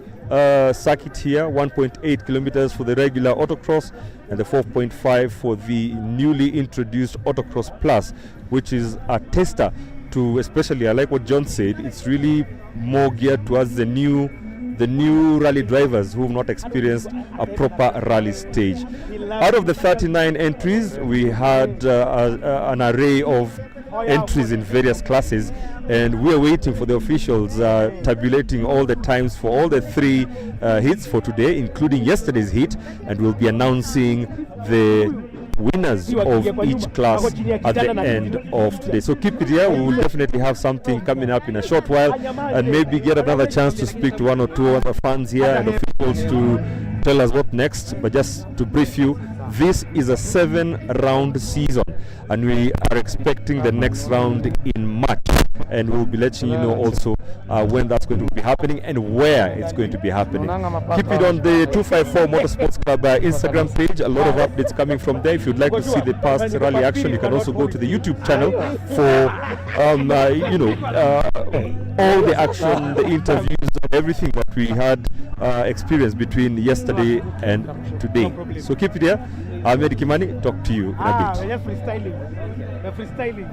circuit here, 1.8 kilometers for the regular Autocross and the 4.5 for the newly introduced AutoX Plus, which is a tester to, especially, I like what John said, it's really more geared towards the new rally drivers who have not experienced a proper rally stage. Out of the 39 entries, we had an array of entries in various classes, and we're waiting for the officials tabulating all the times for all the 3 heats for today, including yesterday's heat, and we'll be announcing the winners of each class at the end of today. So keep it here. We will definitely have something coming up in a short while, and maybe get another chance to speak to 1 or 2 other fans here and officials to tell us what next. But just to brief you, this is a 7-round season, and we are expecting the next round in March, and we'll be letting you know also when that's going to be happening and where it's going to be happening. Keep it on the 254 Motorsports Club Instagram page. A lot of updates coming from there. If you'd like to see the past rally action, you can also go to the YouTube channel for all the action, the interviews, everything that we had experienced between yesterday and today. So keep it here. Ahmed Kimani, talk to you in a bit. They're freestyling. They're freestyling.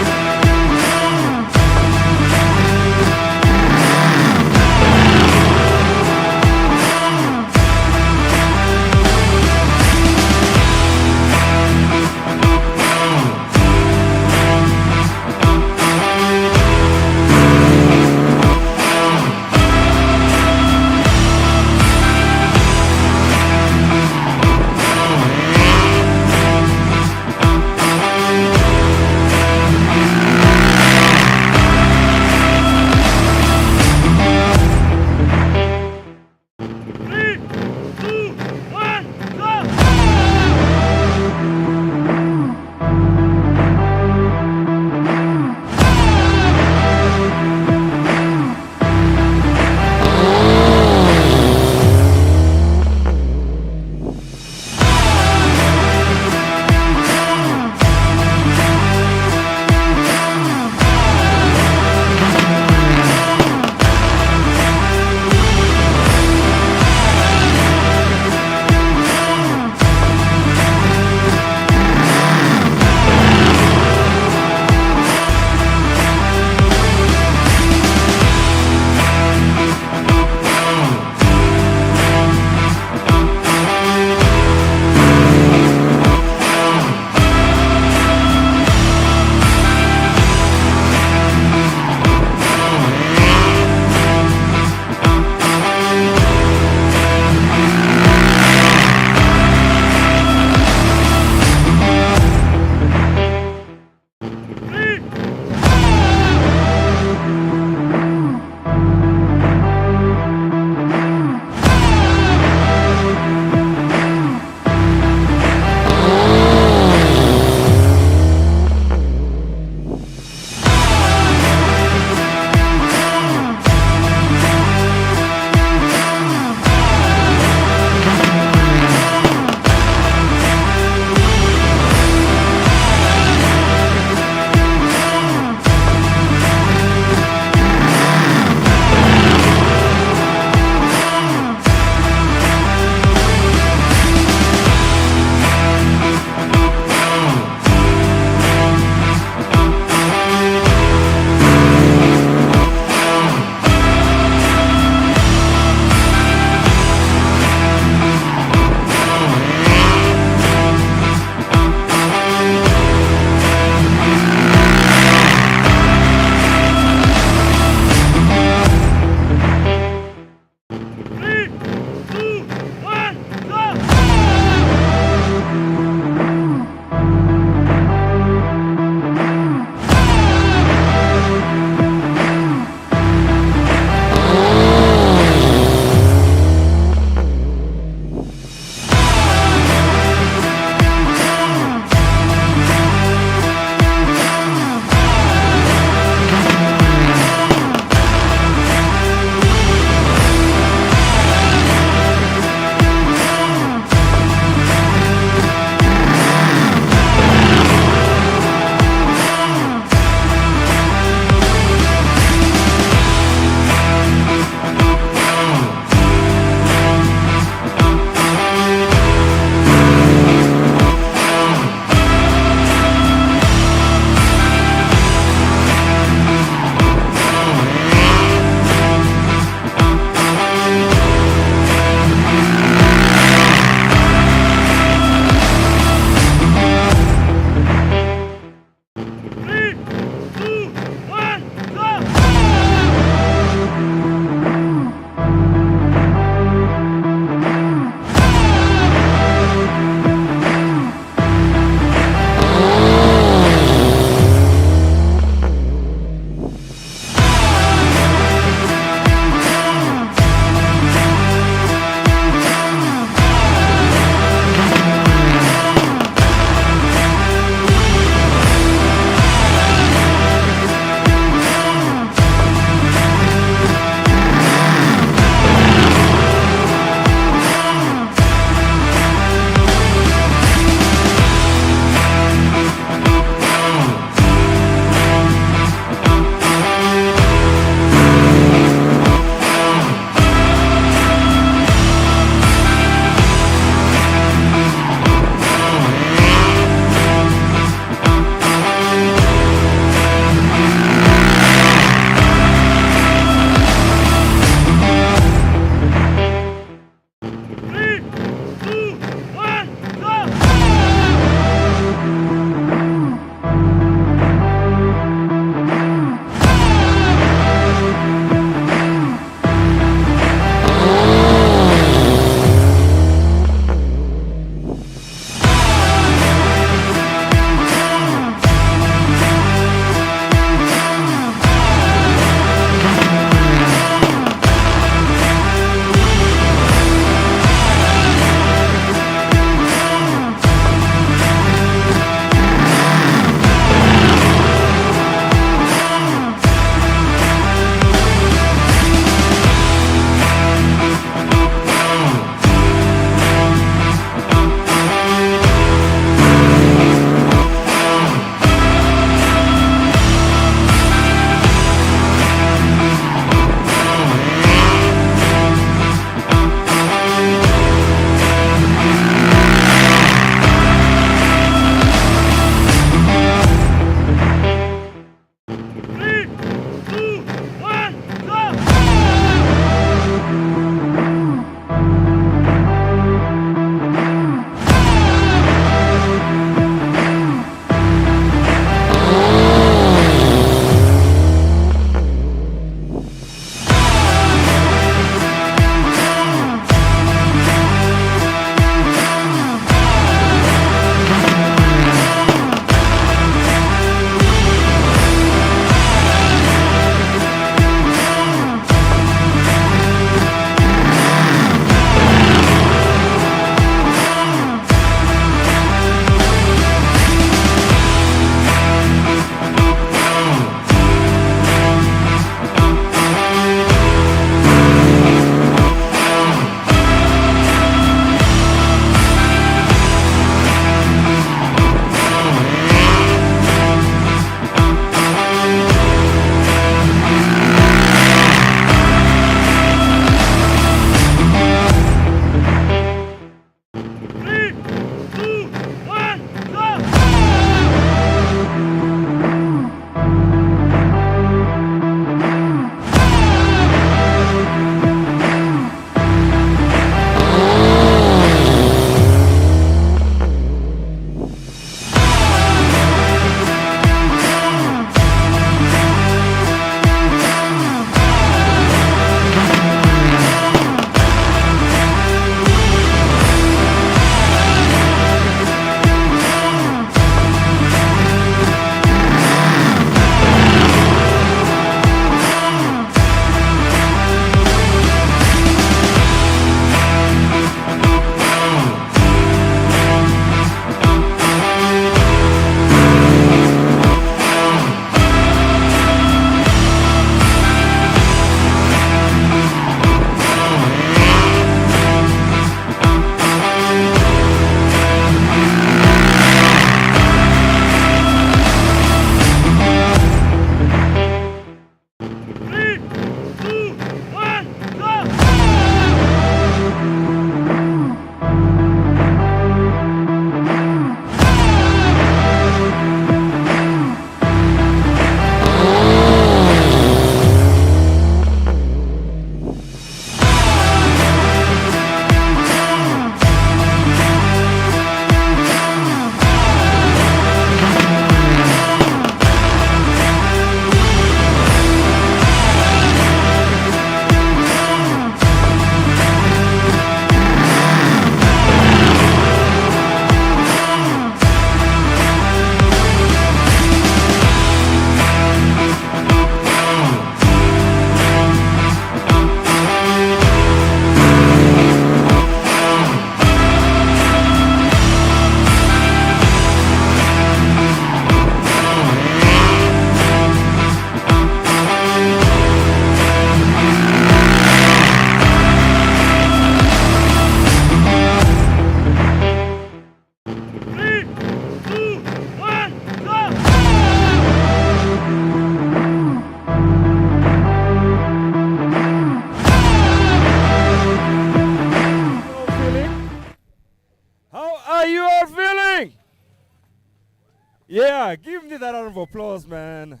Yeah, give me that round of applause, man.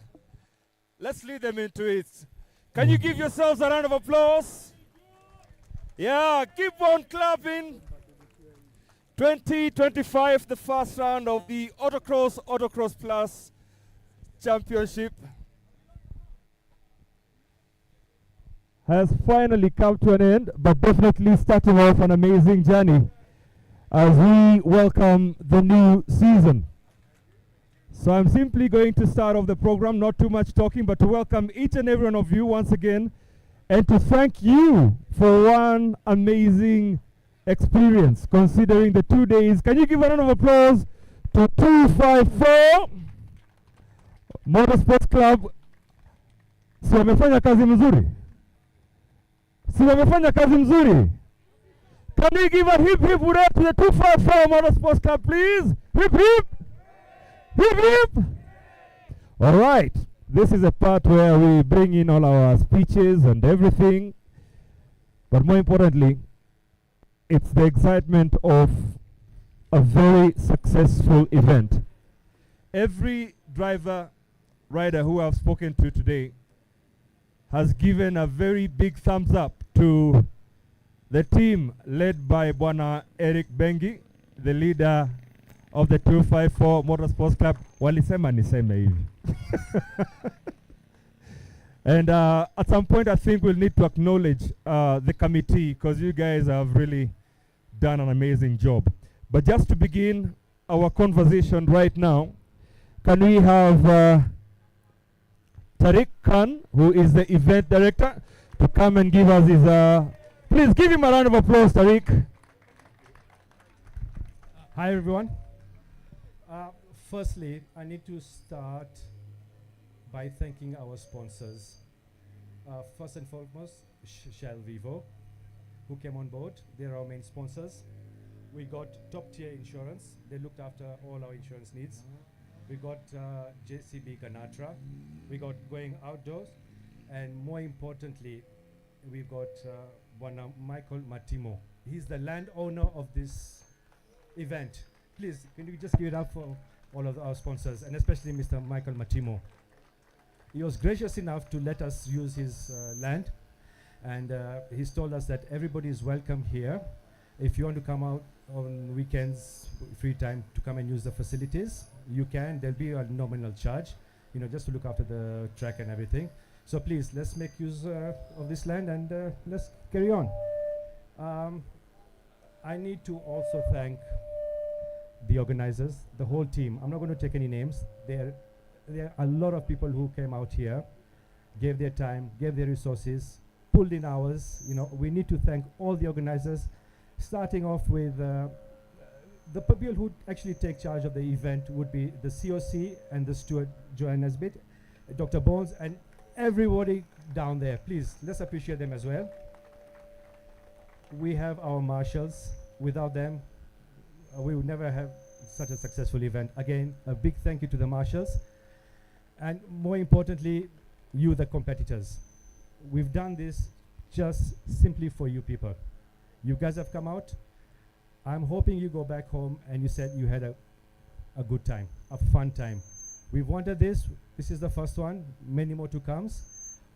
Let's lead them into it. Can you give yourselves a round of applause? Yeah, keep on clapping. 2025, the first round of the AutoX Plus Championship has finally come to an end, but definitely starting off an amazing journey as we welcome the new season. So I'm simply going to start off the program, not too much talking, but to welcome each and every one of you once again and to thank you for one amazing experience considering the 2 days. Can you give a round of applause to 254 Motorsports Club? Si wamefanya kazi mzuri? Si wamefanya kazi mzuri? Can we give a hip hip hooray to the 254 Motorsports Club, please? Hip hip! Hip hip! All right, this is a part where we bring in all our speeches and everything, but more importantly, it's the excitement of a very successful event. Every driver, rider who I've spoken to today has given a very big thumbs up to the team led by Bwana Eric Bengi, the leader of the 254 Motorsports Club. Walisema niseme hivi. And at some point I think we'll need to acknowledge the committee because you guys have really done an amazing job. But just to begin our conversation right now, can we have Tariq Khan, who is the event director, to come and give us his... please give him a round of applause, Tariq. Hi everyone. Firstly, I need to start by thanking our sponsors. First and foremost, Shell Vivo, who came on board. They're our main sponsors. We got top tier insurance. They looked after all our insurance needs. We got JCB Ganatra. We got Going Outdoors. And more importantly, we got Michael Matimo. He's the landowner of this event. Please, can you just give it up for all of our sponsors, and especially Mr. Michael Matimo. He was gracious enough to let us use his land, and he's told us that everybody is welcome here. If you want to come out on weekends, free time, to come and use the facilities, you can. There'll be a nominal charge, just to look after the track and everything. So please, let's make use of this land and let's carry on. I need to also thank the organizers, the whole team. I'm not going to take any names. There are a lot of people who came out here, gave their time, gave their resources, pulled in hours. We need to thank all the organizers, starting off with the people who actually take charge of the event would be the COC and the steward, Joanne Nesbitt, Dr. Bones, and everybody down there. Please, let's appreciate them as well. We have our marshals. Without them, we would never have such a successful event. Again, a big thank you to the marshals. And more importantly, you, the competitors. We've done this just simply for you people. You guys have come out. I'm hoping you go back home and you said you had a good time, a fun time. We've wanted this. This is the first one. Many more to come.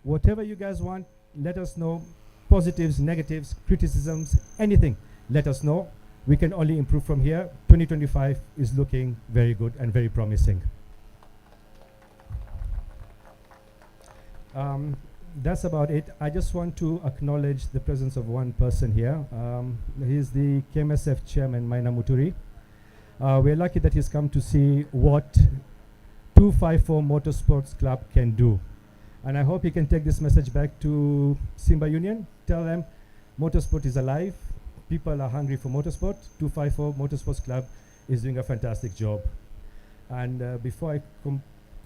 Whatever you guys want, let us know. Positives, negatives, criticisms, anything. Let us know. We can only improve from here. 2025 is looking very good and very promising. That's about it. I just want to acknowledge the presence of one person here. He's the KMSF chairman, Maina Muturi. We're lucky that he's come to see what 254 Motorsports Club can do. And I hope he can take this message back to Simba Union. Tell them motorsport is alive. People are hungry for motorsport. 254 Motorsports Club is doing a fantastic job. And before I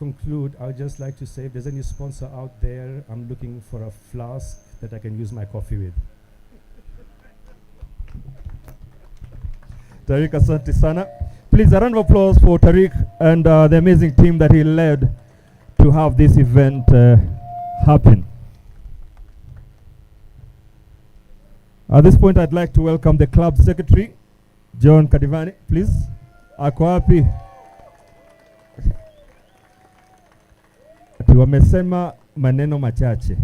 conclude, I would just like to say if there's any sponsor out there, I'm looking for a flask that I can use my coffee with. Tariq, asante sana. Please, a round of applause for Tariq and the amazing team that he led to have this event happen. At this point, I'd like to welcome the club secretary, John Kadivani, please. Ako wapi? wamesema maneno machache.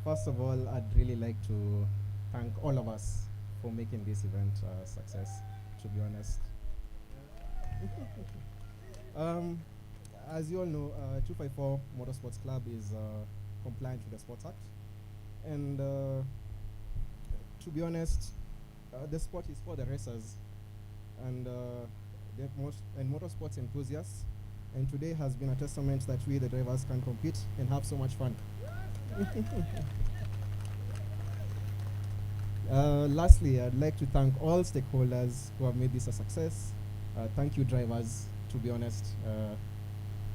First of all, I'd really like to thank all of us for making this event a success, to be honest. As you all know, 254 Motorsports Club is compliant with the Sports Act. And to be honest, the sport is for the racers and motorsports enthusiasts. And today has been a testament that we, the drivers, can compete and have so much fun. Lastly, I'd like to thank all stakeholders who have made this a success. Thank you, drivers. To be honest,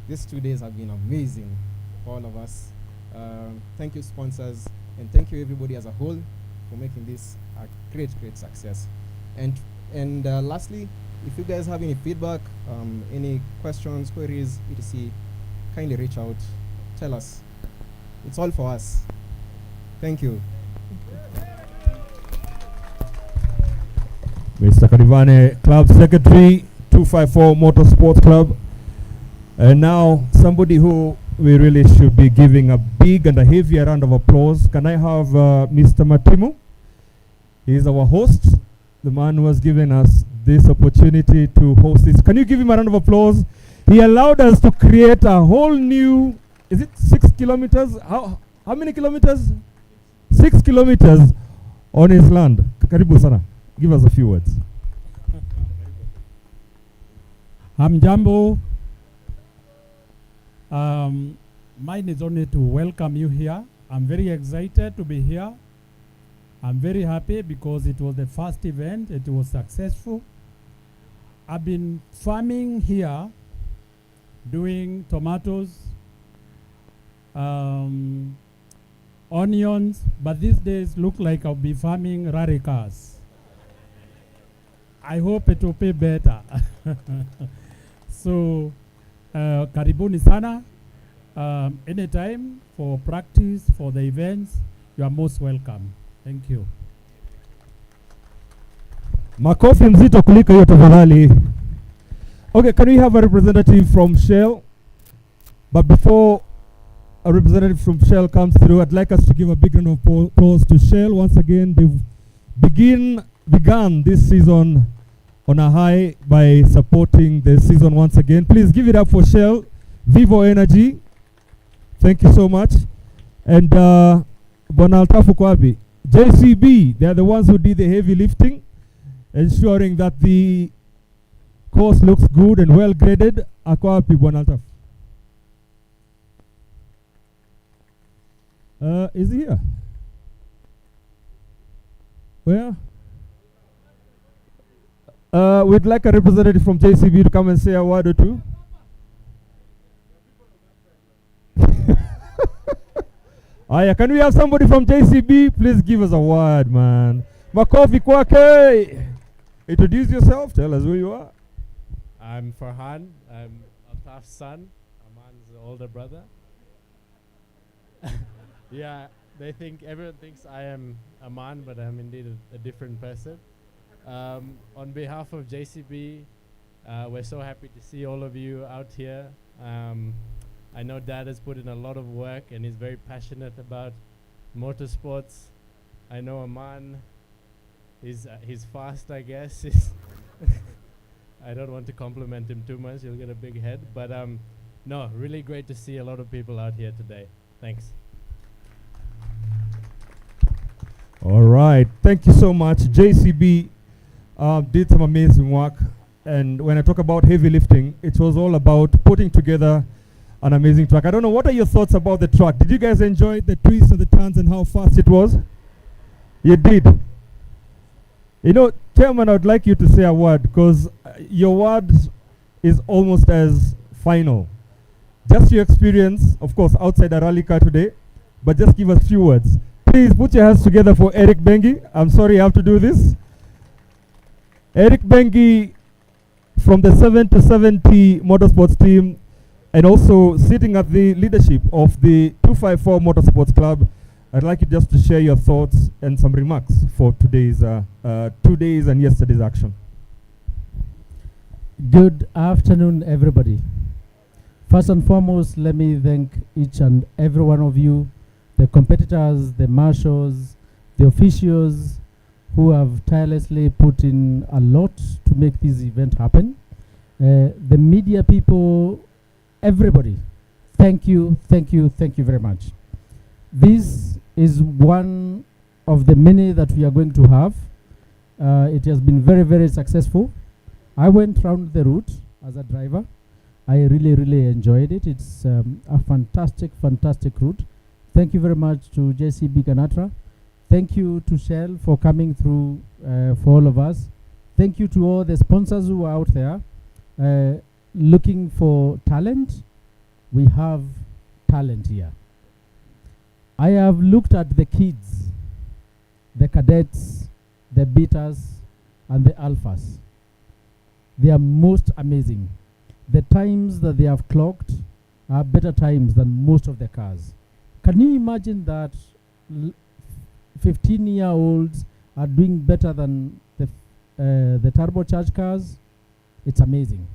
these 2 days have been amazing for all of us. Thank you, sponsors, and thank you, everybody as a whole, for making this a great, great success. And lastly, if you guys have any feedback, any questions, queries, etc., kindly reach out. Tell us. It's all for us. Thank you. Mr. Karivane, Club Secretary, 254 Motorsports Club. And now, somebody who we really should be giving a big and a heavy round of applause. Can I have Mr. Matimu? He is our host, the man who has given us this opportunity to host this. Can you give him a round of applause? He allowed us to create a whole new, is it 6 kilometers? How many kilometers? 6 kilometers on his land. Karibu sana. Give us a few words. Hamjambo. Mine is only to welcome you here. I'm very excited to be here. I'm very happy because it was the first event. It was successful. I've been farming here, doing tomatoes, onions, but these days look like I'll be farming rally cars. I hope it will pay better. So, karibuni sana. Anytime for practice, for the events, you are most welcome. Thank you. Makofi mzito kuliko hiyo tafadhali. Okay, can we have a representative from Shell? But before a representative from Shell comes through, I'd like us to give a big round of applause to Shell. Once again, they've begun this season on a high by supporting the season once again. Please give it up for Shell, Vivo Energy. Thank you so much. And Bwana Altafu Kwabi, JCB, they are the ones who did the heavy lifting, ensuring that the course looks good and well graded. Akwapi Bwana Altafu. Is he here? Where? We'd like a representative from JCB to come and say a word or two. Aya, can we have somebody from JCB? Please give us a word, man. Makofi kwake. Introduce yourself. Tell us who you are. I'm Farhan. I'm Altaf's son. Aman's older brother. Yeah, everyone thinks I am Aman, but I'm indeed a different person. On behalf of JCB, we're so happy to see all of you out here. I know Dad has put in a lot of work and he's very passionate about motorsports. I know Aman, he's fast, I guess. I don't want to compliment him too much, he'll get a big head. But no, really great to see a lot of people out here today. Thanks. All right, thank you so much. JCB did some amazing work. And when I talk about heavy lifting, it was all about putting together an amazing track. I don't know, what are your thoughts about the track? Did you guys enjoy the twists and the turns and how fast it was? You did. You know, Chairman, I would like you to say a word because your word is almost as final. Just your experience, of course, outside a rally car today, but just give us a few words. Please put your hands together for Eric Bengi. I'm sorry I have to do this. Eric Bengi from the 7 to 70 Motorsports team, and also sitting at the leadership of the 254 Motorsports Club. I'd like you just to share your thoughts and some remarks for today's 2 days and yesterday's action. Good afternoon, everybody. First and foremost, let me thank each and every one of you, the competitors, the marshals, the officials who have tirelessly put in a lot to make this event happen. The media people, everybody, thank you, thank you, thank you very much. This is one of the many that we are going to have. It has been very, very successful. I went round the route as a driver. I really, really enjoyed it. It's a fantastic, fantastic route. Thank you very much to JCB Ganatra. Thank you to Shell for coming through for all of us. Thank you to all the sponsors who are out there looking for talent. We have talent here. I have looked at the kids, the cadets, the betas, and the alphas. They are most amazing. The times that they have clocked are better times than most of the cars. Can you imagine that 15-year-olds are doing better than the turbocharged cars? It's amazing.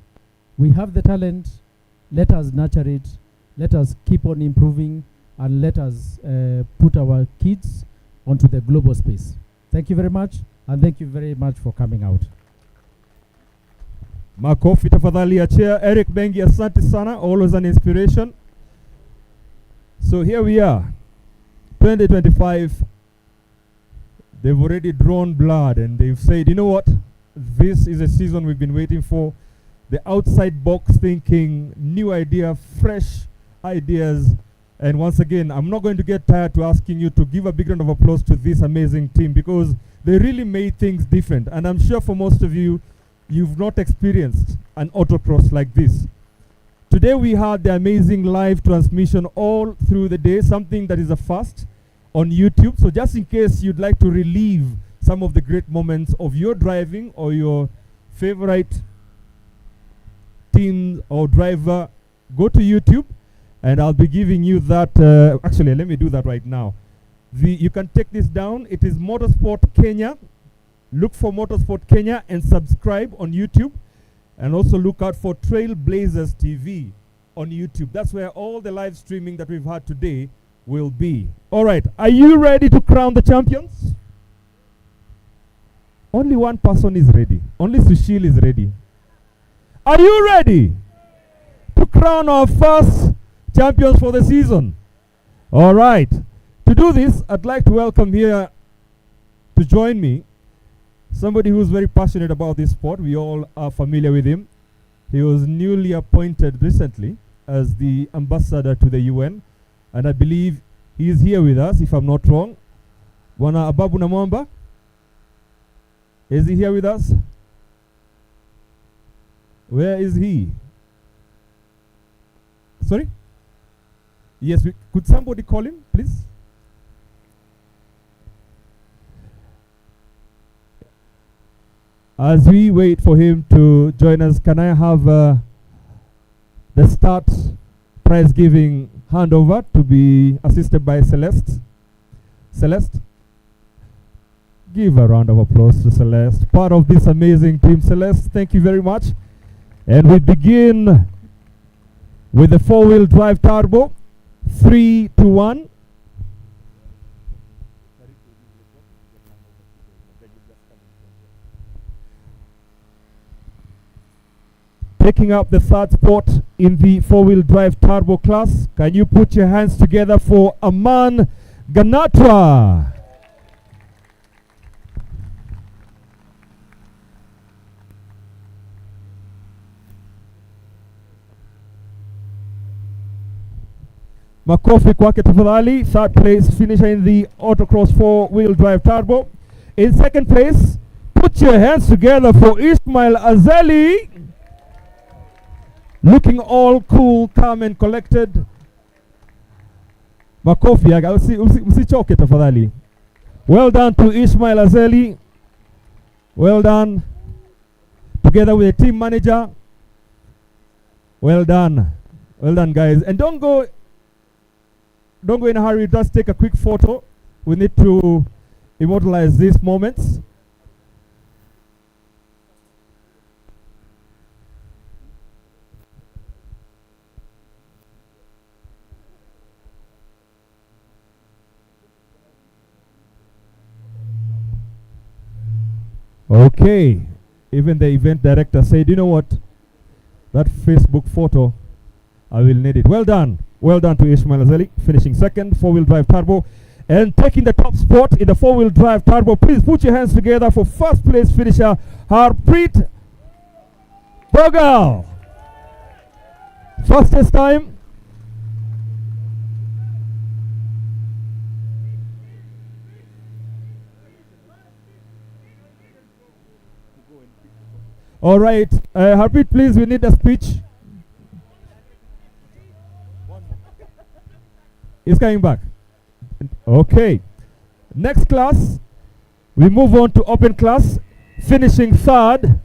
We have the talent. Let us nurture it. Let us keep on improving, and let us put our kids onto the global space. Thank you very much, and thank you very much for coming out. Makofi tafadhali ya chair. Eric Bengi, asante sana, always an inspiration. So here we are, 2025. They've already drawn blood and they've said, you know what? This is a season we've been waiting for. The outside box thinking, new idea, fresh ideas. And once again, I'm not going to get tired to asking you to give a big round of applause to this amazing team, because they really made things different. And I'm sure for most of you, you've not experienced an autocross like this. Today we had the amazing live transmission all through the day, something that is a first on YouTube. So just in case you'd like to relive some of the great moments of your driving or your favorite team or driver, go to YouTube and I'll be giving you that. Actually, let me do that right now. You can take this down. It is Motorsport Kenya. Look for Motorsport Kenya and subscribe on YouTube. And also look out for Trailblazers TV on YouTube. That's where all the live streaming that we've had today will be. All right, are you ready to crown the champions? Only one person is ready. Only Sushil is ready. Are you ready to crown our first champions for the season? All right. To do this, I'd like to welcome here to join me somebody who's very passionate about this sport. We all are familiar with him. He was newly appointed recently as the ambassador to the UN, and I believe he is here with us, if I'm not wrong. Bwana Ababu Namwamba, is he here with us? Where is he? Sorry? Yes, could somebody call him, please? As we wait for him to join us, can I have the start prize giving handover to be assisted by Celeste? Celeste? Give a round of applause to Celeste, part of this amazing team. Celeste, thank you very much. And we begin with the four-wheel drive turbo. 3, 2, 1. Taking up the third spot in the four-wheel drive turbo class. Can you put your hands together for Aman Ganatra? Makofi kwake tafadhali. Third place finisher in the autocross four-wheel drive turbo. In second place, put your hands together for Ismail Azali. Looking all cool, calm and collected. Makofi yaga, usichoke tafadhali. Well done to Ismail Azali. Well done. Together with the team manager. Well done. Well done, guys. And don't go don't go in a hurry. Just take a quick photo. We need to immortalize these moments. Okay. Even the event director said, you know what? That Facebook photo, I will need it. Well done. Well done to Ishmael Azali, finishing second, four-wheel drive turbo. And taking the top spot in the four-wheel drive turbo. Please put your hands together for first place finisher, Harpreet Bogal. Fastest time. All right, Harpreet, please, we need a speech. He's coming back. Okay. Next class, we move on to open class, finishing third.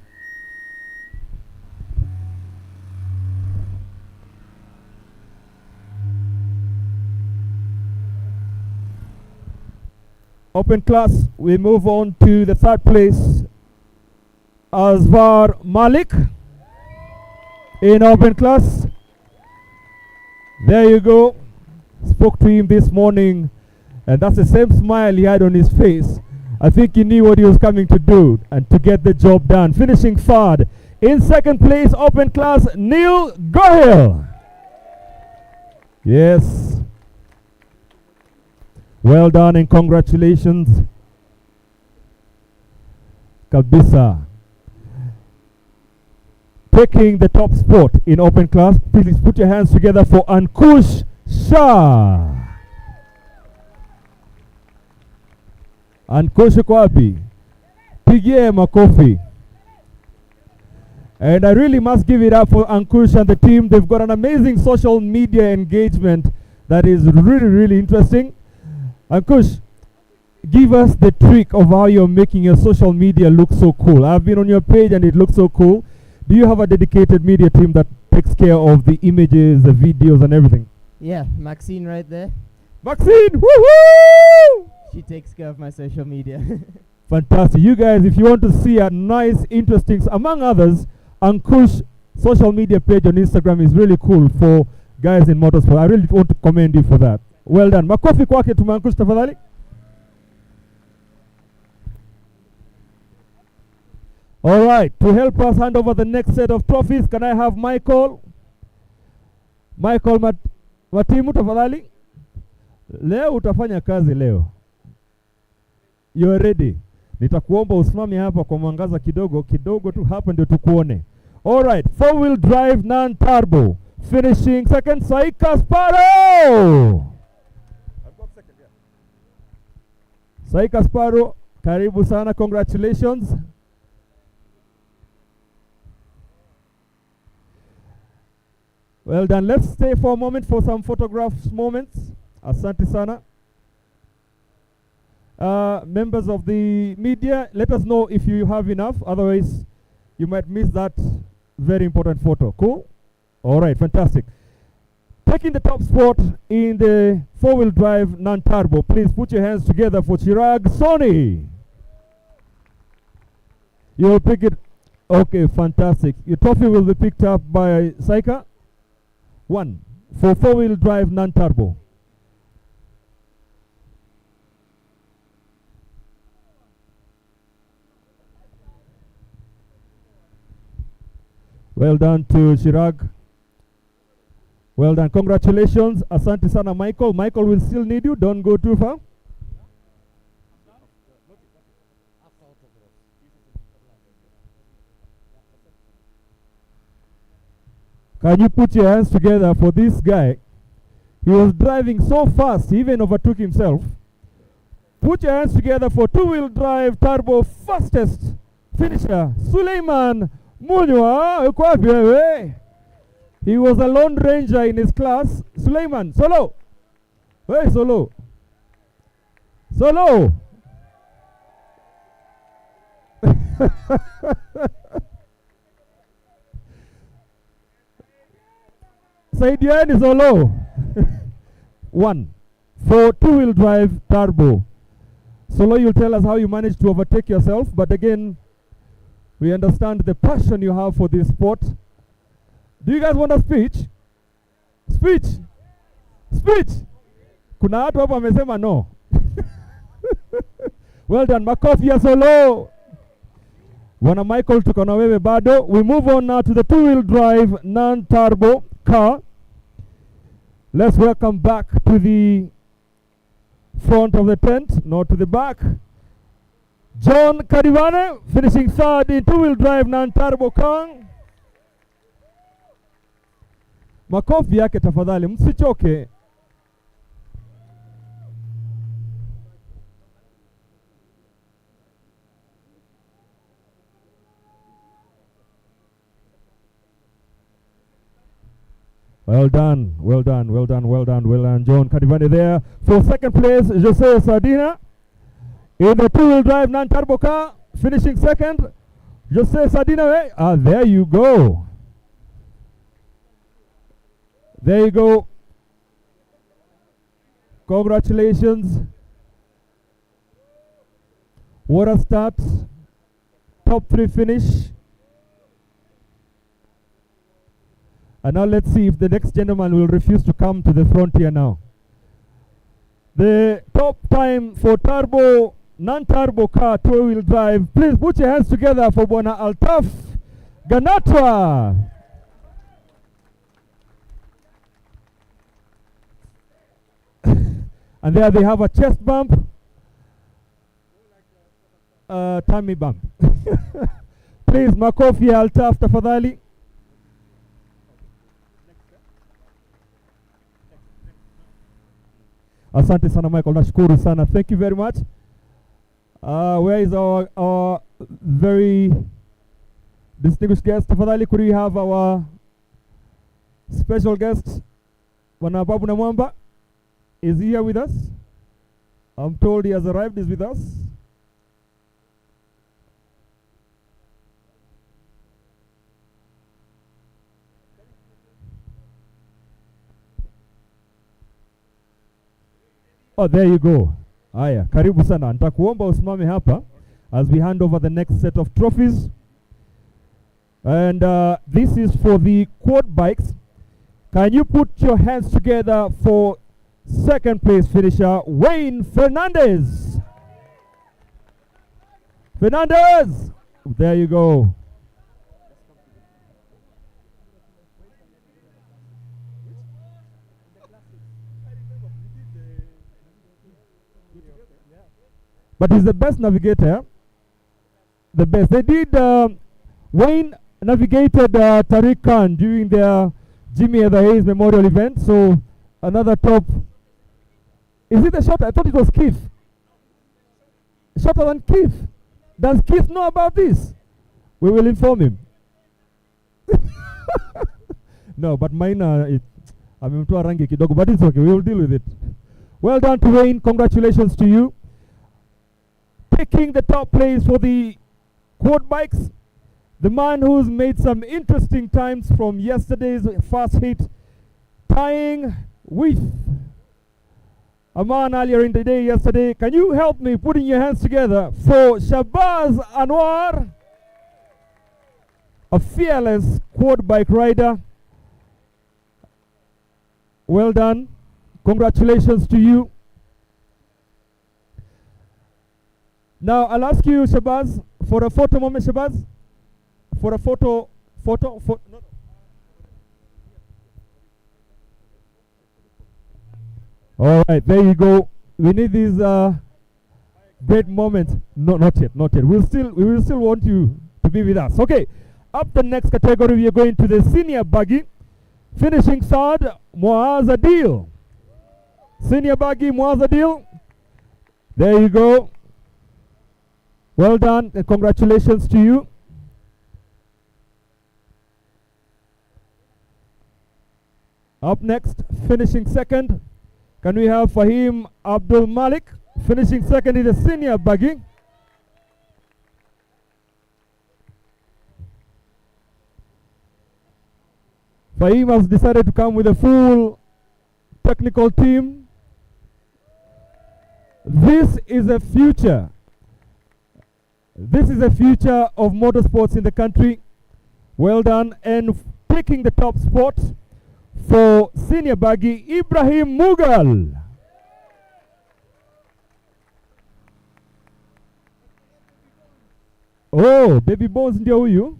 Open class, we move on to the third place. Azwar Malik in open class. There you go. Spoke to him this morning, and that's the same smile he had on his face. I think he knew what he was coming to do and to get the job done. Finishing third. In second place, open class, Neil Gohil. Yes. Well done and congratulations. Kabisa. Taking the top spot in open class, please put your hands together for Ankush Shah. Ankush uko wapi? Pigie makofi. And I really must give it up for Ankush and the team. They've got an amazing social media engagement that is really, really interesting. Ankush, give us the trick of how you're making your social media look so cool. I've been on your page and it looks so cool. Do you have a dedicated media team that takes care of the images, the videos, and everything? Yeah, Maxine right there. Maxine, woohoo! She takes care of my social media. Fantastic. You guys, if you want to see a nice, interesting, among others, Ankush social media page on Instagram is really cool for guys in motorsport. I really want to commend you for that. Well done. Makofi kwake tu Ankush tafadhali. All right, to help us hand over the next set of trophies, can I have Michael? Michael Matimu tafadhali. Leo utafanya kazi leo. You are ready. Nitakuomba usimame hapa kwa mwangaza kidogo tu hapa ndio tukuone. All right, four-wheel drive non-turbo. Finishing second, Saika Sparrow. Saika Sparrow, karibu sana, congratulations. Well done. Let's stay for a moment for some photographs moments. Asante sana. Members of the media, let us know if you have enough. Otherwise, you might miss that very important photo. Cool? All right, fantastic. Taking the top spot in the four-wheel drive non-turbo, please put your hands together for Chirag Soni. You will pick it. Okay, fantastic. Your trophy will be picked up by Saika. One for four-wheel drive non-turbo. Well done to Chirag. Well done. Congratulations. Asante sana, Michael. Michael will still need you. Don't go too far. Can you put your hands together for this guy? He was driving so fast, he even overtook himself. Put your hands together for two-wheel drive turbo fastest finisher, Suleiman Munywa. Uko wapi wewe? He was a lone ranger in his class. Suleiman, solo. Hey, solo. Solo. Saidiani solo. One. for two-wheel drive turbo. Solo, you'll tell us how you managed to overtake yourself, but again, we understand the passion you have for this sport. Do you guys want a speech? Speech? Speech? Kuna watu hapa wamesema no. Well done. Makofi ya Solo. Wana Michael, tuko na wewe bado. We move on now to the two-wheel drive non-turbo car. Let's welcome back to the front of the tent, not to the back. John Karivane, finishing third in two-wheel drive non-turbo car. Makofi yake tafadhali, msichoke. Well done, well done, well done, well done, well done. John Kadivane there. For second place, Jose Sardina. In the two-wheel drive non-turbo car, finishing second, Jose Sardina. There you go. There you go. Congratulations. What a start. Top 3 finish. And now let's see if the next gentleman will refuse to come to the front here now. The top time for turbo, non-turbo car, two-wheel drive. Please put your hands together for Bwana Altaf Ganatwa. And there they have a chest bump, tummy bump. Please, makofi ya Altaf tafadhali. Asante sana Michael, nashukuru sana. Thank you very much. Where is our very distinguished guest? Tafadhali, could we have our special guest, Bwana Babu Namwamba? Is he here with us? I'm told he has arrived, is with us. Oh, there you go. Aya, karibu sana. Nitakuomba usimame hapa as we hand over the next set of trophies. And this is for the quad bikes. Can you put your hands together for second place finisher, Wayne Fernandez? Fernandez! There you go. But he's the best navigator. The best. They did, Wayne navigated Tariq Khan during their Jimmy Heather Hayes Memorial event. So another top. Is it a shot? I thought it was Keith. Shorter than Keith. Does Keith know about this? We will inform him. No, but mine, amemtoa rangi kidogo, but it's okay. We will deal with it. Well done to Wayne. Congratulations to you. Taking the top place for the quad bikes, the man who's made some interesting times from yesterday's first hit, tying with a man earlier in the day yesterday. Can you help me putting your hands together for Shabazz Anwar, a fearless quad bike rider? Well done. Congratulations to you. Now, I'll ask you, Shabazz, for a photo moment, Shabazz. For a photo. No. All right, there you go. We need these great moments. No, not yet. We will still want you to be with us. Okay, up the next category, we are going to the senior buggy. Finishing third, Muaz Adil. Senior buggy, Muaz Adil. There you go. Well done, and congratulations to you. Up next, finishing second, can we have Fahim Abdul Malik, finishing second in the senior buggy. Fahim has decided to come with a full technical team. This is a future. This is a future of motorsports in the country. Well done. And taking the top spot for senior buggy, Ibrahim Mughal. Oh, baby bones ndio huyu.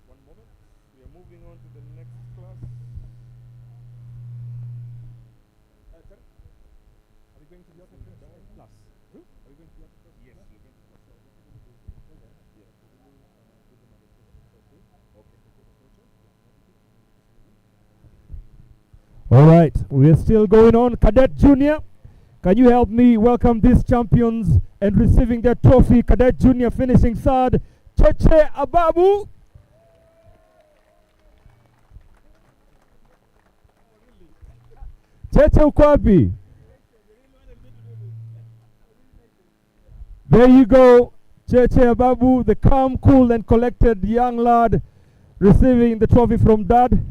One moment. We are moving on to the next class. Sorry? Are we going to the AutoX Plus? Are we going to the AutoX? Yes, we're going to Plus. All right, we're still going on. Cadet Junior, can you help me welcome these champions and receiving their trophy? Cadet Junior finishing third, Cheche Ababu. Cheche uko wapi? There you go, Cheche Ababu, the calm, cool and collected young lad receiving the trophy from dad.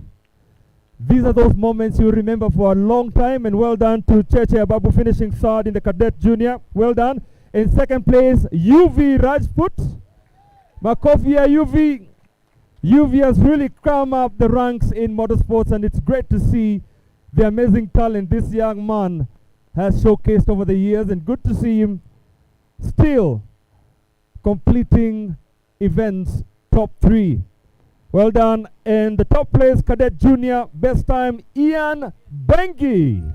These are those moments you remember for a long time, and well done to Cheche Ababu finishing third in the Cadet Junior. Well done. In second place, UV Rajput. Makofia UV. UV has really come up the ranks in motorsports, and it's great to see the amazing talent this young man has showcased over the years, and good to see him still completing events top 3. Well done. And the top place, Cadet Junior, best time, Ian Bengi.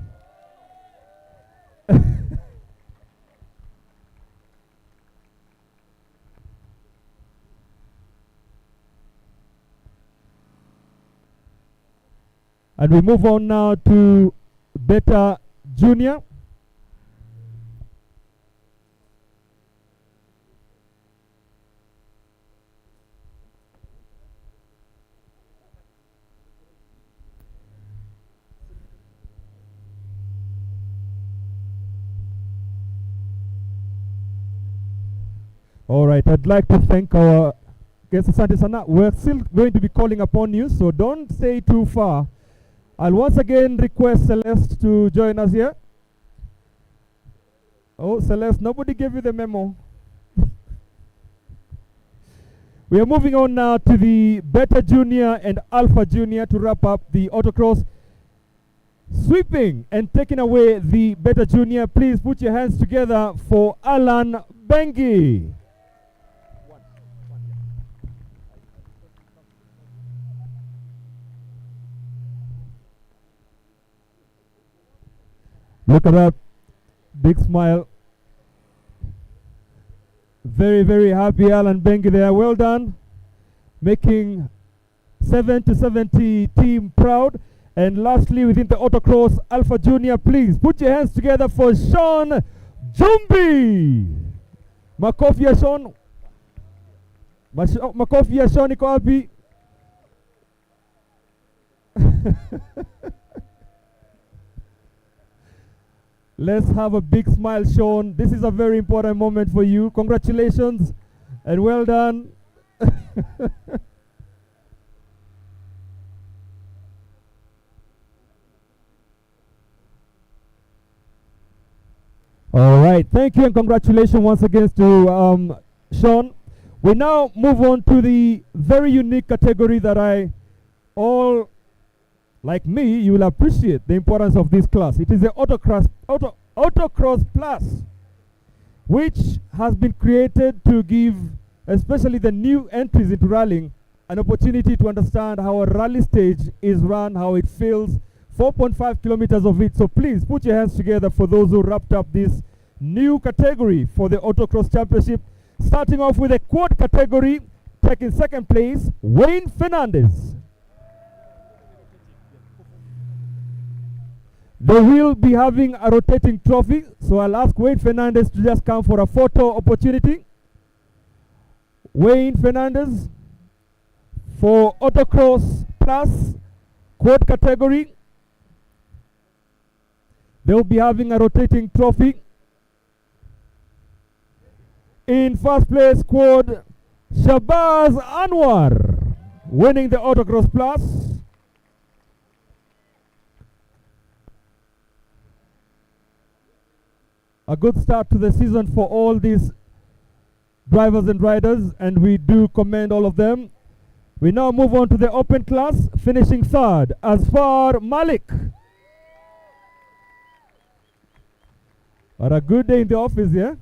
And we move on now to Beta Junior. All right, I'd like to thank our guests. Asante sana. We're still going to be calling upon you, so don't stay too far. I'll once again request Celeste to join us here. Oh, Celeste, nobody gave you the memo. We are moving on now to the Beta Junior and Alpha Junior to wrap up the autocross. Sweeping and taking away the Beta Junior, please put your hands together for Alan Bengi. Look at that big smile. Very, very happy Alan Bengi there. Well done. Making 7 to 70 team proud. And lastly, within the autocross, Alpha Junior, please put your hands together for Sean Jumbi. Makofi ya Sean. Makofi ya Sean iko wapi? Let's have a big smile, Sean. This is a very important moment for you. Congratulations and well done. All right, thank you and congratulations once again to Sean. We now move on to the very unique category that all like me, you will appreciate the importance of this class. It is the AutoX Plus, which has been created to give especially the new entries into rallying an opportunity to understand how a rally stage is run, how it feels, 4.5 kilometers of it. So please put your hands together for those who wrapped up this new category for the Autocross Championship. Starting off with the quad category, taking second place, Wayne Fernandez. They will be having a rotating trophy, so I'll ask Wayne Fernandez to just come for a photo opportunity. Wayne Fernandez for Autocross Plus quad category. They'll be having a rotating trophy. In first place, quad, Shabazz Anwar winning the Autocross Plus. A good start to the season for all these drivers and riders, and we do commend all of them. We now move on to the open class, finishing third, Asfar Malik. What a good day in the office, yeah?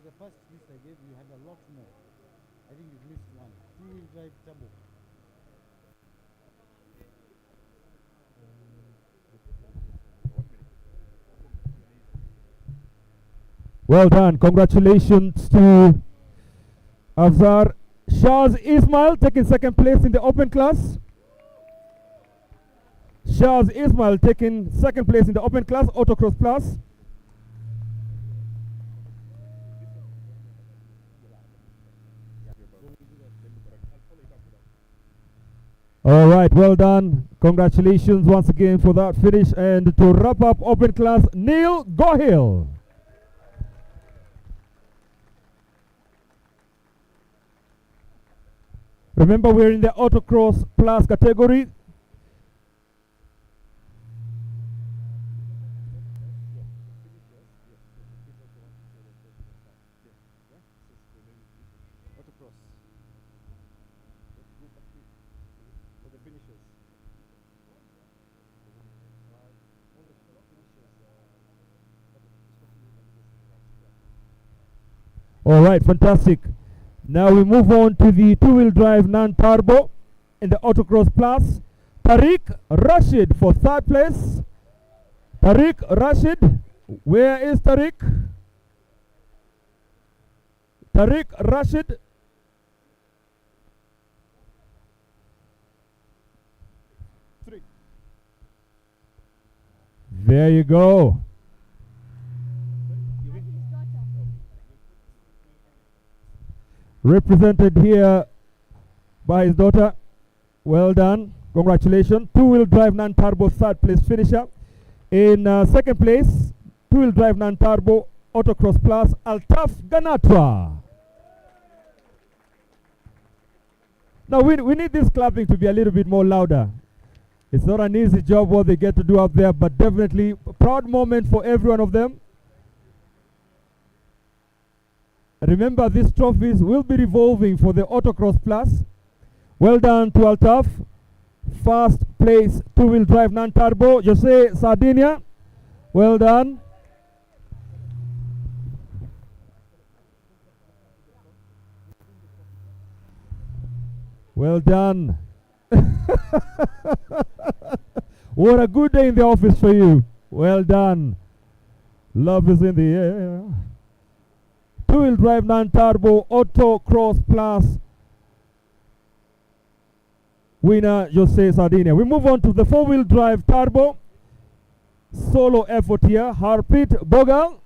The first list I gave you had a lot more. I think you've missed one. Two-wheel drive turbo. Well done. Congratulations to Afzar. Shaz Ismail taking second place in the open class. Shaz Ismail taking second place in the open class, Autocross Plus. All right, well done. Congratulations once again for that finish. And to wrap up open class, Neil Gohill. Remember, we're in the Autocross Plus category. All right, fantastic. Now we move on to the two-wheel drive non-turbo in the Autocross Plus. Tariq Rashid for third place. Tariq Rashid, where is Tariq? Tariq Rashid. There you go. Represented here by his daughter. Well done. Congratulations. Two-wheel drive non-turbo third place finisher. In second place, two-wheel drive non-turbo Autocross Plus, Altaf Ganatwa. Now we need this clapping to be a little bit more louder. It's not an easy job what they get to do out there, but definitely a proud moment for every one of them. Remember, these trophies will be revolving for the Autocross Plus. Well done to Altaf. First place, two-wheel drive non-turbo, Jose Sardinia. Well done. Well done. What a good day in the office for you. Well done. Love is in the air. Two-wheel drive non-turbo Autocross Plus winner Jose Sardinia. We move on to the four-wheel drive turbo solo effort here. Harpreet Bogal,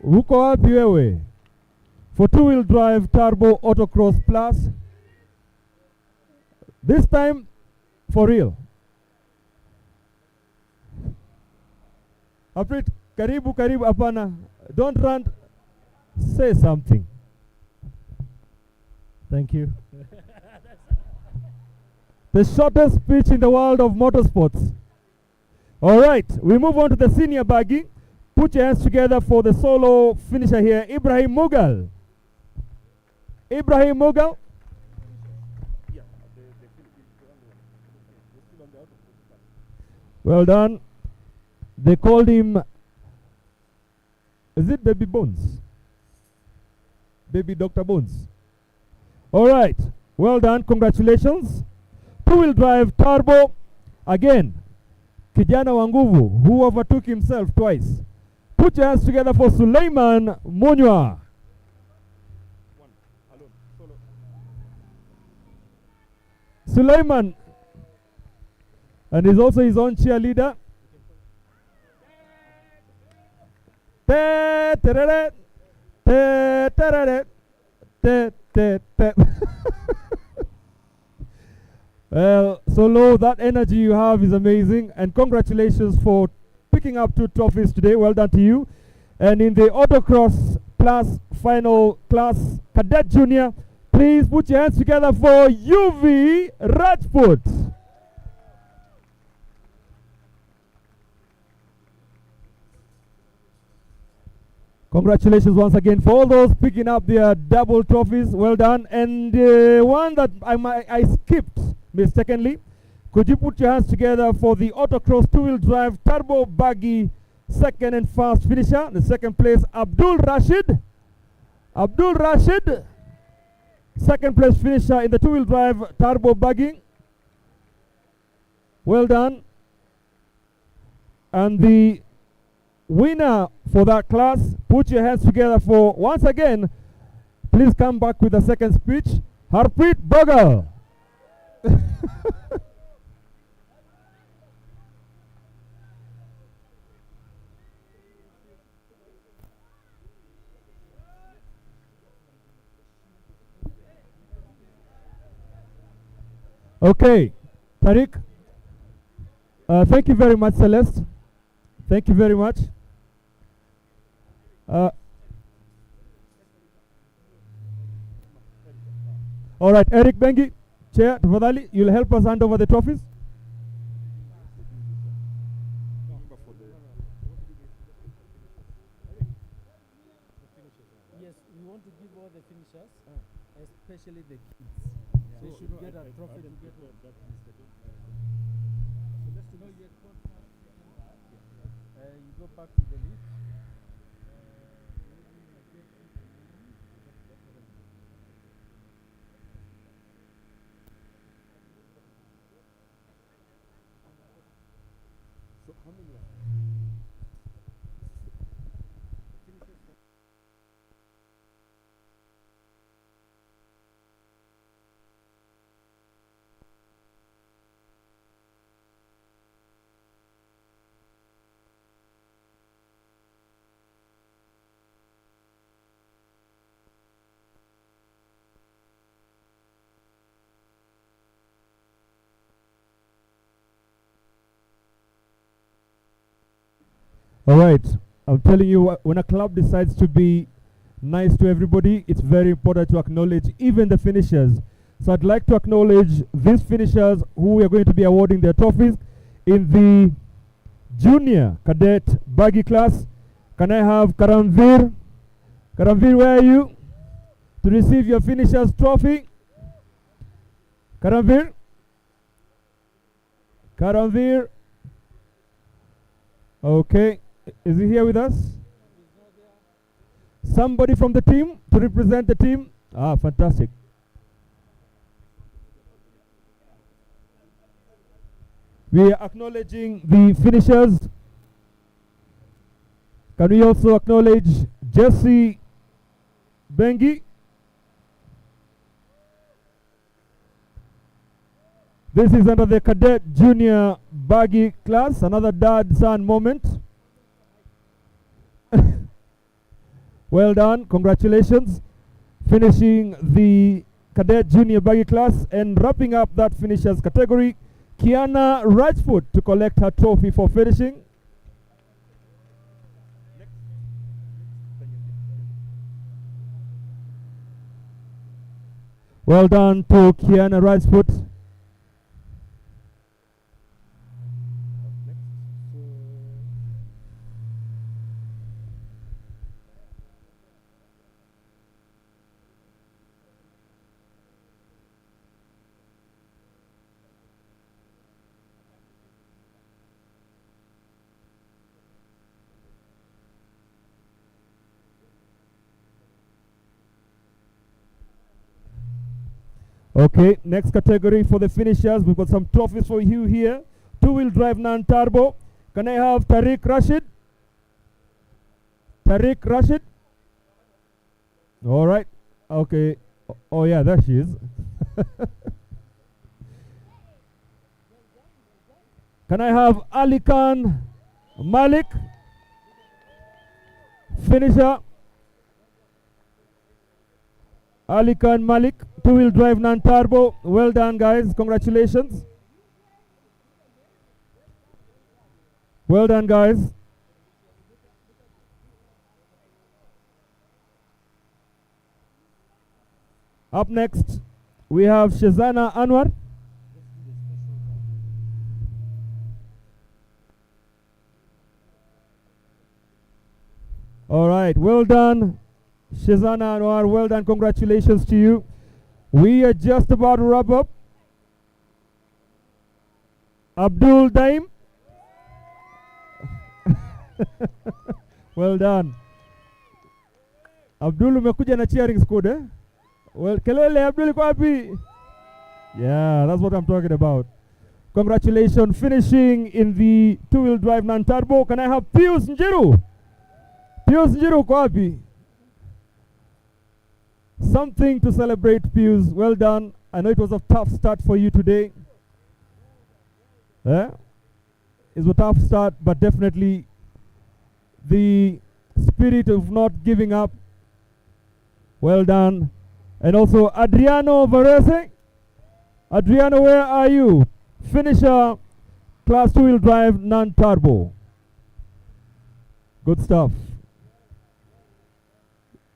uko wapi wewe? For two-wheel drive turbo Autocross Plus, this time for real. Harpreet, karibu hapana, don't run. Say something. Thank you. The shortest speech in the world of motorsports. All right, we move on to the senior baggy. Put your hands together for the solo finisher here, Ibrahim Mughal. Ibrahim Mughal. Well done. They called him, is it Baby Bones? Baby Dr. Bones. All right, well done, congratulations. Two-wheel drive turbo, again, Kijana wa nguvu, who overtook himself twice. Put your hands together for Suleiman Munywa. Suleiman, and he's also his own cheerleader. Solo, that energy you have is amazing, and congratulations for picking up 2 trophies today. Well done to you. And in the Autocross Plus final class, Cadet Junior, please put your hands together for UV Rajput. Congratulations once again for all those picking up their double trophies. Well done. And one that I skipped mistakenly, could you put your hands together for the Autocross 2-wheel drive turbo buggy second and fast finisher? The second place, Abdul Rashid. Abdul Rashid, second place finisher in the 2-wheel drive turbo buggy. Well done. And the winner for that class, put your hands together for, once again, please come back with a second speech, Harpreet Bogal. Okay, Tariq, thank you very much, Celeste. Thank you very much. All right, Eric Bengi, Chair, Tafadhali, you'll help us hand over the trophies. Yes, we want to give all the finishers, especially the kids. They should get a trophy to get one. No, you had got first, second, you go back to the list. So how many are All right, I'm telling you, when a club decides to be nice to everybody, it's very important to acknowledge even the finishers. So I'd like to acknowledge these finishers who we are going to be awarding their trophies in the junior cadet buggy class. Can I have Karamveer? Karamveer, where are you? To receive your finishers trophy. Karamveer? Karamveer? Okay. Is he here with us? Somebody from the team to represent the team? Ah, fantastic. We are acknowledging the finishers. Can we also acknowledge Jesse Bengi? This is under the cadet junior buggy class, another dad-son moment. Well done, congratulations. Finishing the cadet junior buggy class and wrapping up that finishers category, Kiana Rajput to collect her trophy for finishing. Well done to Kiana Rajput. Okay, next category for the finishers. We've got some trophies for you here. 2-wheel drive non-turbo. Can I have Tariq Rashid? Tariq Rashid? All right. Okay. Oh yeah, there she is. Can I have Ali Khan Malik? Finisher. Ali Khan Malik, two-wheel drive non-turbo. Well done, guys. Congratulations. Well done, guys. Up next, we have Shazana Anwar. All right, well done, Shazana Anwar. Well done, congratulations to you. We are just about to wrap up. Abdul Daim. Well done. Abdul, umekuja na cheering squad, eh? Well, kelele Abdul iko wapi? Yeah, that's what I'm talking about. Congratulations, finishing in the two-wheel drive non-turbo. Can I have Pius Njiru? Pius Njiru uko wapi? Something to celebrate, Pius. Well done. I know it was a tough start for you today. It was a tough start, but definitely the spirit of not giving up. Well done. And also Adriano Varese. Adriano, where are you? Finisher, class two-wheel drive, non-turbo. Good stuff.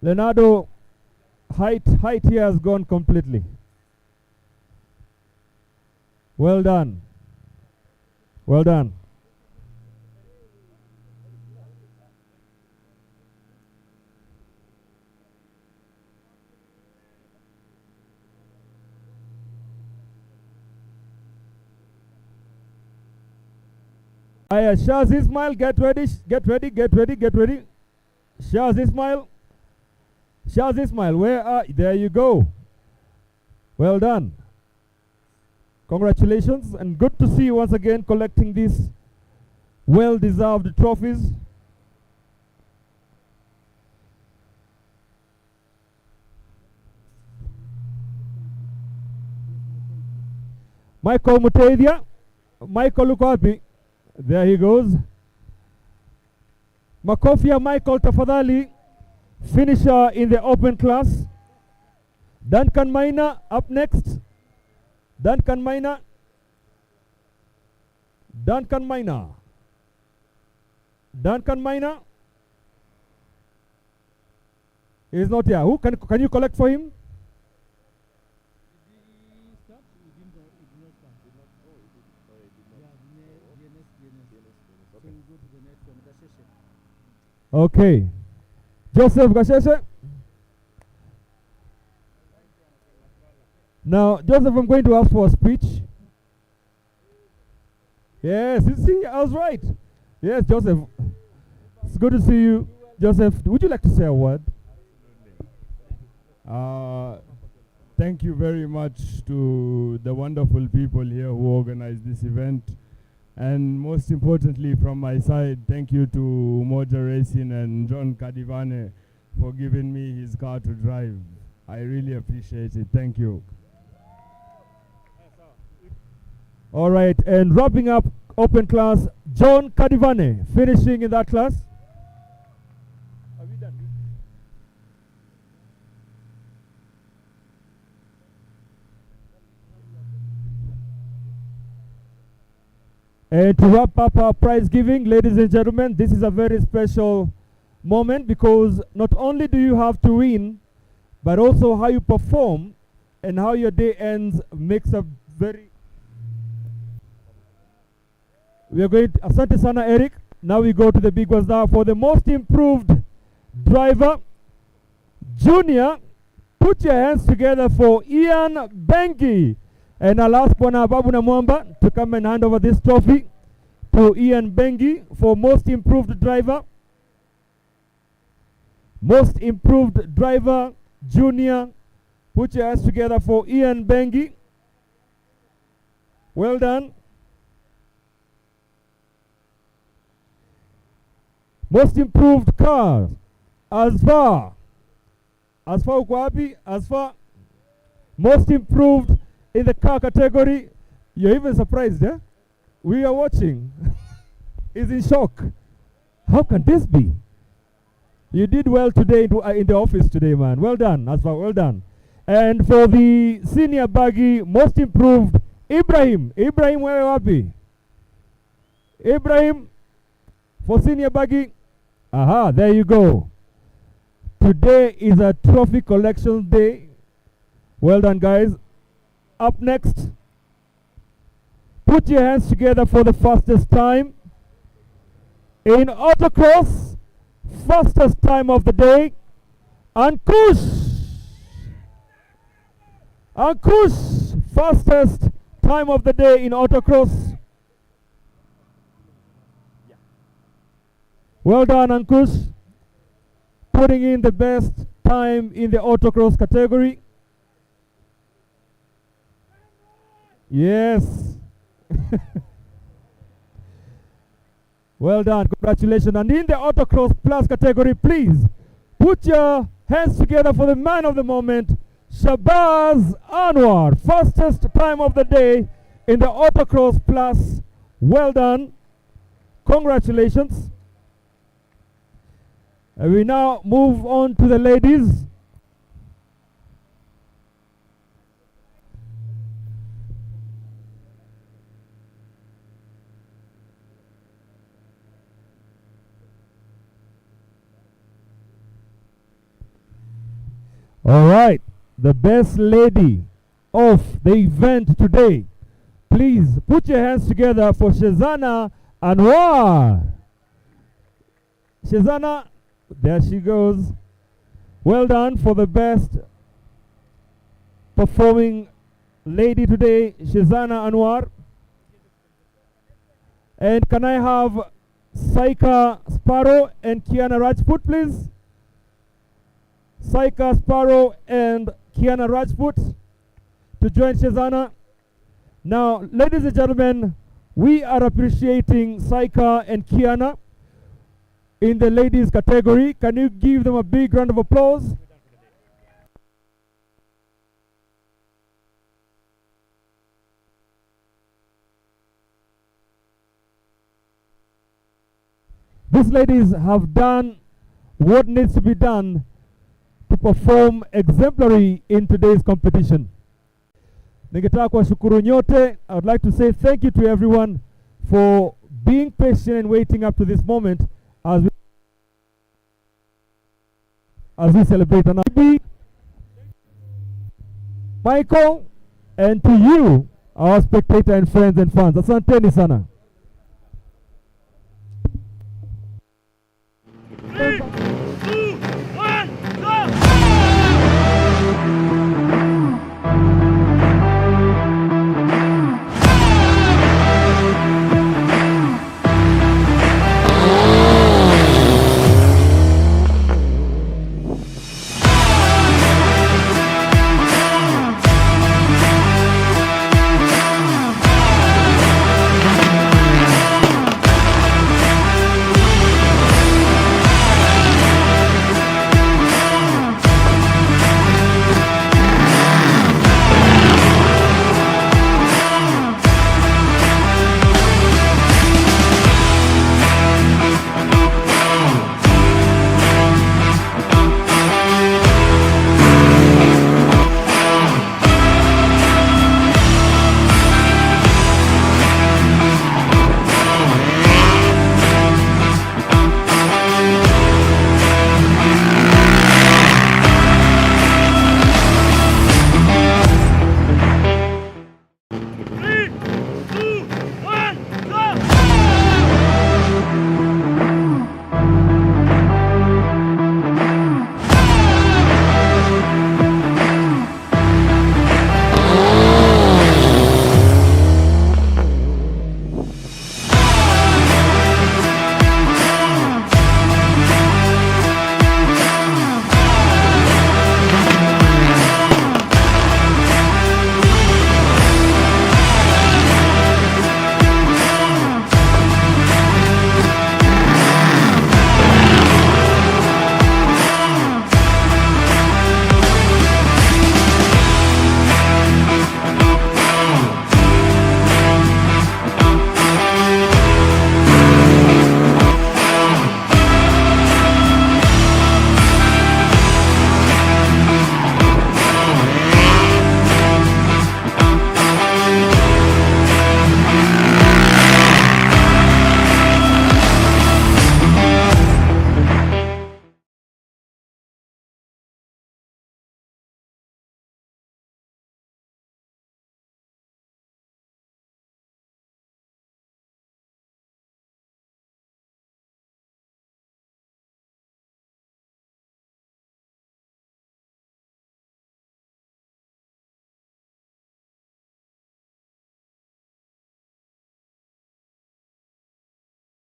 Leonardo, height here has gone completely. Well done. Well done. Shaz Ismail, get ready, get ready, get ready, get ready. Shaz Ismail. Shaz Ismail, where are you? There you go. Well done. Congratulations, and good to see you once again collecting these well-deserved trophies. Michael Mutavia. Michael Lukapi. There he goes. Makofia Michael Tafadhali, finisher in the open class. Duncan Maina up next. Duncan Maina. Duncan Maina. Duncan Maina. He is not here. Who can you collect for him? Okay. Joseph Gasheshe. Now, Joseph, I'm going to ask for a speech. Yes, you see, I was right. Yes, Joseph. It's good to see you. Joseph, would you like to say a word? Thank you very much to the wonderful people here who organized this event. And most importantly, from my side, thank you to Moja Racing and John Kadivane for giving me his car to drive. I really appreciate it. Thank you. All right, and wrapping up open class, John Kadivane, finishing in that class. And to wrap up our prize giving, ladies and gentlemen, this is a very special moment because not only do you have to win, but also how you perform and how your day ends makes a very... We are going to... Asante sana, Eric. Now we go to the big ones now for the most improved driver. Junior, put your hands together for Ian Bengi. And I'll ask Bwana Babu Namwamba to come and hand over this trophy to Ian Bengi for most improved driver. Most improved driver, Junior. Put your hands together for Ian Bengi. Well done. Most improved car, Asfar. Asfar uko wapi? Asfar. Most improved in the car category. You're even surprised, eh? We are watching. He's in shock. How can this be? You did well today in the office today, man. Well done, Asfar, well done. And for the senior buggy, most improved, Ibrahim. Ibrahim, wewe wapi? Ibrahim, for senior buggy. Aha, there you go. Today is a trophy collection day. Well done, guys. Up next, put your hands together for the fastest time. In autocross, fastest time of the day, Ankush. Ankush, fastest time of the day in autocross. Well done, Ankush. Putting in the best time in the autocross category. Yes. Well done, congratulations. And in the Autocross Plus category, please put your hands together for the man of the moment, Shabazz Anwar, fastest time of the day in the Autocross Plus. Well done, congratulations. And we now move on to the ladies. All right, the best lady of the event today. Please put your hands together for Shazana Anwar. Shazana, there she goes. Well done for the best performing lady today, Shazana Anwar. And can I have Saika Sparrow and Kiana Rajput, please? Saika Sparrow and Kiana Rajput to join Shazana. Now, ladies and gentlemen, we are appreciating Saika and Kiana in the ladies category. Can you give them a big round of applause? These ladies have done what needs to be done to perform exemplary in today's competition. Ningetaka kuwashukuru nyote. I would like to say thank you to everyone for being patient and waiting up to this moment as we celebrate another. Michael, and to you, our spectator and friends and fans. Asanteni sana.